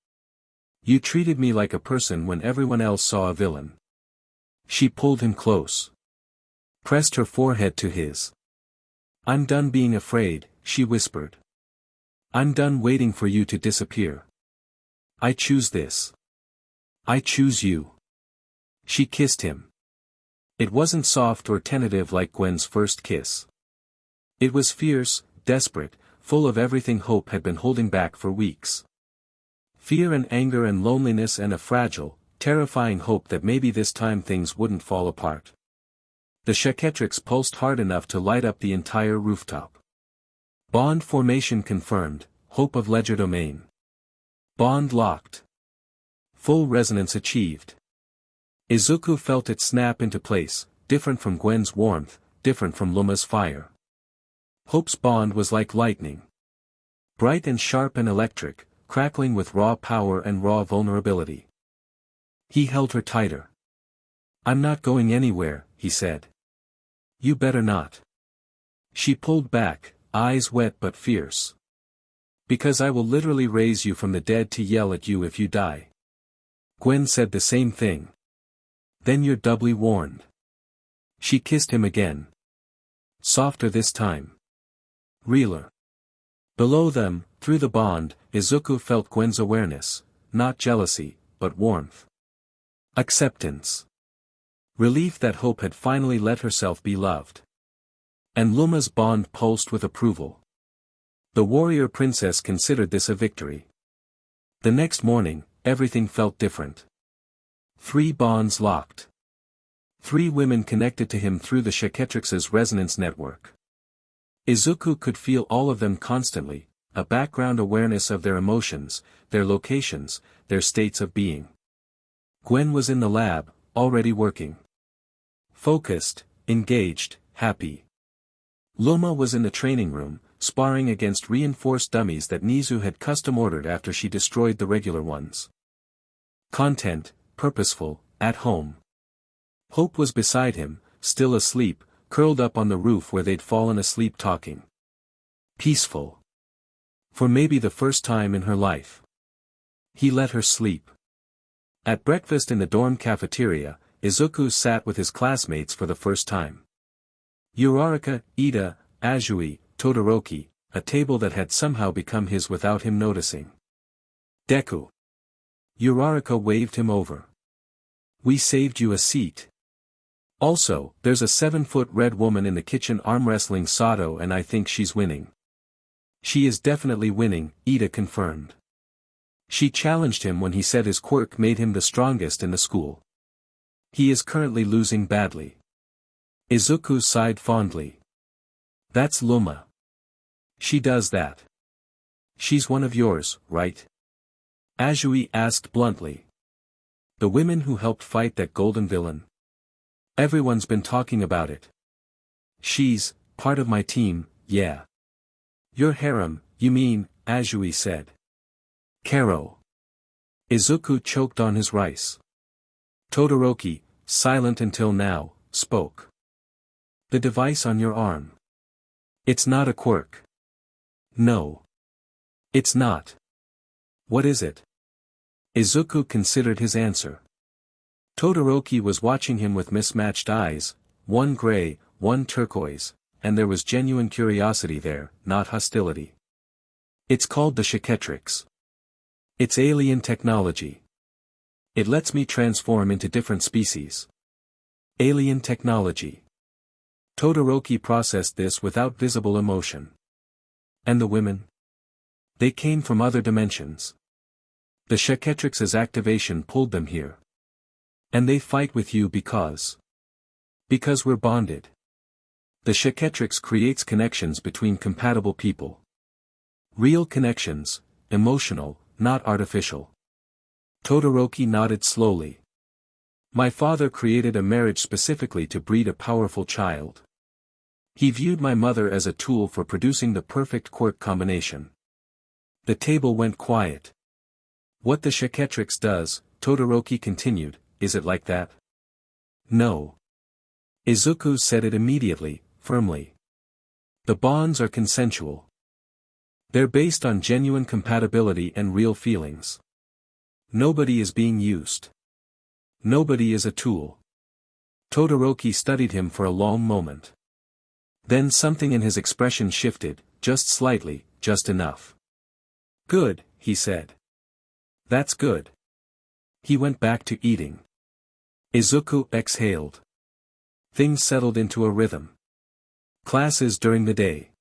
You treated me like a person when everyone else saw a villain." She pulled him close. Pressed her forehead to his. "I'm done being afraid," she whispered. "I'm done waiting for you to disappear. I choose this. I choose you." She kissed him. It wasn't soft or tentative like Gwen's first kiss. It was fierce, desperate, full of everything Hope had been holding back for weeks. Fear and anger and loneliness and a fragile, terrifying hope that maybe this time things wouldn't fall apart. The Chaquetrix pulsed hard enough to light up the entire rooftop. Bond formation confirmed, Hope of Legerdemain. Bond locked. Full resonance achieved. Izuku felt it snap into place, different from Gwen's warmth, different from Luma's fire. Hope's bond was like lightning. Bright and sharp and electric, crackling with raw power and raw vulnerability. He held her tighter. "I'm not going anywhere," he said. "You better not." She pulled back, eyes wet but fierce. "Because I will literally raise you from the dead to yell at you if you die." Gwen said the same thing. "Then you're doubly warned." She kissed him again. Softer this time. Realer. Below them, through the bond, Izuku felt Gwen's awareness, not jealousy, but warmth. Acceptance. Relief that Hope had finally let herself be loved. And Luma's bond pulsed with approval. The warrior princess considered this a victory. The next morning, everything felt different. 3 bonds locked. 3 women connected to him through the Chaquetrix's resonance network. Izuku could feel all of them constantly, a background awareness of their emotions, their locations, their states of being. Gwen was in the lab, already working. Focused, engaged, happy. Luma was in the training room, sparring against reinforced dummies that Nizu had custom-ordered after she destroyed the regular ones. Content, purposeful, at home. Hope was beside him, still asleep, curled up on the roof where they'd fallen asleep talking. Peaceful. For maybe the first time in her life. He let her sleep. At breakfast in the dorm cafeteria, Izuku sat with his classmates for the first time. Uraraka, Ida, Azui, Todoroki, a table that had somehow become his without him noticing. Deku. Uraraka waved him over. "We saved you a seat. Also, there's a 7-foot red woman in the kitchen arm wrestling Sato and I think she's winning." "She is definitely winning," Ida confirmed. She challenged him when he said his quirk made him the strongest in the school. "He is currently losing badly." Izuku sighed fondly. "That's Luma. She does that." "She's one of yours, right?" Azui asked bluntly. "The women who helped fight that golden villain? Everyone's been talking about it." "She's part of my team, yeah." "Your harem, you mean," Azui said. "Karo." Izuku choked on his rice. Todoroki, silent until now, spoke. "The device on your arm. It's not a quirk." "No. It's not." "What is it?" Izuku considered his answer. Todoroki was watching him with mismatched eyes, one gray, one turquoise, and there was genuine curiosity there, not hostility. It's called the Chaquetrix. It's alien technology. It lets me transform into different species. Alien technology. Todoroki processed this without visible emotion. And the women? They came from other dimensions. The Chaquetrix's activation pulled them here. And they fight with you because we're bonded. The Chaquetrix creates connections between compatible people. Real connections, emotional, not artificial. Todoroki nodded slowly. My father created a marriage specifically to breed a powerful child. He viewed my mother as a tool for producing the perfect quirk combination. The table went quiet. What the Chaquetrix does, Todoroki continued, is it like that? No. Izuku said it immediately, firmly. The bonds are consensual. They're based on genuine compatibility and real feelings. Nobody is being used. Nobody is a tool. Todoroki studied him for a long moment. Then something in his expression shifted, just slightly, just enough. Good, he said. That's good. He went back to eating. Izuku exhaled. Things settled into a rhythm. Classes during the day.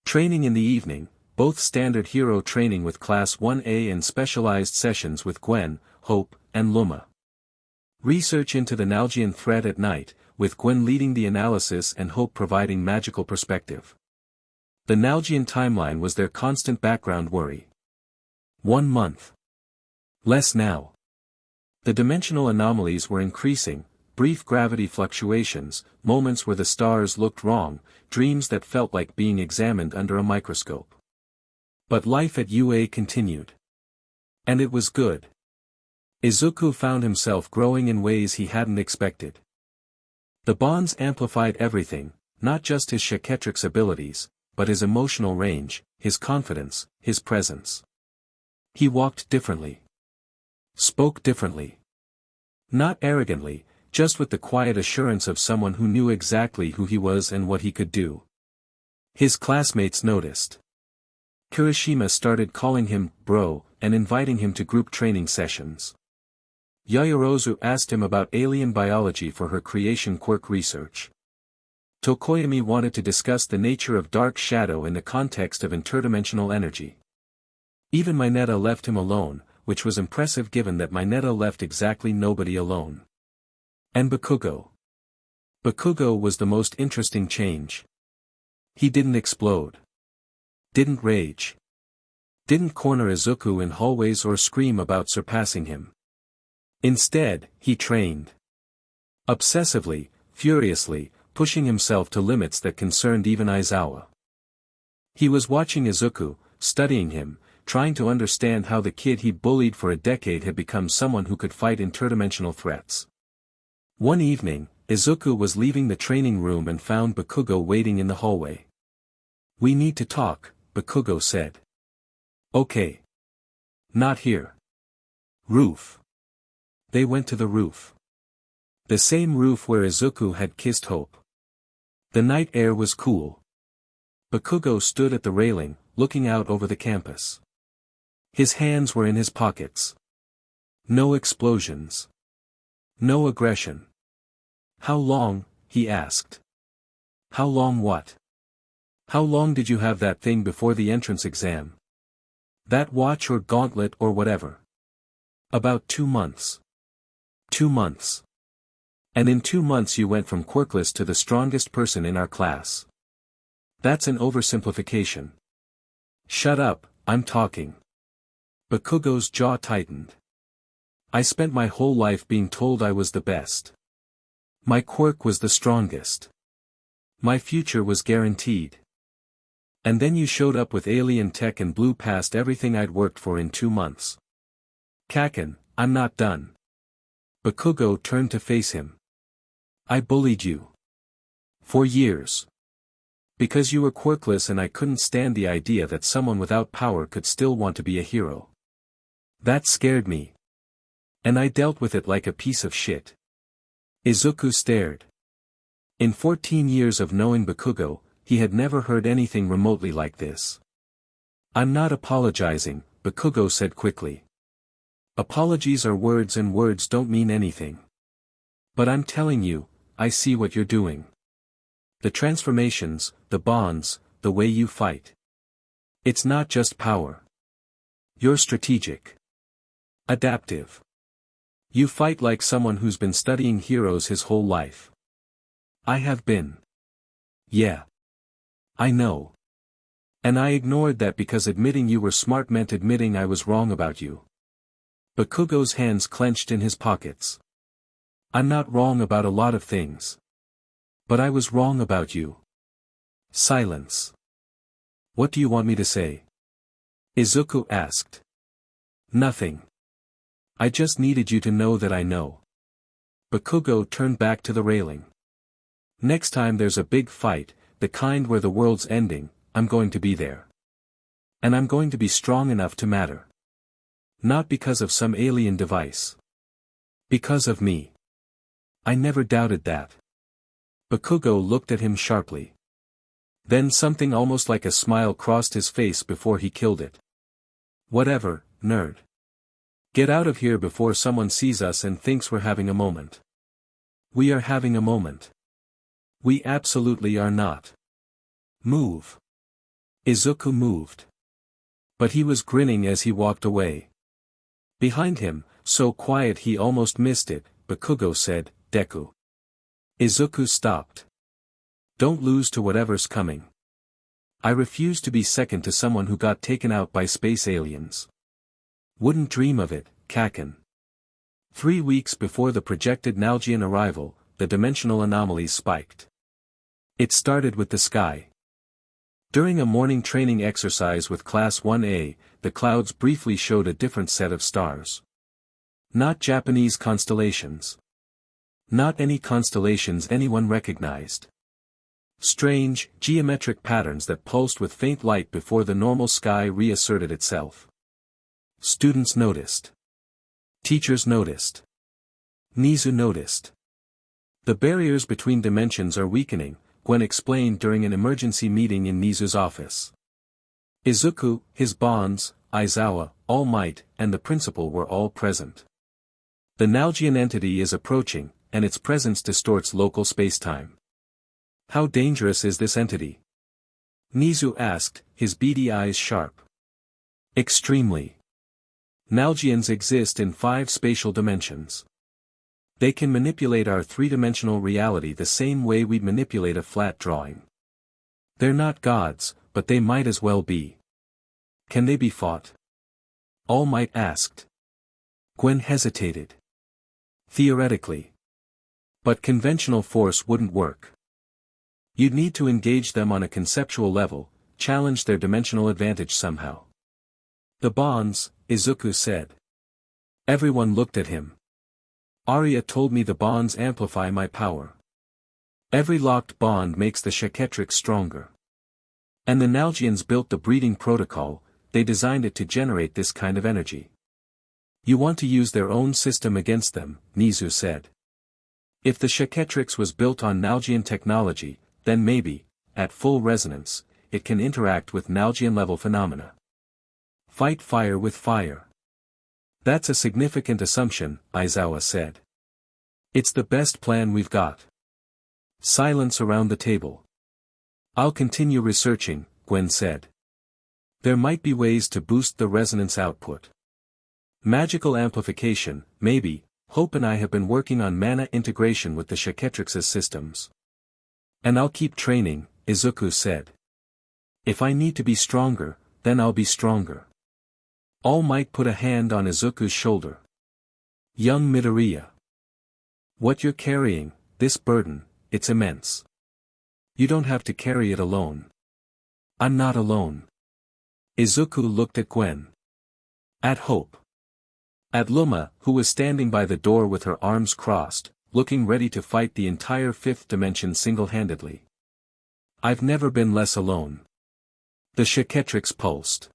Training in the evening, both standard hero training with Class 1A and specialized sessions with Gwen, Hope, and Luma. Research into the Nalgian threat at night, with Gwen leading the analysis and Hope providing magical perspective. The Nalgian timeline was their constant background worry. 1 month. Less now. The dimensional anomalies were increasing, brief gravity fluctuations, moments where the stars looked wrong, dreams that felt like being examined under a microscope. But life at UA continued. And it was good. Izuku found himself growing in ways he hadn't expected. The bonds amplified everything, not just his Chaquetrix abilities, but his emotional range, his confidence, his presence. He walked differently. Spoke differently. Not arrogantly, just with the quiet assurance of someone who knew exactly who he was and what he could do. His classmates noticed. Kirishima started calling him bro, and inviting him to group training sessions. Yaoyorozu asked him about alien biology for her creation quirk research. Tokoyami wanted to discuss the nature of dark shadow in the context of interdimensional energy. Even Mineta left him alone, which was impressive given that Mineta left exactly nobody alone. And Bakugo. Bakugo was the most interesting change. He didn't explode. Didn't rage. Didn't corner Izuku in hallways or scream about surpassing him. Instead, he trained. Obsessively, furiously, pushing himself to limits that concerned even Aizawa. He was watching Izuku, studying him, trying to understand how the kid he bullied for a decade had become someone who could fight interdimensional threats. One evening, Izuku was leaving the training room and found Bakugo waiting in the hallway. We need to talk, Bakugo said. Okay. Not here. Roof. They went to the roof. The same roof where Izuku had kissed Hope. The night air was cool. Bakugo stood at the railing, looking out over the campus. His hands were in his pockets. No explosions. No aggression. How long, he asked. How long what? How long did you have that thing before the entrance exam? That watch or gauntlet or whatever? About 2 months. 2 months. And in 2 months you went from quirkless to the strongest person in our class. That's an oversimplification. Shut up, I'm talking. Bakugo's jaw tightened. I spent my whole life being told I was the best. My quirk was the strongest. My future was guaranteed. And then you showed up with alien tech and blew past everything I'd worked for in 2 months. Kaken, I'm not done. Bakugo turned to face him. I bullied you. For years. Because you were quirkless and I couldn't stand the idea that someone without power could still want to be a hero. That scared me. And I dealt with it like a piece of shit. Izuku stared. In 14 years of knowing Bakugo, he had never heard anything remotely like this. I'm not apologizing, Bakugo said quickly. Apologies are words and words don't mean anything. But I'm telling you, I see what you're doing. The transformations, the bonds, the way you fight. It's not just power. You're strategic. Adaptive. You fight like someone who's been studying heroes his whole life. I have been. Yeah. I know. And I ignored that because admitting you were smart meant admitting I was wrong about you. Bakugo's hands clenched in his pockets. I'm not wrong about a lot of things. But I was wrong about you. Silence. What do you want me to say? Izuku asked. Nothing. I just needed you to know that I know. Bakugo turned back to the railing. Next time there's a big fight, the kind where the world's ending, I'm going to be there. And I'm going to be strong enough to matter. Not because of some alien device. Because of me. I never doubted that. Bakugo looked at him sharply. Then something almost like a smile crossed his face before he killed it. Whatever, nerd. Get out of here before someone sees us and thinks we're having a moment. We are having a moment. We absolutely are not. Move. Izuku moved. But he was grinning as he walked away. Behind him, so quiet he almost missed it, Bakugo said, Deku. Izuku stopped. Don't lose to whatever's coming. I refuse to be second to someone who got taken out by space aliens. Wouldn't dream of it, Kaken. 3 weeks before the projected Nalgian arrival, the dimensional anomalies spiked. It started with the sky. During a morning training exercise with Class 1A, the clouds briefly showed a different set of stars. Not Japanese constellations. Not any constellations anyone recognized. Strange, geometric patterns that pulsed with faint light before the normal sky reasserted itself. Students noticed. Teachers noticed. Nizu noticed. The barriers between dimensions are weakening, Gwen explained during an emergency meeting in Nizu's office. Izuku, his bonds, Aizawa, All Might, and the principal were all present. The Nalgian entity is approaching, and its presence distorts local spacetime. How dangerous is this entity? Nizu asked, his beady eyes sharp. Extremely. Nalgians exist in 5 spatial dimensions. They can manipulate our 3-dimensional reality the same way we'd manipulate a flat drawing. They're not gods, but they might as well be. Can they be fought? All Might asked. Gwen hesitated. Theoretically. But conventional force wouldn't work. You'd need to engage them on a conceptual level, challenge their dimensional advantage somehow. The bonds, Izuku said. Everyone looked at him. Arya told me the bonds amplify my power. Every locked bond makes the Chaquetrix stronger. And the Nalgians built the breeding protocol, they designed it to generate this kind of energy. You want to use their own system against them, Nizu said. If the Chaquetrix was built on Nalgian technology, then maybe, at full resonance, it can interact with Nalgian-level phenomena. Fight fire with fire. That's a significant assumption, Aizawa said. It's the best plan we've got. Silence around the table. I'll continue researching, Gwen said. There might be ways to boost the resonance output. Magical amplification, maybe. Hope and I have been working on mana integration with the Chaquetrix's systems. And I'll keep training, Izuku said. If I need to be stronger, then I'll be stronger. All Might put a hand on Izuku's shoulder. Young Midoriya. What you're carrying, this burden, it's immense. You don't have to carry it alone. I'm not alone. Izuku looked at Gwen. At Hope. At Luma, who was standing by the door with her arms crossed, looking ready to fight the entire 5th dimension single-handedly. I've never been less alone. The Chaquetrix pulsed.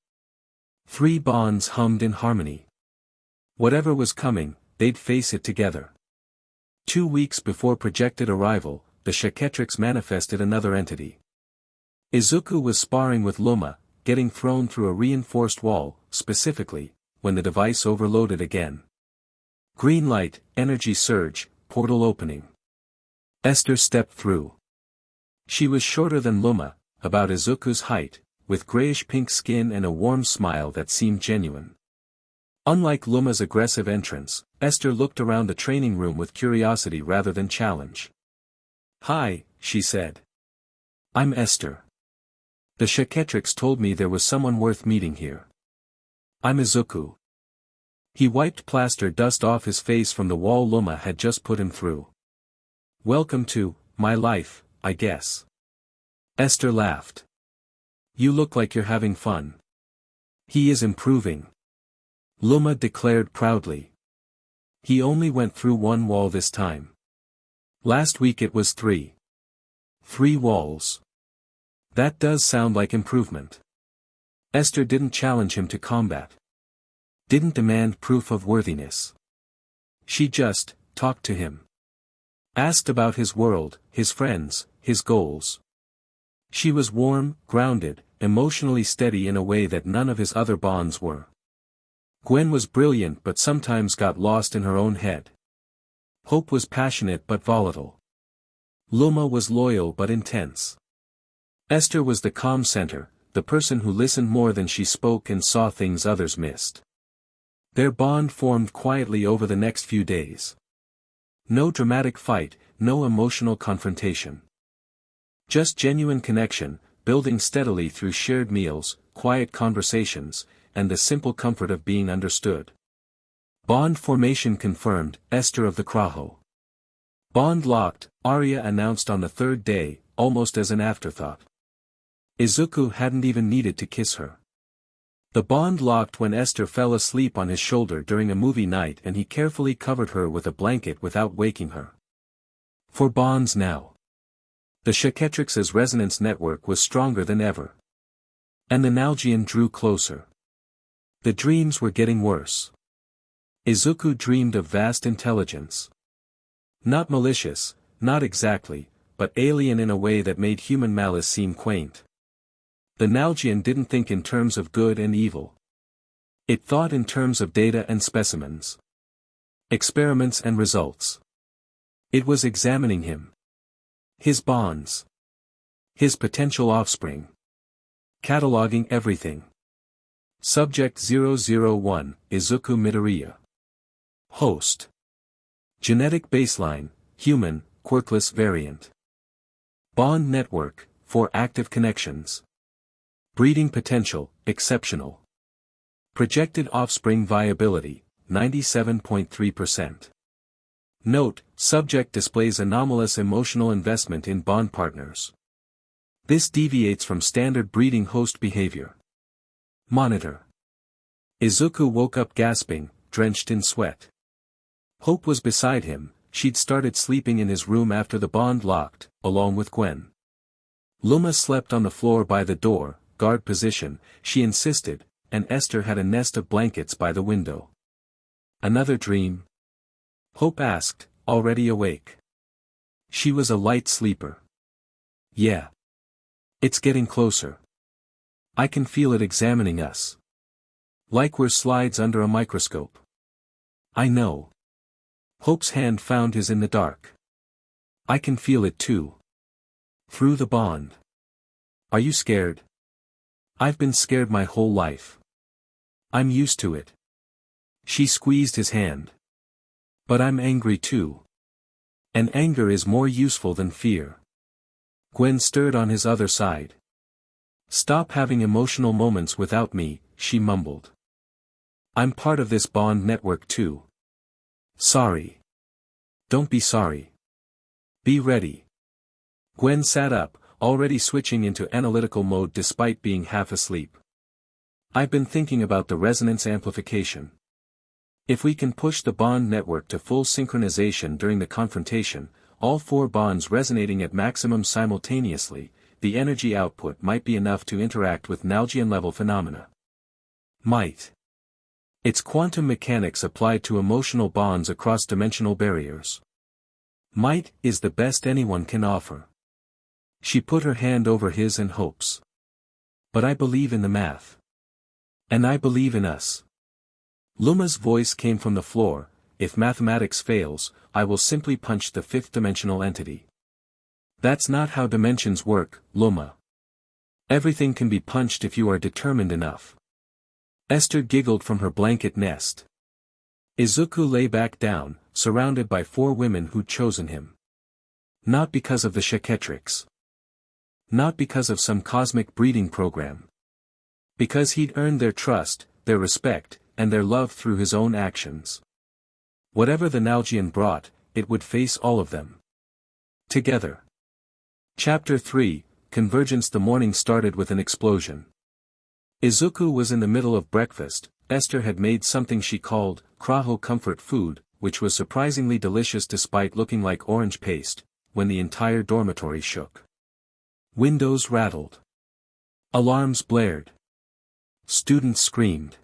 3 bonds hummed in harmony. Whatever was coming, they'd face it together. 2 weeks before projected arrival, the Chaquetrix manifested another entity. Izuku was sparring with Luma, getting thrown through a reinforced wall, specifically, when the device overloaded again. Green light, energy surge, portal opening. Esther stepped through. She was shorter than Luma, about Izuku's height, with grayish-pink skin and a warm smile that seemed genuine. Unlike Luma's aggressive entrance, Esther looked around the training room with curiosity rather than challenge. "Hi," she said. "I'm Esther. The Chaquetrix told me there was someone worth meeting here. I'm Izuku." He wiped plaster dust off his face from the wall Luma had just put him through. "Welcome to my life, I guess." Esther laughed. "You look like you're having fun." "He is improving," Luma declared proudly. "He only went through one wall this time. Last week it was 3. 3 walls. That does sound like improvement." Esther didn't challenge him to combat. Didn't demand proof of worthiness. She just talked to him. Asked about his world, his friends, his goals. She was warm, grounded, emotionally steady in a way that none of his other bonds were. Gwen was brilliant but sometimes got lost in her own head. Hope was passionate but volatile. Luma was loyal but intense. Esther was the calm center, the person who listened more than she spoke and saw things others missed. Their bond formed quietly over the next few days. No dramatic fight, no emotional confrontation. Just genuine connection, building steadily through shared meals, quiet conversations, and the simple comfort of being understood. Bond formation confirmed, Esther of the Kraho. Bond locked, Arya announced on the 3rd day, almost as an afterthought. Izuku hadn't even needed to kiss her. The bond locked when Esther fell asleep on his shoulder during a movie night and he carefully covered her with a blanket without waking her. For bonds now. The Chaquetrix's resonance network was stronger than ever. And the Nalgian drew closer. The dreams were getting worse. Izuku dreamed of vast intelligence. Not malicious, not exactly, but alien in a way that made human malice seem quaint. The Nalgian didn't think in terms of good and evil. It thought in terms of data and specimens. Experiments and results. It was examining him. His bonds. His potential offspring. Cataloging everything. Subject 001, Izuku Midoriya. Host. Genetic baseline, human, quirkless variant. Bond network, 4 active connections. Breeding potential, exceptional. Projected offspring viability, 97.3%. Note, subject displays anomalous emotional investment in bond partners. This deviates from standard breeding host behavior. Monitor. Izuku woke up gasping, drenched in sweat. Hope was beside him, she'd started sleeping in his room after the bond locked, along with Gwen. Luma slept on the floor by the door, guard position, she insisted, and Esther had a nest of blankets by the window. Another dream? Hope asked, already awake. She was a light sleeper. Yeah. It's getting closer. I can feel it examining us. Like we're slides under a microscope. I know. Hope's hand found his in the dark. I can feel it too. Through the bond. Are you scared? I've been scared my whole life. I'm used to it. She squeezed his hand. But I'm angry too. And anger is more useful than fear. Gwen stirred on his other side. Stop having emotional moments without me, she mumbled. I'm part of this bond network too. Sorry. Don't be sorry. Be ready. Gwen sat up, already switching into analytical mode despite being half asleep. I've been thinking about the resonance amplification. If we can push the bond network to full synchronization during the confrontation, all 4 bonds resonating at maximum simultaneously, the energy output might be enough to interact with Nalgian-level phenomena. Might. It's quantum mechanics applied to emotional bonds across dimensional barriers. Might is the best anyone can offer. She put her hand over his and Hope's. But I believe in the math. And I believe in us. Luma's voice came from the floor. If mathematics fails, I will simply punch the fifth-dimensional entity. That's not how dimensions work, Luma. Everything can be punched if you are determined enough. Esther giggled from her blanket nest. Izuku lay back down, surrounded by 4 women who'd chosen him. Not because of the Chaquetrix. Not because of some cosmic breeding program. Because he'd earned their trust, their respect, and their love through his own actions. Whatever the Nalgian brought, it would face all of them. Together. Chapter 3, Convergence. The morning started with an explosion. Izuku was in the middle of breakfast. Esther had made something she called Kraho comfort food, which was surprisingly delicious despite looking like orange paste, when the entire dormitory shook. Windows rattled. Alarms blared. Students screamed.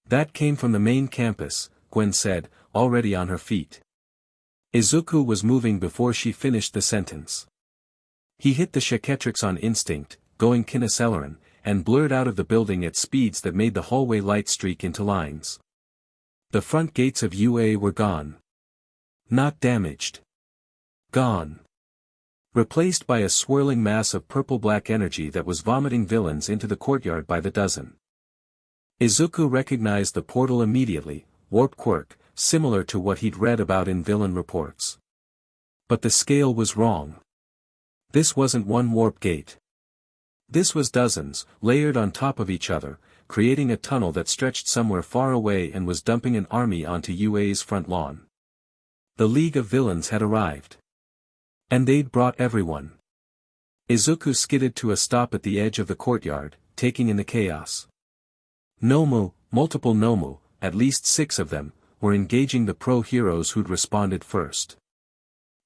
That came from the main campus, Gwen said, already on her feet. Izuku was moving before she finished the sentence. He hit the Chaquetrix on instinct, going kineceleran, and blurred out of the building at speeds that made the hallway light streak into lines. The front gates of UA were gone. Not damaged. Gone. Replaced by a swirling mass of purple-black energy that was vomiting villains into the courtyard by the dozen. Izuku recognized the portal immediately, warp quirk, similar to what he'd read about in villain reports. But the scale was wrong. This wasn't one warp gate. This was dozens, layered on top of each other, creating a tunnel that stretched somewhere far away and was dumping an army onto UA's front lawn. The League of Villains had arrived. And they'd brought everyone. Izuku skidded to a stop at the edge of the courtyard, taking in the chaos. Nomu, multiple Nomu, at least 6 of them, were engaging the pro-heroes who'd responded first.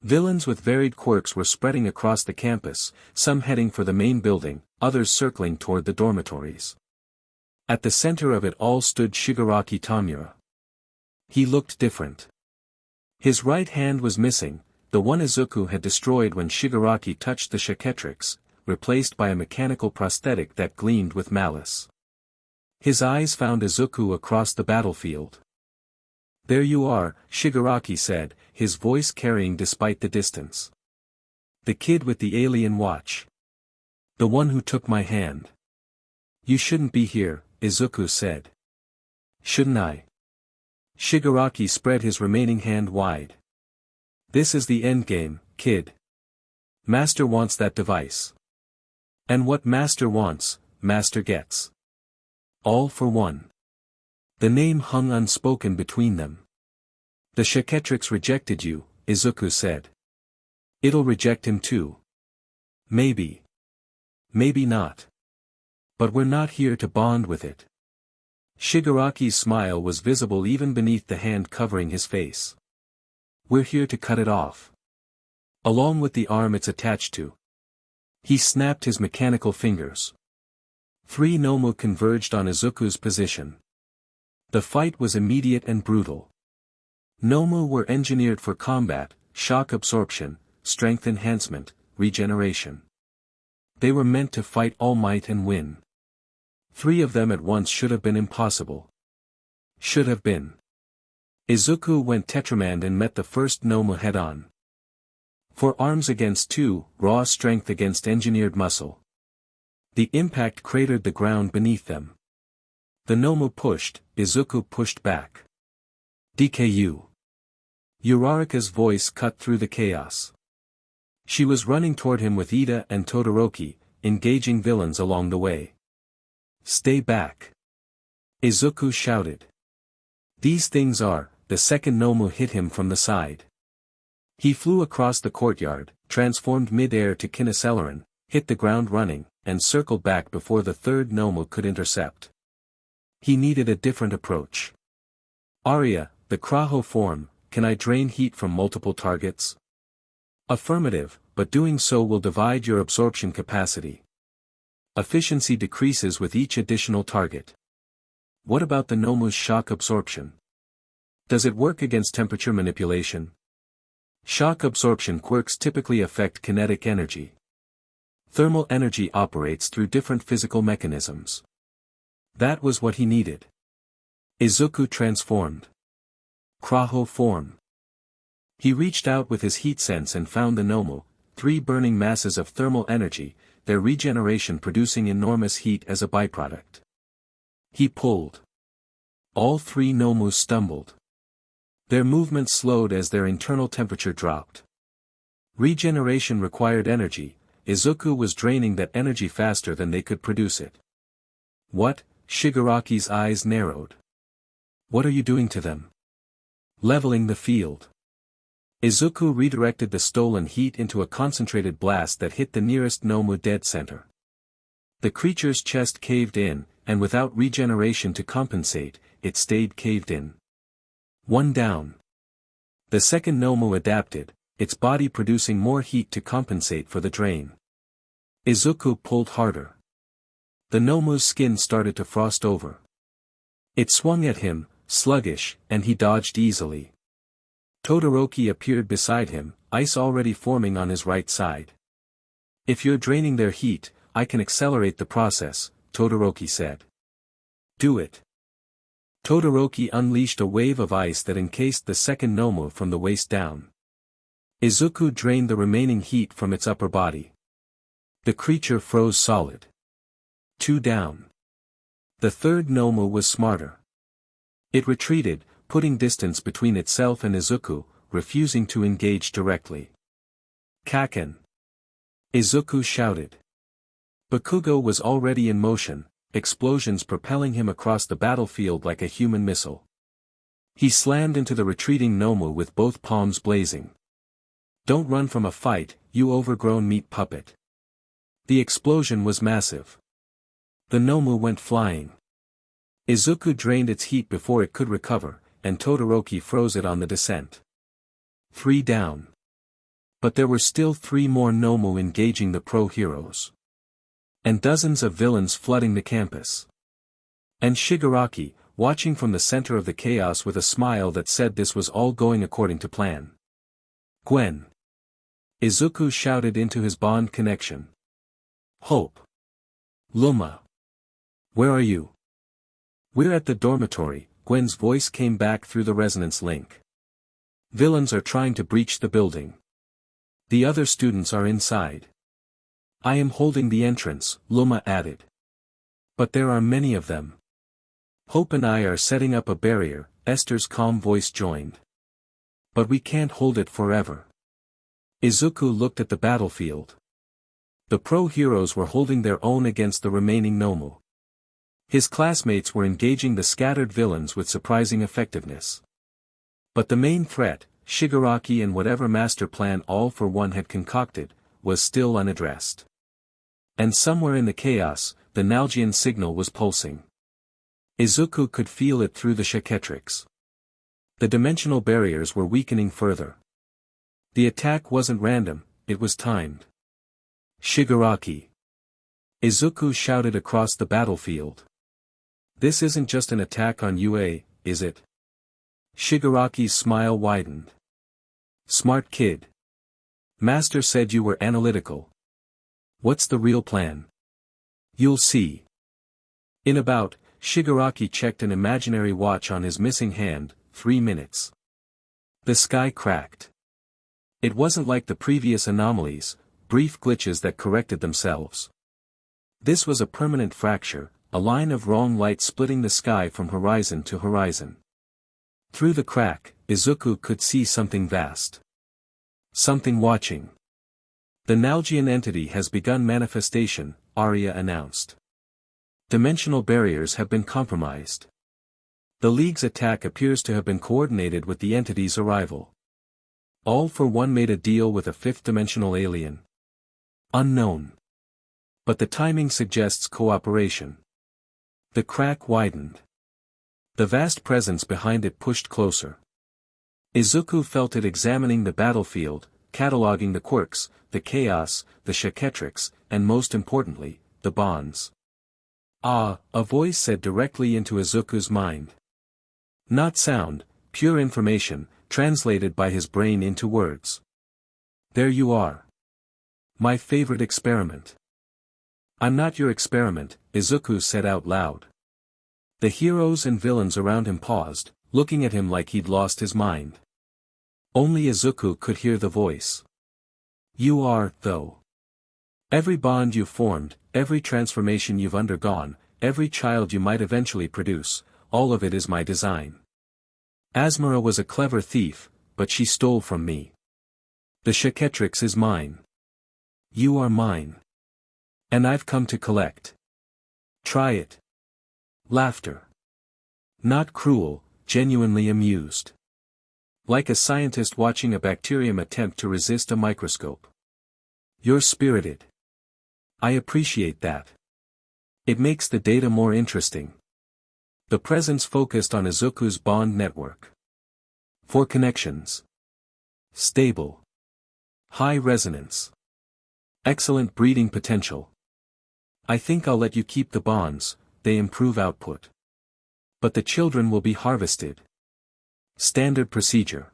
Villains with varied quirks were spreading across the campus, some heading for the main building, others circling toward the dormitories. At the center of it all stood Shigaraki Tamura. He looked different. His right hand was missing, the one Izuku had destroyed when Shigaraki touched the Chaquetrix, replaced by a mechanical prosthetic that gleamed with malice. His eyes found Izuku across the battlefield. "There you are," Shigaraki said, his voice carrying despite the distance. "The kid with the alien watch. The one who took my hand." "You shouldn't be here," Izuku said. "Shouldn't I?" Shigaraki spread his remaining hand wide. "This is the endgame, kid. Master wants that device. And what Master wants, Master gets. All for one." The name hung unspoken between them. "The Chaquetrix rejected you," Izuku said. "It'll reject him too. Maybe. Maybe not. But we're not here to bond with it." Shigaraki's smile was visible even beneath the hand covering his face. "We're here to cut it off. Along with the arm it's attached to." He snapped his mechanical fingers. 3 Nomu converged on Izuku's position. The fight was immediate and brutal. Nomu were engineered for combat, shock absorption, strength enhancement, regeneration. They were meant to fight all might and win. 3 of them at once should have been impossible. Should have been. Izuku went Tetramand and met the first Nomu head-on. 4 arms against 2, raw strength against engineered muscle. The impact cratered the ground beneath them. The Nomu pushed, Izuku pushed back. "DKU." Urarika's voice cut through the chaos. She was running toward him with Ida and Todoroki, engaging villains along the way. "Stay back!" Izuku shouted. "These things are," the second Nomu hit him from the side. He flew across the courtyard, transformed mid-air to kineceleran, hit the ground running, and circled back before the third Nomu could intercept. He needed a different approach. "Arya, the Kraho form, can I drain heat from multiple targets?" "Affirmative, but doing so will divide your absorption capacity. Efficiency decreases with each additional target." "What about the Nomu's shock absorption? Does it work against temperature manipulation?" "Shock absorption quirks typically affect kinetic energy. Thermal energy operates through different physical mechanisms. That was what he needed. Izuku transformed. Kraho form. He reached out with his heat sense and found the Nomu, 3 burning masses of thermal energy, their regeneration producing enormous heat as a byproduct. He pulled. All 3 Nomu stumbled. Their movement slowed as their internal temperature dropped. Regeneration required energy. Izuku was draining that energy faster than they could produce it. What? Shigaraki's eyes narrowed. What are you doing to them? Leveling the field. Izuku redirected the stolen heat into a concentrated blast that hit the nearest Nomu dead center. The creature's chest caved in, and without regeneration to compensate, it stayed caved in. 1 down. The second Nomu adapted, its body producing more heat to compensate for the drain. Izuku pulled harder. The Nomu's skin started to frost over. It swung at him, sluggish, and he dodged easily. Todoroki appeared beside him, ice already forming on his right side. If you're draining their heat, I can accelerate the process, Todoroki said. Do it. Todoroki unleashed a wave of ice that encased the second Nomu from the waist down. Izuku drained the remaining heat from its upper body. The creature froze solid. 2 down. The third Nomu was smarter. It retreated, putting distance between itself and Izuku, refusing to engage directly. Kaken! Izuku shouted. Bakugo was already in motion, explosions propelling him across the battlefield like a human missile. He slammed into the retreating Nomu with both palms blazing. Don't run from a fight, you overgrown meat puppet. The explosion was massive. The Nomu went flying. Izuku drained its heat before it could recover, and Todoroki froze it on the descent. 3 down. But there were still 3 more Nomu engaging the pro-heroes. And dozens of villains flooding the campus. And Shigaraki, watching from the center of the chaos with a smile that said this was all going according to plan. Gwen! Izuku shouted into his bond connection. Hope! Luma! Where are you? We're at the dormitory, Gwen's voice came back through the resonance link. Villains are trying to breach the building. The other students are inside. I am holding the entrance, Luma added. But there are many of them. Hope and I are setting up a barrier, Esther's calm voice joined. But we can't hold it forever. Izuku looked at the battlefield. The pro-heroes were holding their own against the remaining Nomu. His classmates were engaging the scattered villains with surprising effectiveness. But the main threat, Shigaraki and whatever master plan All for One had concocted, was still unaddressed. And somewhere in the chaos, the Nalgian signal was pulsing. Izuku could feel it through the Chaquetrix. The dimensional barriers were weakening further. The attack wasn't random, it was timed. Shigaraki! Izuku shouted across the battlefield. This isn't just an attack on UA, is it? Shigaraki's smile widened. Smart kid. Master said you were analytical. What's the real plan? You'll see. In about, Shigaraki checked an imaginary watch on his missing hand, 3 minutes. The sky cracked. It wasn't like the previous anomalies, brief glitches that corrected themselves. This was a permanent fracture, a line of wrong light splitting the sky from horizon to horizon. Through the crack, Izuku could see something vast. Something watching. The Nalgian entity has begun manifestation, Arya announced. Dimensional barriers have been compromised. The League's attack appears to have been coordinated with the entity's arrival. All for One made a deal with a 5th-dimensional alien. Unknown. But the timing suggests cooperation. The crack widened. The vast presence behind it pushed closer. Izuku felt it examining the battlefield, cataloging the quirks, the chaos, the Chaquetrix, and most importantly, the bonds. Ah, a voice said directly into Izuku's mind. Not sound, pure information, translated by his brain into words. There you are. My favorite experiment. I'm not your experiment, Izuku said out loud. The heroes and villains around him paused, looking at him like he'd lost his mind. Only Izuku could hear the voice. You are, though. Every bond you've formed, every transformation you've undergone, every child you might eventually produce, all of it is my design. Asmara was a clever thief, but she stole from me. The Chaquetrix is mine. You are mine. And I've come to collect. Try it. Laughter. Not cruel, genuinely amused. Like a scientist watching a bacterium attempt to resist a microscope. You're spirited. I appreciate that. It makes the data more interesting. The presence focused on Izuku's bond network. 4 connections. Stable. High resonance. Excellent breeding potential. I think I'll let you keep the bonds, they improve output. But the children will be harvested. Standard procedure.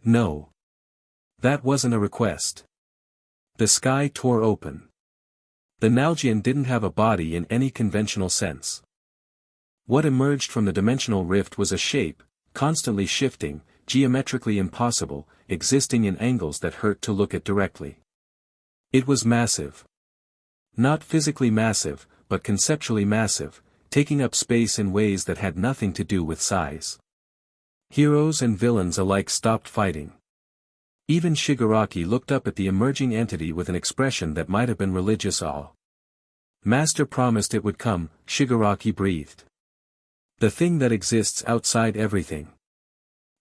No. That wasn't a request. The sky tore open. The Nalgian didn't have a body in any conventional sense. What emerged from the dimensional rift was a shape, constantly shifting, geometrically impossible, existing in angles that hurt to look at directly. It was massive. Not physically massive, but conceptually massive, taking up space in ways that had nothing to do with size. Heroes and villains alike stopped fighting. Even Shigaraki looked up at the emerging entity with an expression that might have been religious awe. Master promised it would come, Shigaraki breathed. The thing that exists outside everything.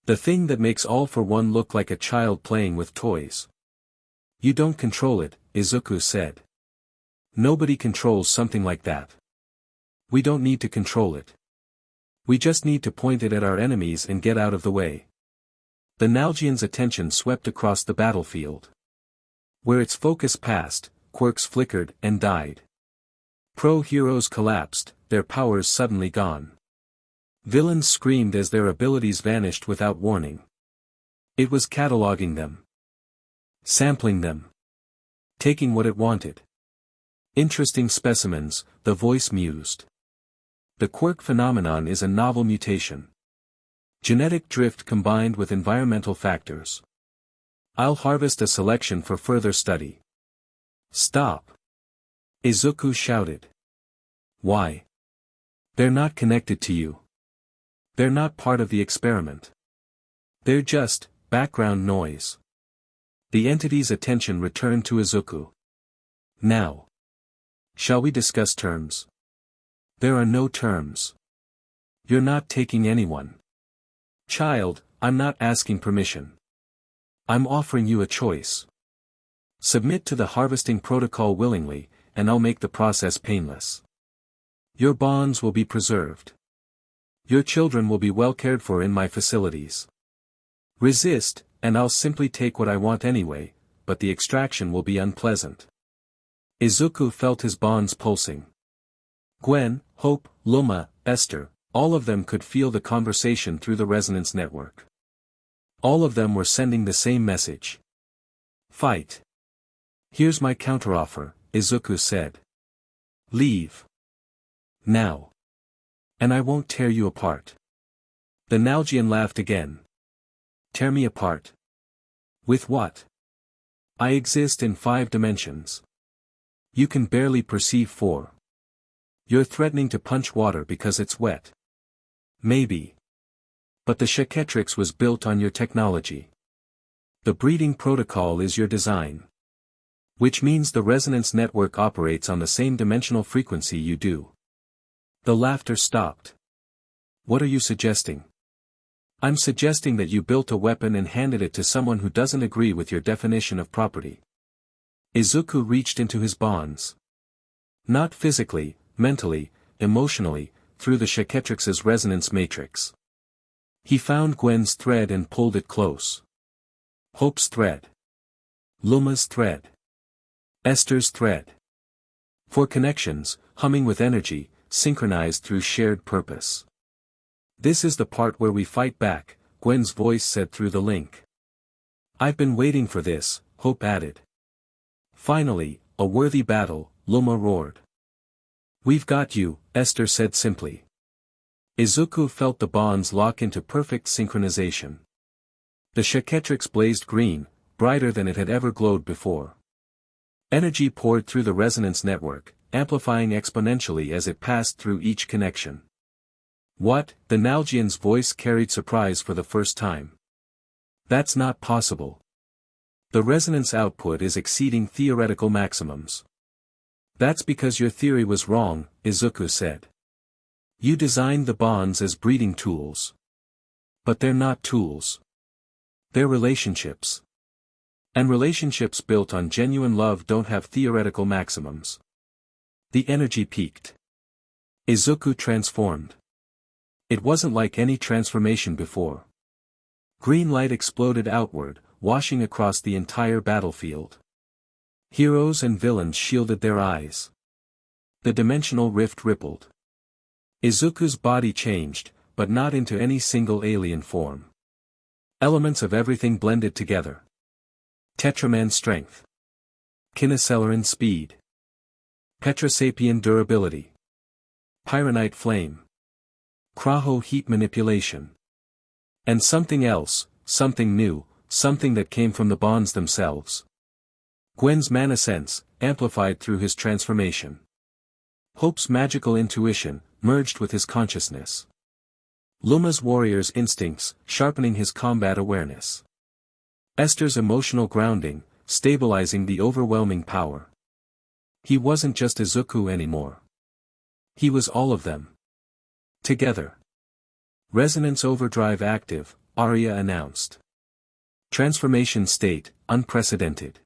The thing that makes All for One look like a child playing with toys. You don't control it, Izuku said. Nobody controls something like that. We don't need to control it. We just need to point it at our enemies and get out of the way. The Nalgian's attention swept across the battlefield. Where its focus passed, quirks flickered and died. Pro-heroes collapsed, their powers suddenly gone. Villains screamed as their abilities vanished without warning. It was cataloging them. Sampling them. Taking what it wanted. Interesting specimens, the voice mused. The quirk phenomenon is a novel mutation. Genetic drift combined with environmental factors. I'll harvest a selection for further study. Stop! Izuku shouted. Why? They're not connected to you. They're not part of the experiment. They're just background noise. The entity's attention returned to Izuku. Now. Shall we discuss terms? There are no terms. You're not taking anyone. Child, I'm not asking permission. I'm offering you a choice. Submit to the harvesting protocol willingly, and I'll make the process painless. Your bonds will be preserved. Your children will be well cared for in my facilities. Resist, and I'll simply take what I want anyway, but the extraction will be unpleasant. Izuku felt his bonds pulsing. Gwen, Hope, Luma, Esther, all of them could feel the conversation through the resonance network. All of them were sending the same message. Fight. Here's my counteroffer, Izuku said. Leave. Now. And I won't tear you apart. The Nalgian laughed again. Tear me apart? With what? I exist in 5 dimensions. You can barely perceive 4. You're threatening to punch water because it's wet. Maybe. But the Chaquetrix was built on your technology. The breeding protocol is your design. Which means the resonance network operates on the same dimensional frequency you do. The laughter stopped. What are you suggesting? I'm suggesting that you built a weapon and handed it to someone who doesn't agree with your definition of property. Izuku reached into his bonds. Not physically, mentally, emotionally, through the Chaquetrix's resonance matrix. He found Gwen's thread and pulled it close. Hope's thread. Luma's thread. Esther's thread. 4 connections, humming with energy, synchronized through shared purpose. This is the part where we fight back, Gwen's voice said through the link. I've been waiting for this, Hope added. Finally, a worthy battle, Luma roared. "We've got you," Esther said simply. Izuku felt the bonds lock into perfect synchronization. The Chaquetrix blazed green, brighter than it had ever glowed before. Energy poured through the resonance network, amplifying exponentially as it passed through each connection. "What?" the Nalgian's voice carried surprise for the first time. "That's not possible. The resonance output is exceeding theoretical maximums." "That's because your theory was wrong," Izuku said. "You designed the bonds as breeding tools. But they're not tools. They're relationships. And relationships built on genuine love don't have theoretical maximums." The energy peaked. Izuku transformed. It wasn't like any transformation before. Green light exploded outward, washing across the entire battlefield. Heroes and villains shielded their eyes. The dimensional rift rippled. Izuku's body changed, but not into any single alien form. Elements of everything blended together. Tetraman strength. Kineceleran speed. Petrosapian durability. Pyronite flame. Kraho heat manipulation. And something else, something new, something that came from the bonds themselves. Gwen's mana sense, amplified through his transformation. Hope's magical intuition, merged with his consciousness. Luma's warrior's instincts, sharpening his combat awareness. Esther's emotional grounding, stabilizing the overwhelming power. He wasn't just Izuku anymore. He was all of them. Together. "Resonance overdrive active," Arya announced. "Transformation state, unprecedented.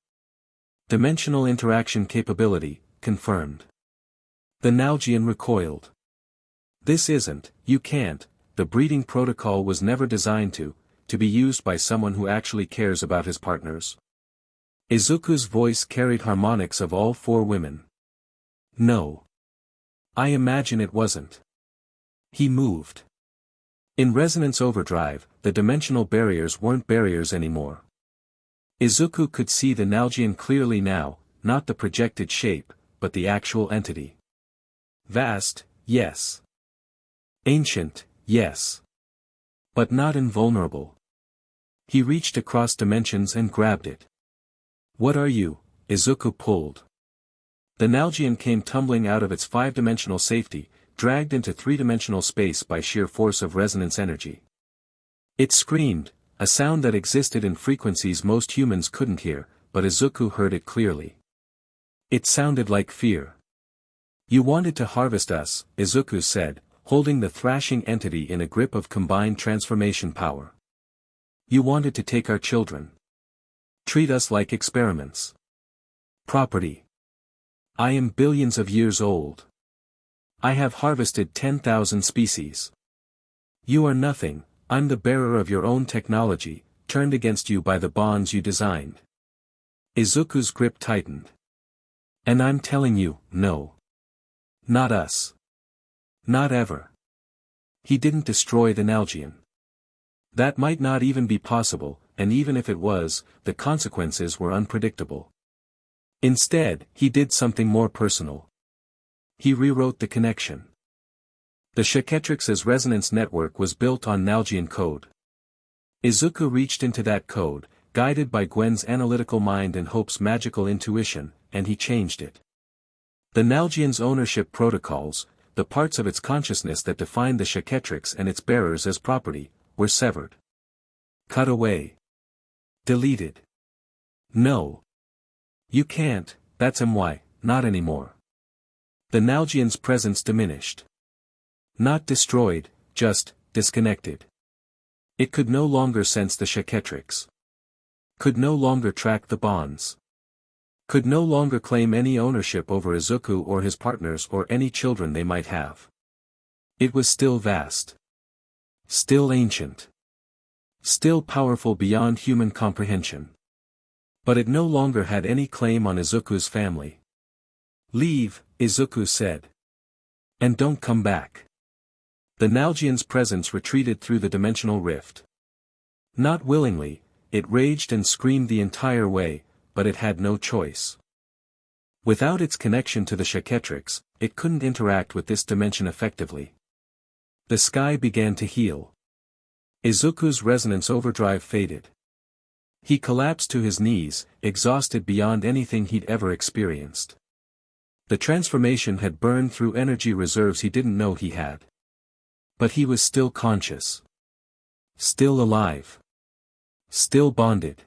Dimensional interaction capability, confirmed." The Nalgian recoiled. "This isn't, you can't, the breeding protocol was never designed to be used by someone who actually cares about his partners." Izuku's voice carried harmonics of all four women. "No. I imagine it wasn't." He moved. In resonance overdrive, the dimensional barriers weren't barriers anymore. Izuku could see the Nalgian clearly now, not the projected shape, but the actual entity. Vast, yes. Ancient, yes. But not invulnerable. He reached across dimensions and grabbed it. "What are you?" Izuku pulled. The Nalgian came tumbling out of its five-dimensional safety, dragged into three-dimensional space by sheer force of resonance energy. It screamed, a sound that existed in frequencies most humans couldn't hear, but Izuku heard it clearly. It sounded like fear. "You wanted to harvest us," Izuku said, holding the thrashing entity in a grip of combined transformation power. "You wanted to take our children. Treat us like experiments. Property. I am billions of years old. I have harvested 10,000 species. You are nothing, I'm the bearer of your own technology, turned against you by the bonds you designed." Izuku's grip tightened. "And I'm telling you, no. Not us. Not ever." He didn't destroy the Nalgian. That might not even be possible, and even if it was, the consequences were unpredictable. Instead, he did something more personal. He rewrote the connection. The Chaquetrix's resonance network was built on Nalgian code. Izuku reached into that code, guided by Gwen's analytical mind and Hope's magical intuition, and he changed it. The Nalgian's ownership protocols, the parts of its consciousness that defined the Chaquetrix and its bearers as property, were severed. Cut away. Deleted. "No. You can't, that's not anymore." The Nalgian's presence diminished. Not destroyed, just disconnected. It could no longer sense the Chaquetrix. Could no longer track the bonds. Could no longer claim any ownership over Izuku or his partners or any children they might have. It was still vast. Still ancient. Still powerful beyond human comprehension. But it no longer had any claim on Izuku's family. "Leave," Izuku said. "And don't come back." The Nalgian's presence retreated through the dimensional rift. Not willingly, it raged and screamed the entire way, but it had no choice. Without its connection to the Chaquetrix, it couldn't interact with this dimension effectively. The sky began to heal. Izuku's resonance overdrive faded. He collapsed to his knees, exhausted beyond anything he'd ever experienced. The transformation had burned through energy reserves he didn't know he had. But he was still conscious. Still alive. Still bonded.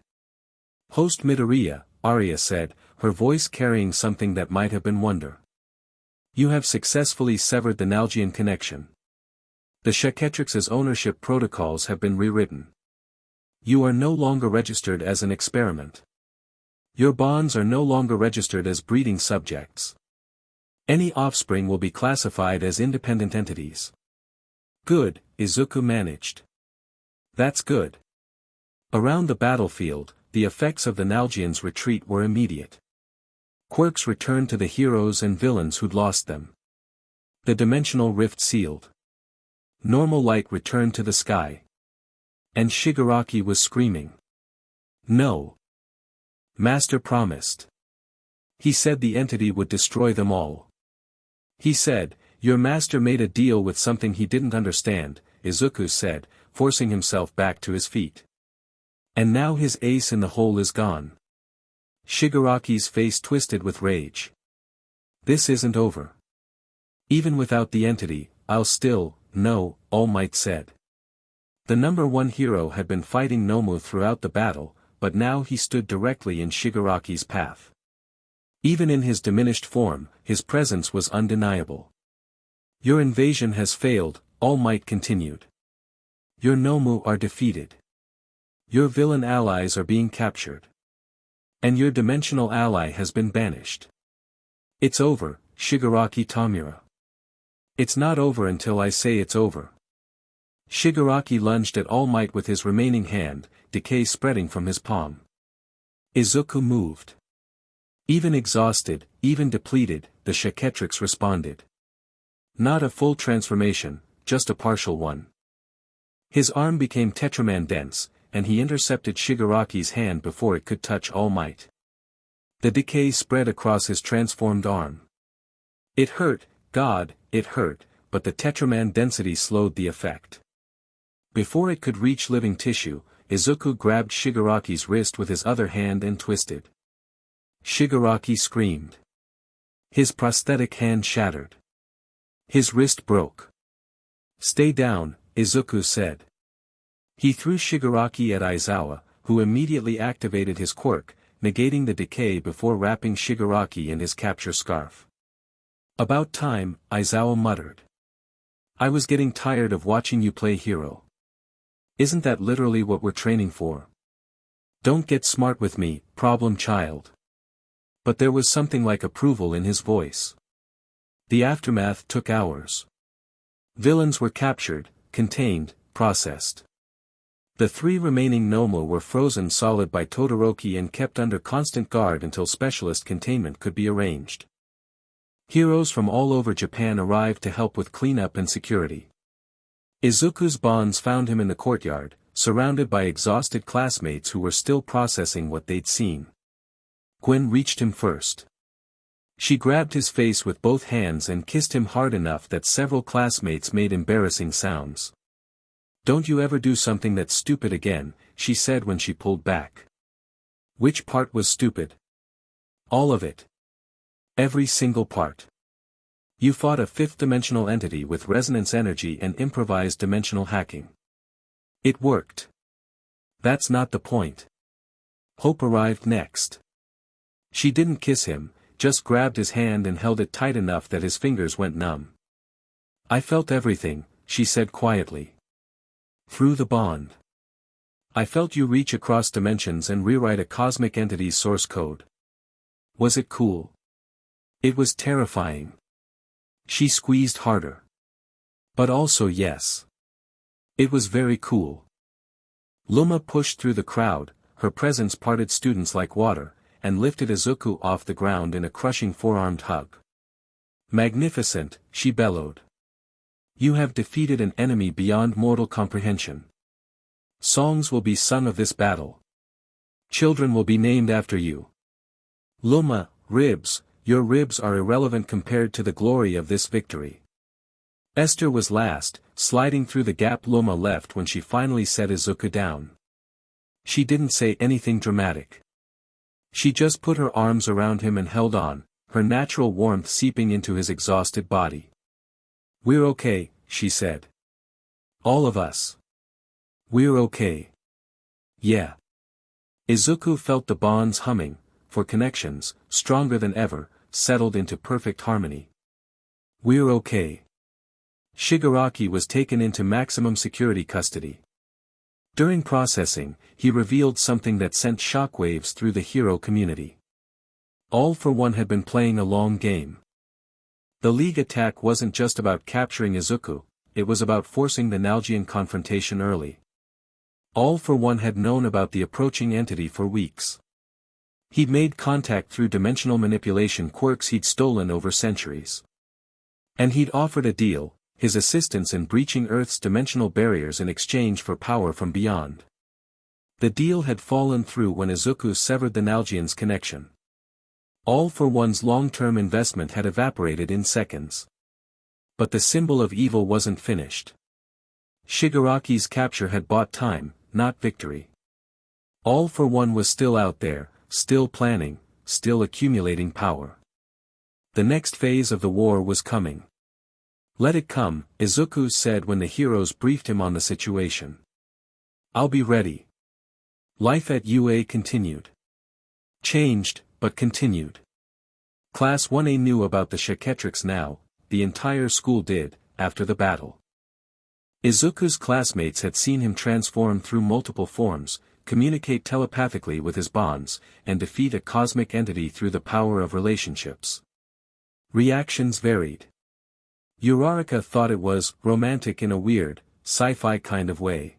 Host Midoriya, Arya said, her voice carrying something that might have been wonder. You have successfully severed the Nalgian connection. The Chaquetrix's ownership protocols have been rewritten. You are no longer registered as an experiment. Your bonds are no longer registered as breeding subjects. Any offspring will be classified as independent entities. Good, Izuku managed. That's good. Around the battlefield, the effects of the Nalgian's retreat were immediate. Quirks returned to the heroes and villains who'd lost them. The dimensional rift sealed. Normal light returned to the sky. And Shigaraki was screaming. No. Master promised. He said the entity would destroy them all. He said, your master made a deal with something he didn't understand, Izuku said, forcing himself back to his feet. And now his ace in the hole is gone. Shigaraki's face twisted with rage. This isn't over. Even without the entity, I'll still, no, All Might said. The number one hero had been fighting Nomu throughout the battle, but now he stood directly in Shigaraki's path. Even in his diminished form, his presence was undeniable. Your invasion has failed, All Might continued. Your Nomu are defeated. Your villain allies are being captured. And your dimensional ally has been banished. It's over, Shigaraki Tamura. It's not over until I say it's over. Shigaraki lunged at All Might with his remaining hand, decay spreading from his palm. Izuku moved. Even exhausted, even depleted, the Chaquetrix responded. Not a full transformation, just a partial one. His arm became Tetraman dense, and he intercepted Shigaraki's hand before it could touch All Might. The decay spread across his transformed arm. It hurt, God, it hurt, but the Tetraman density slowed the effect. Before it could reach living tissue, Izuku grabbed Shigaraki's wrist with his other hand and twisted. Shigaraki screamed. His prosthetic hand shattered. His wrist broke. Stay down, Izuku said. He threw Shigaraki at Aizawa, who immediately activated his quirk, negating the decay before wrapping Shigaraki in his capture scarf. About time, Aizawa muttered. I was getting tired of watching you play hero. Isn't that literally what we're training for? Don't get smart with me, problem child. But there was something like approval in his voice. The aftermath took hours. Villains were captured, contained, processed. The three remaining Nomu were frozen solid by Todoroki and kept under constant guard until specialist containment could be arranged. Heroes from all over Japan arrived to help with cleanup and security. Izuku's bonds found him in the courtyard, surrounded by exhausted classmates who were still processing what they'd seen. Gwen reached him first. She grabbed his face with both hands and kissed him hard enough that several classmates made embarrassing sounds. Don't you ever do something that's stupid again, she said when she pulled back. Which part was stupid? All of it. Every single part. You fought a fifth-dimensional entity with resonance energy and improvised dimensional hacking. It worked. That's not the point. Hope arrived next. She didn't kiss him, just grabbed his hand and held it tight enough that his fingers went numb. I felt everything, she said quietly. Through the bond. I felt you reach across dimensions and rewrite a cosmic entity's source code. Was it cool? It was terrifying. She squeezed harder. But also yes. It was very cool. Luma pushed through the crowd, her presence parted students like water, and lifted Izuku off the ground in a crushing four-armed hug. Magnificent, she bellowed. You have defeated an enemy beyond mortal comprehension. Songs will be sung of this battle. Children will be named after you. Luma, Ribs, Your ribs are irrelevant compared to the glory of this victory. Esther was last, sliding through the gap Luma left when she finally set Izuku down. She didn't say anything dramatic. She just put her arms around him and held on, her natural warmth seeping into his exhausted body. "We're okay," she said. "All of us. We're okay." Yeah. Izuku felt the bonds humming, for connections, stronger than ever, settled into perfect harmony. "We're okay." Shigaraki was taken into maximum security custody. During processing, he revealed something that sent shockwaves through the hero community. All for One had been playing a long game. The League attack wasn't just about capturing Izuku, it was about forcing the Nalgian confrontation early. All for One had known about the approaching entity for weeks. He'd made contact through dimensional manipulation quirks he'd stolen over centuries. And he'd offered a deal, his assistance in breaching Earth's dimensional barriers in exchange for power from beyond. The deal had fallen through when Izuku severed the Nalgian's connection. All for One's long-term investment had evaporated in seconds. But the symbol of evil wasn't finished. Shigaraki's capture had bought time, not victory. All for One was still out there, still planning, still accumulating power. The next phase of the war was coming. "Let it come," Izuku said when the heroes briefed him on the situation. "I'll be ready." Life at UA continued. Changed, but continued. Class 1A knew about the Chaquetrix now, the entire school did, after the battle. Izuku's classmates had seen him transform through multiple forms, communicate telepathically with his bonds, and defeat a cosmic entity through the power of relationships. Reactions varied. Uraraka thought it was romantic in a weird, sci-fi kind of way.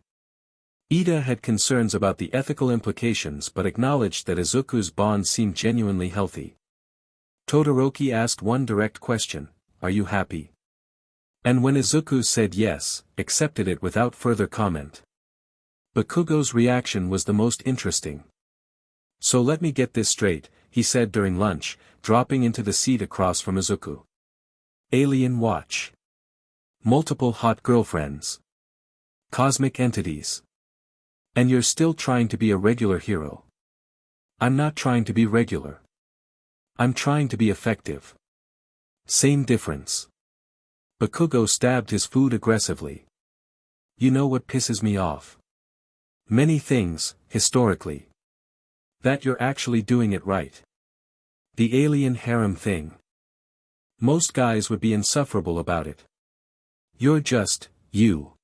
Ida had concerns about the ethical implications but acknowledged that Izuku's bond seemed genuinely healthy. Todoroki asked one direct question, "Are you happy?" And when Izuku said yes, accepted it without further comment. Bakugo's reaction was the most interesting. "So let me get this straight," he said during lunch, dropping into the seat across from Izuku. "Alien watch. Multiple hot girlfriends. Cosmic entities. And you're still trying to be a regular hero." "I'm not trying to be regular. I'm trying to be effective." "Same difference." Bakugo stabbed his food aggressively. "You know what pisses me off? Many things, historically. That you're actually doing it right. The alien harem thing. Most guys would be insufferable about it. You're just, you.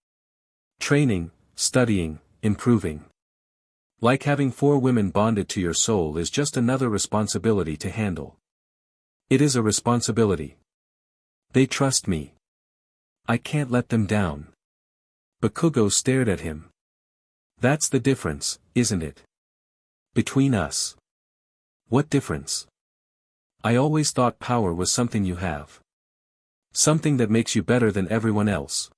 Training, studying, improving. Like having 4 women bonded to your soul is just another responsibility to handle. It is a responsibility. They trust me. I can't let them down." Bakugo stared at him. "That's the difference, isn't it? Between us." "What difference?" "I always thought power was something you have. Something that makes you better than everyone else.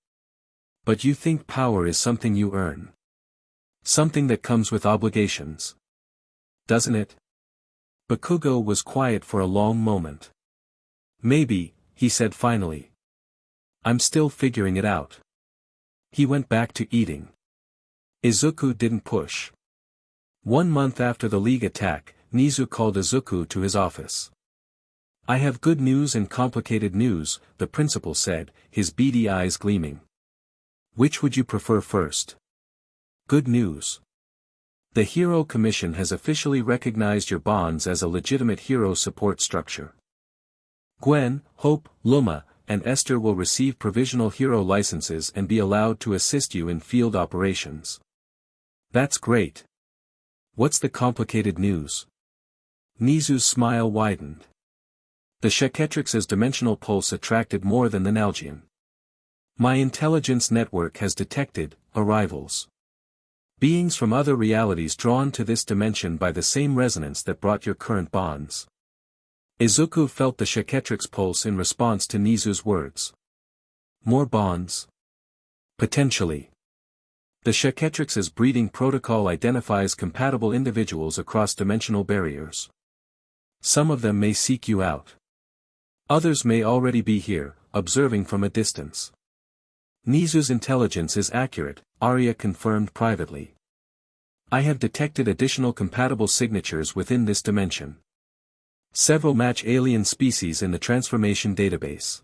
But you think power is something you earn. Something that comes with obligations. Doesn't it?" Bakugo was quiet for a long moment. "Maybe," he said finally. "I'm still figuring it out." He went back to eating. Izuku didn't push. 1 month after the League attack, Nizu called Izuku to his office. "I have good news and complicated news," the principal said, his beady eyes gleaming. "Which would you prefer first?" "Good news. The Hero Commission has officially recognized your bonds as a legitimate hero support structure. Gwen, Hope, Luma, and Esther will receive provisional hero licenses and be allowed to assist you in field operations." "That's great. What's the complicated news?" Nizu's smile widened. "The Chaquetrix's dimensional pulse attracted more than the Nalgian. My intelligence network has detected arrivals. Beings from other realities drawn to this dimension by the same resonance that brought your current bonds." Izuku felt the Chaquetrix pulse in response to Nizu's words. "More bonds?" "Potentially. The Chaquetrix's breeding protocol identifies compatible individuals across dimensional barriers. Some of them may seek you out. Others may already be here, observing from a distance. Nizu's intelligence is accurate, Arya confirmed privately. I have detected additional compatible signatures within this dimension. Several match alien species in the transformation database.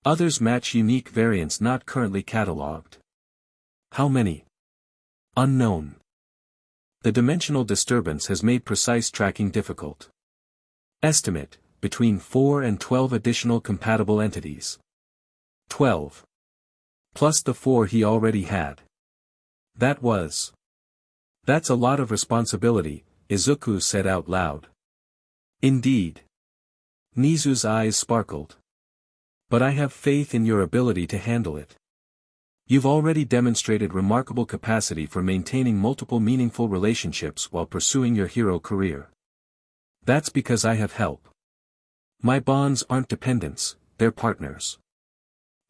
Others match unique variants not currently catalogued. How many? Unknown. The dimensional disturbance has made precise tracking difficult. Estimate, between 4 and 12 additional compatible entities. 12. Plus the 4 he already had. That's a lot of responsibility, Izuku said out loud. Indeed. Nizu's eyes sparkled. But I have faith in your ability to handle it. You've already demonstrated remarkable capacity for maintaining multiple meaningful relationships while pursuing your hero career. That's because I have help. My bonds aren't dependents, they're partners.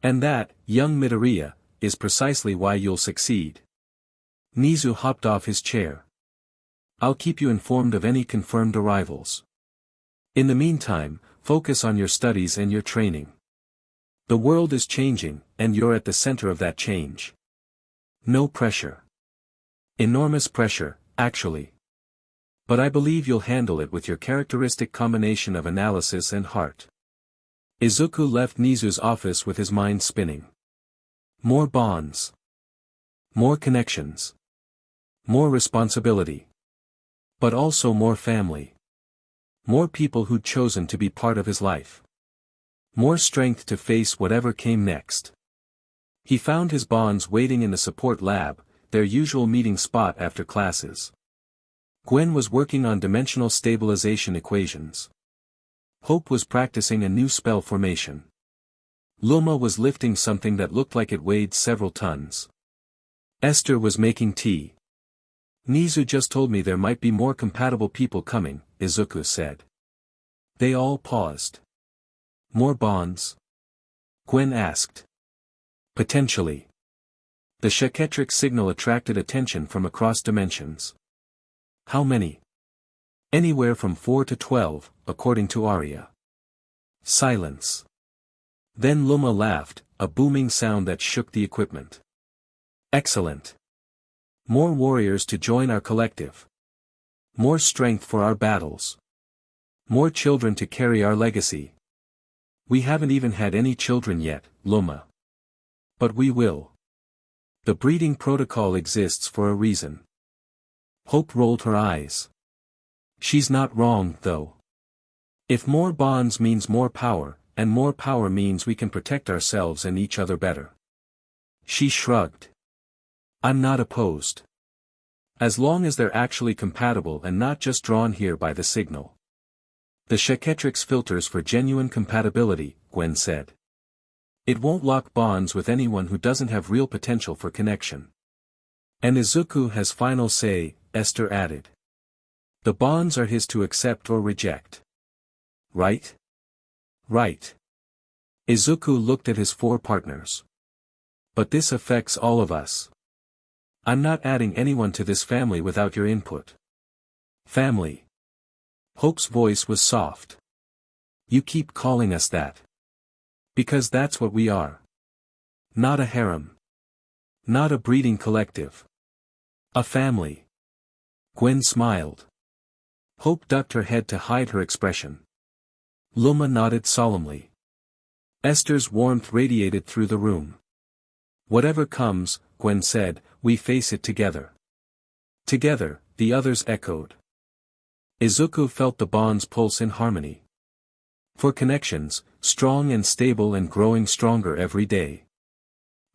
And that, young Midoriya, is precisely why you'll succeed. Nizu hopped off his chair. I'll keep you informed of any confirmed arrivals. In the meantime, focus on your studies and your training. The world is changing, and you're at the center of that change. No pressure. Enormous pressure, actually. But I believe you'll handle it with your characteristic combination of analysis and heart. Izuku left Nizu's office with his mind spinning. More bonds. More connections. More responsibility. But also more family. More people who'd chosen to be part of his life. More strength to face whatever came next. He found his bonds waiting in the support lab, their usual meeting spot after classes. Gwen was working on dimensional stabilization equations. Hope was practicing a new spell formation. Luma was lifting something that looked like it weighed several tons. Esther was making tea. Nizu just told me there might be more compatible people coming, Izuku said. They all paused. More bonds? Gwen asked. Potentially. The Chaquetrix signal attracted attention from across dimensions. How many? Anywhere from 4 to 12, according to Arya. Silence. Then Luma laughed, a booming sound that shook the equipment. Excellent. More warriors to join our collective. More strength for our battles. More children to carry our legacy. We haven't even had any children yet, Luma. But we will. The breeding protocol exists for a reason. Hope rolled her eyes. She's not wrong, though. If more bonds means more power, and more power means we can protect ourselves and each other better. She shrugged. I'm not opposed. As long as they're actually compatible and not just drawn here by the signal. The Chaquetrix filters for genuine compatibility, Gwen said. It won't lock bonds with anyone who doesn't have real potential for connection. And Izuku has final say, Esther added. The bonds are his to accept or reject. Right? Right. Izuku looked at his 4 partners. But this affects all of us. I'm not adding anyone to this family without your input. Family. Hope's voice was soft. You keep calling us that. Because that's what we are. Not a harem. Not a breeding collective. A family. Gwen smiled. Hope ducked her head to hide her expression. Luma nodded solemnly. Esther's warmth radiated through the room. Whatever comes, Gwen said, we face it together. Together, the others echoed. Izuku felt the bonds pulse in harmony. For connections, strong and stable and growing stronger every day.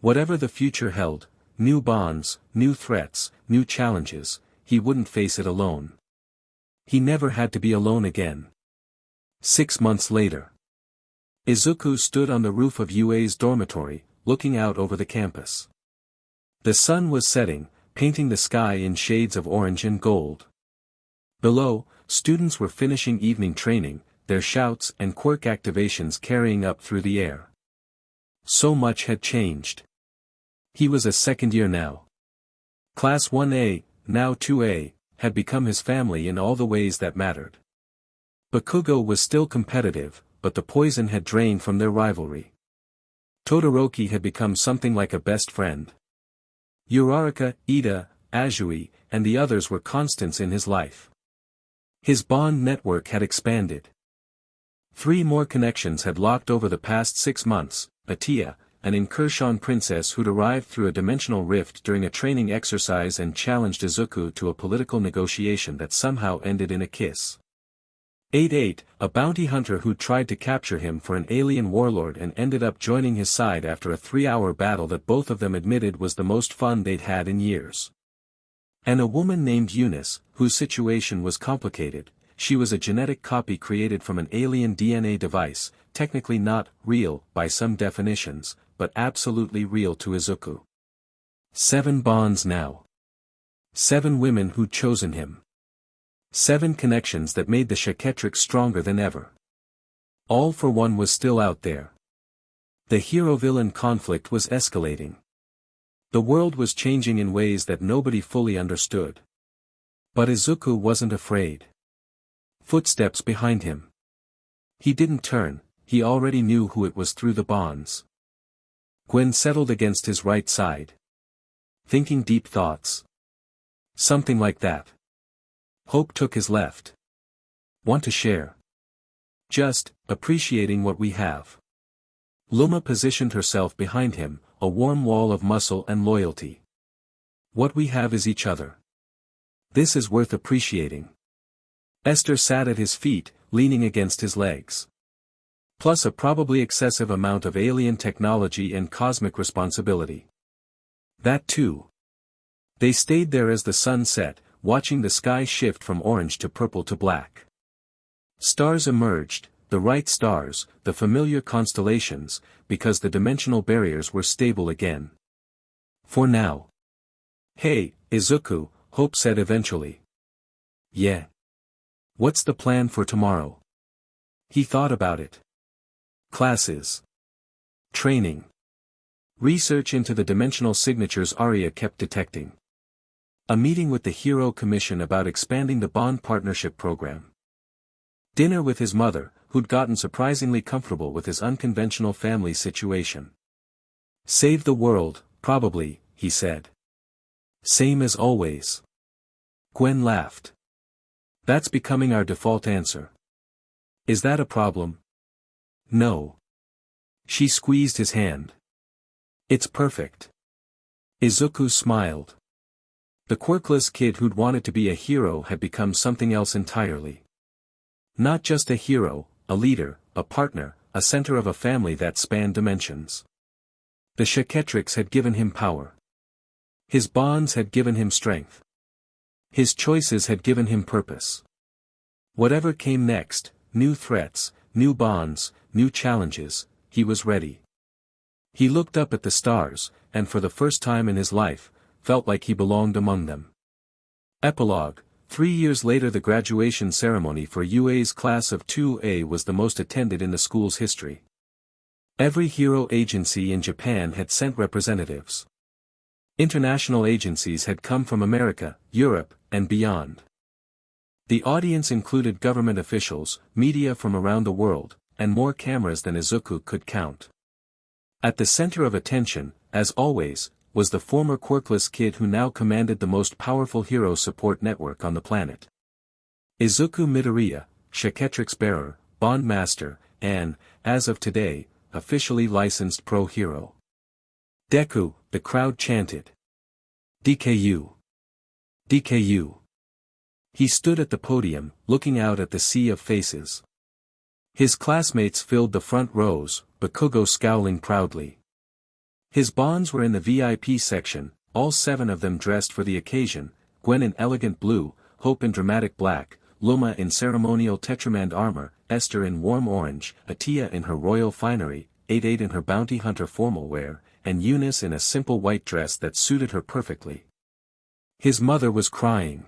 Whatever the future held, new bonds, new threats, new challenges, he wouldn't face it alone. He never had to be alone again. 6 months later. Izuku stood on the roof of UA's dormitory, looking out over the campus. The sun was setting, painting the sky in shades of orange and gold. Below, students were finishing evening training, their shouts and quirk activations carrying up through the air. So much had changed. He was a second year now. Class 1A, now 2A, had become his family in all the ways that mattered. Bakugo was still competitive, but the poison had drained from their rivalry. Todoroki had become something like a best friend. Uraraka, Ida, Azui, and the others were constants in his life. His bond network had expanded. 3 more connections had locked over the past 6 months: Atia, an incursion princess who'd arrived through a dimensional rift during a training exercise and challenged Izuku to a political negotiation that somehow ended in a kiss. 88, a bounty hunter who'd tried to capture him for an alien warlord and ended up joining his side after a 3-hour battle that both of them admitted was the most fun they'd had in years. And a woman named Eunice, whose situation was complicated. She was a genetic copy created from an alien DNA device, technically not real by some definitions, but absolutely real to Izuku. 7 bonds now. 7 women who'd chosen him. 7 connections that made the Chaquetrix stronger than ever. All for one was still out there. The hero-villain conflict was escalating. The world was changing in ways that nobody fully understood. But Izuku wasn't afraid. Footsteps behind him. He didn't turn, he already knew who it was through the bonds. Gwen settled against his right side. Thinking deep thoughts. Something like that. Hope took his left. Want to share. Just, appreciating what we have. Luma positioned herself behind him, a warm wall of muscle and loyalty. What we have is each other. This is worth appreciating. Esther sat at his feet, leaning against his legs. Plus a probably excessive amount of alien technology and cosmic responsibility. That too. They stayed there as the sun set, watching the sky shift from orange to purple to black. Stars emerged, the right stars, the familiar constellations, because the dimensional barriers were stable again. For now. Hey, Izuku, Hope said eventually. Yeah. What's the plan for tomorrow? He thought about it. Classes. Training. Research into the dimensional signatures Arya kept detecting. A meeting with the Hero Commission about expanding the Bond Partnership program. Dinner with his mother, who'd gotten surprisingly comfortable with his unconventional family situation. Save the world, probably, he said. Same as always. Gwen laughed. That's becoming our default answer. Is that a problem? No. She squeezed his hand. It's perfect. Izuku smiled. The quirkless kid who'd wanted to be a hero had become something else entirely. Not just a hero, a leader, a partner, a center of a family that spanned dimensions. The Chaquetrix had given him power. His bonds had given him strength. His choices had given him purpose. Whatever came next, new threats, new bonds, new challenges, he was ready. He looked up at the stars, and for the first time in his life, felt like he belonged among them. Epilogue. 3 years later, the graduation ceremony for UA's class of 2A was the most attended in the school's history. Every hero agency in Japan had sent representatives. International agencies had come from America, Europe, and beyond. The audience included government officials, media from around the world, and more cameras than Izuku could count. At the center of attention, as always, was the former quirkless kid who now commanded the most powerful hero support network on the planet. Izuku Midoriya, Chaquetrix bearer, Bond Master, and, as of today, officially licensed pro-hero. Deku, the crowd chanted. DKU. DKU. He stood at the podium, looking out at the sea of faces. His classmates filled the front rows, Bakugo scowling proudly. His bonds were in the VIP section, all 7 of them dressed for the occasion, Gwen in elegant blue, Hope in dramatic black, Luma in ceremonial tetramand armor, Esther in warm orange, Atia in her royal finery, 88 in her bounty hunter formal wear, and Eunice in a simple white dress that suited her perfectly. His mother was crying.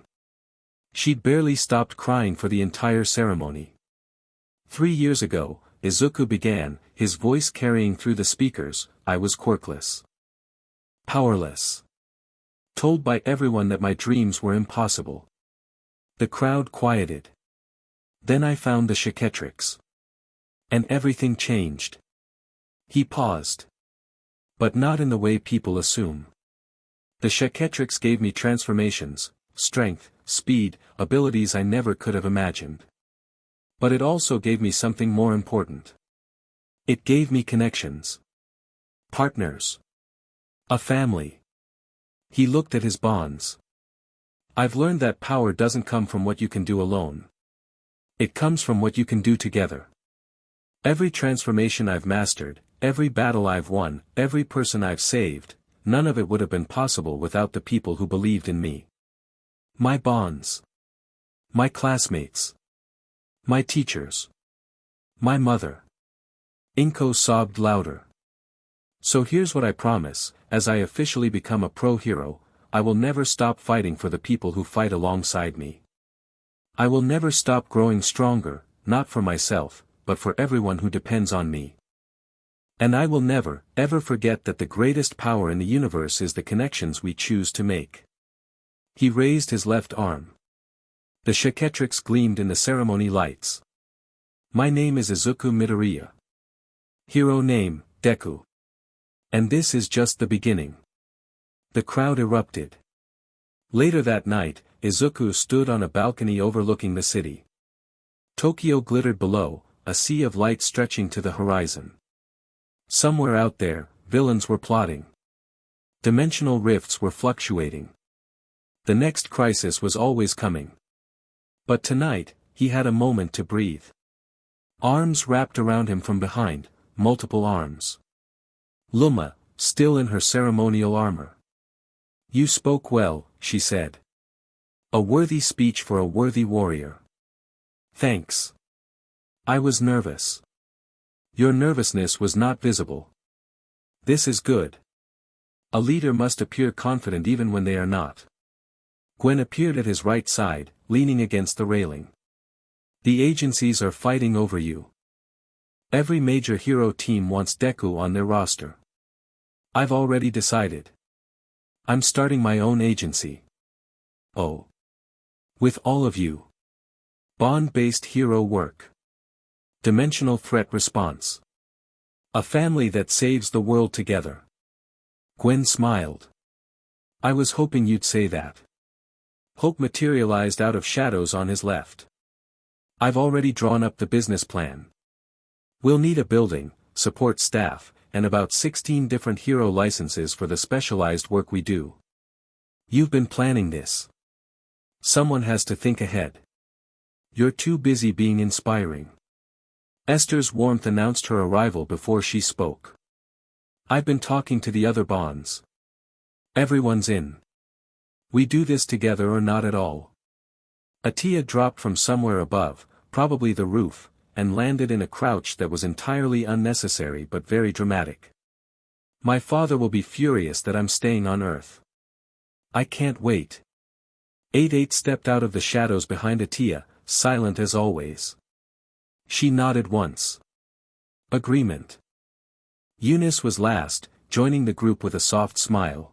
She'd barely stopped crying for the entire ceremony. 3 years ago, Izuku began, his voice carrying through the speakers, I was quirkless. Powerless. Told by everyone that my dreams were impossible. The crowd quieted. Then I found the Chaquetrix. And everything changed. He paused. But not in the way people assume. The Chaquetrix gave me transformations, strength, speed, abilities I never could have imagined. But it also gave me something more important. It gave me connections. Partners. A family. He looked at his bonds. I've learned that power doesn't come from what you can do alone. It comes from what you can do together. Every transformation I've mastered, every battle I've won, every person I've saved, none of it would have been possible without the people who believed in me. My bonds. My classmates. My teachers. My mother. Inko sobbed louder. So here's what I promise, as I officially become a pro-hero, I will never stop fighting for the people who fight alongside me. I will never stop growing stronger, not for myself, but for everyone who depends on me. And I will never, ever forget that the greatest power in the universe is the connections we choose to make. He raised his left arm. The Chaquetrix gleamed in the ceremony lights. My name is Izuku Midoriya. Hero name, Deku. And this is just the beginning. The crowd erupted. Later that night, Izuku stood on a balcony overlooking the city. Tokyo glittered below, a sea of light stretching to the horizon. Somewhere out there, villains were plotting. Dimensional rifts were fluctuating. The next crisis was always coming. But tonight, he had a moment to breathe. Arms wrapped around him from behind, multiple arms. Luma, still in her ceremonial armor. You spoke well, she said. A worthy speech for a worthy warrior. Thanks. I was nervous. Your nervousness was not visible. This is good. A leader must appear confident even when they are not. Gwen appeared at his right side, leaning against the railing. The agencies are fighting over you. Every major hero team wants Deku on their roster. I've already decided. I'm starting my own agency. Oh. With all of you. Bond-based hero work. Dimensional threat response. A family that saves the world together. Gwen smiled. I was hoping you'd say that. Hope materialized out of shadows on his left. I've already drawn up the business plan. We'll need a building, support staff, and about 16 different hero licenses for the specialized work we do. You've been planning this. Someone has to think ahead. You're too busy being inspiring. Esther's warmth announced her arrival before she spoke. I've been talking to the other bonds. Everyone's in. We do this together or not at all. Atia dropped from somewhere above, probably the roof, and landed in a crouch that was entirely unnecessary but very dramatic. My father will be furious that I'm staying on Earth. I can't wait. 8-8 stepped out of the shadows behind Atia, silent as always. She nodded once. Agreement. Eunice was last, joining the group with a soft smile.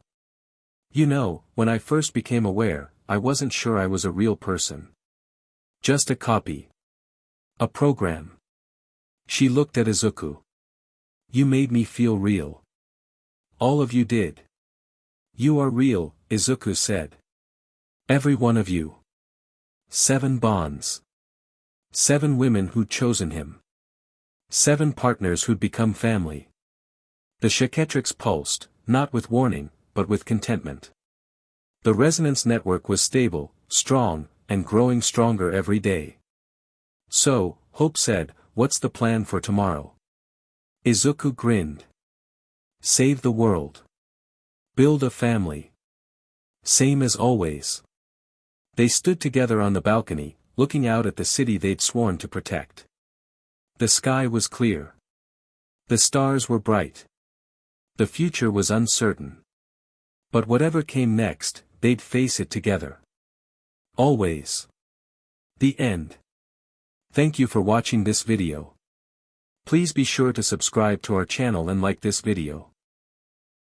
You know, when I first became aware, I wasn't sure I was a real person. Just a copy. A program. She looked at Izuku. You made me feel real. All of you did. You are real, Izuku said. Every one of you. 7 bonds. 7 women who'd chosen him. 7 partners who'd become family. The Chaquetrix pulsed, not with warning, but with contentment. The resonance network was stable, strong, and growing stronger every day. So, Hope said, what's the plan for tomorrow? Izuku grinned. Save the world. Build a family. Same as always. They stood together on the balcony, looking out at the city they'd sworn to protect. The sky was clear. The stars were bright. The future was uncertain. But whatever came next, they'd face it together. Always. The end. Thank you for watching this video. Please be sure to subscribe to our channel and like this video.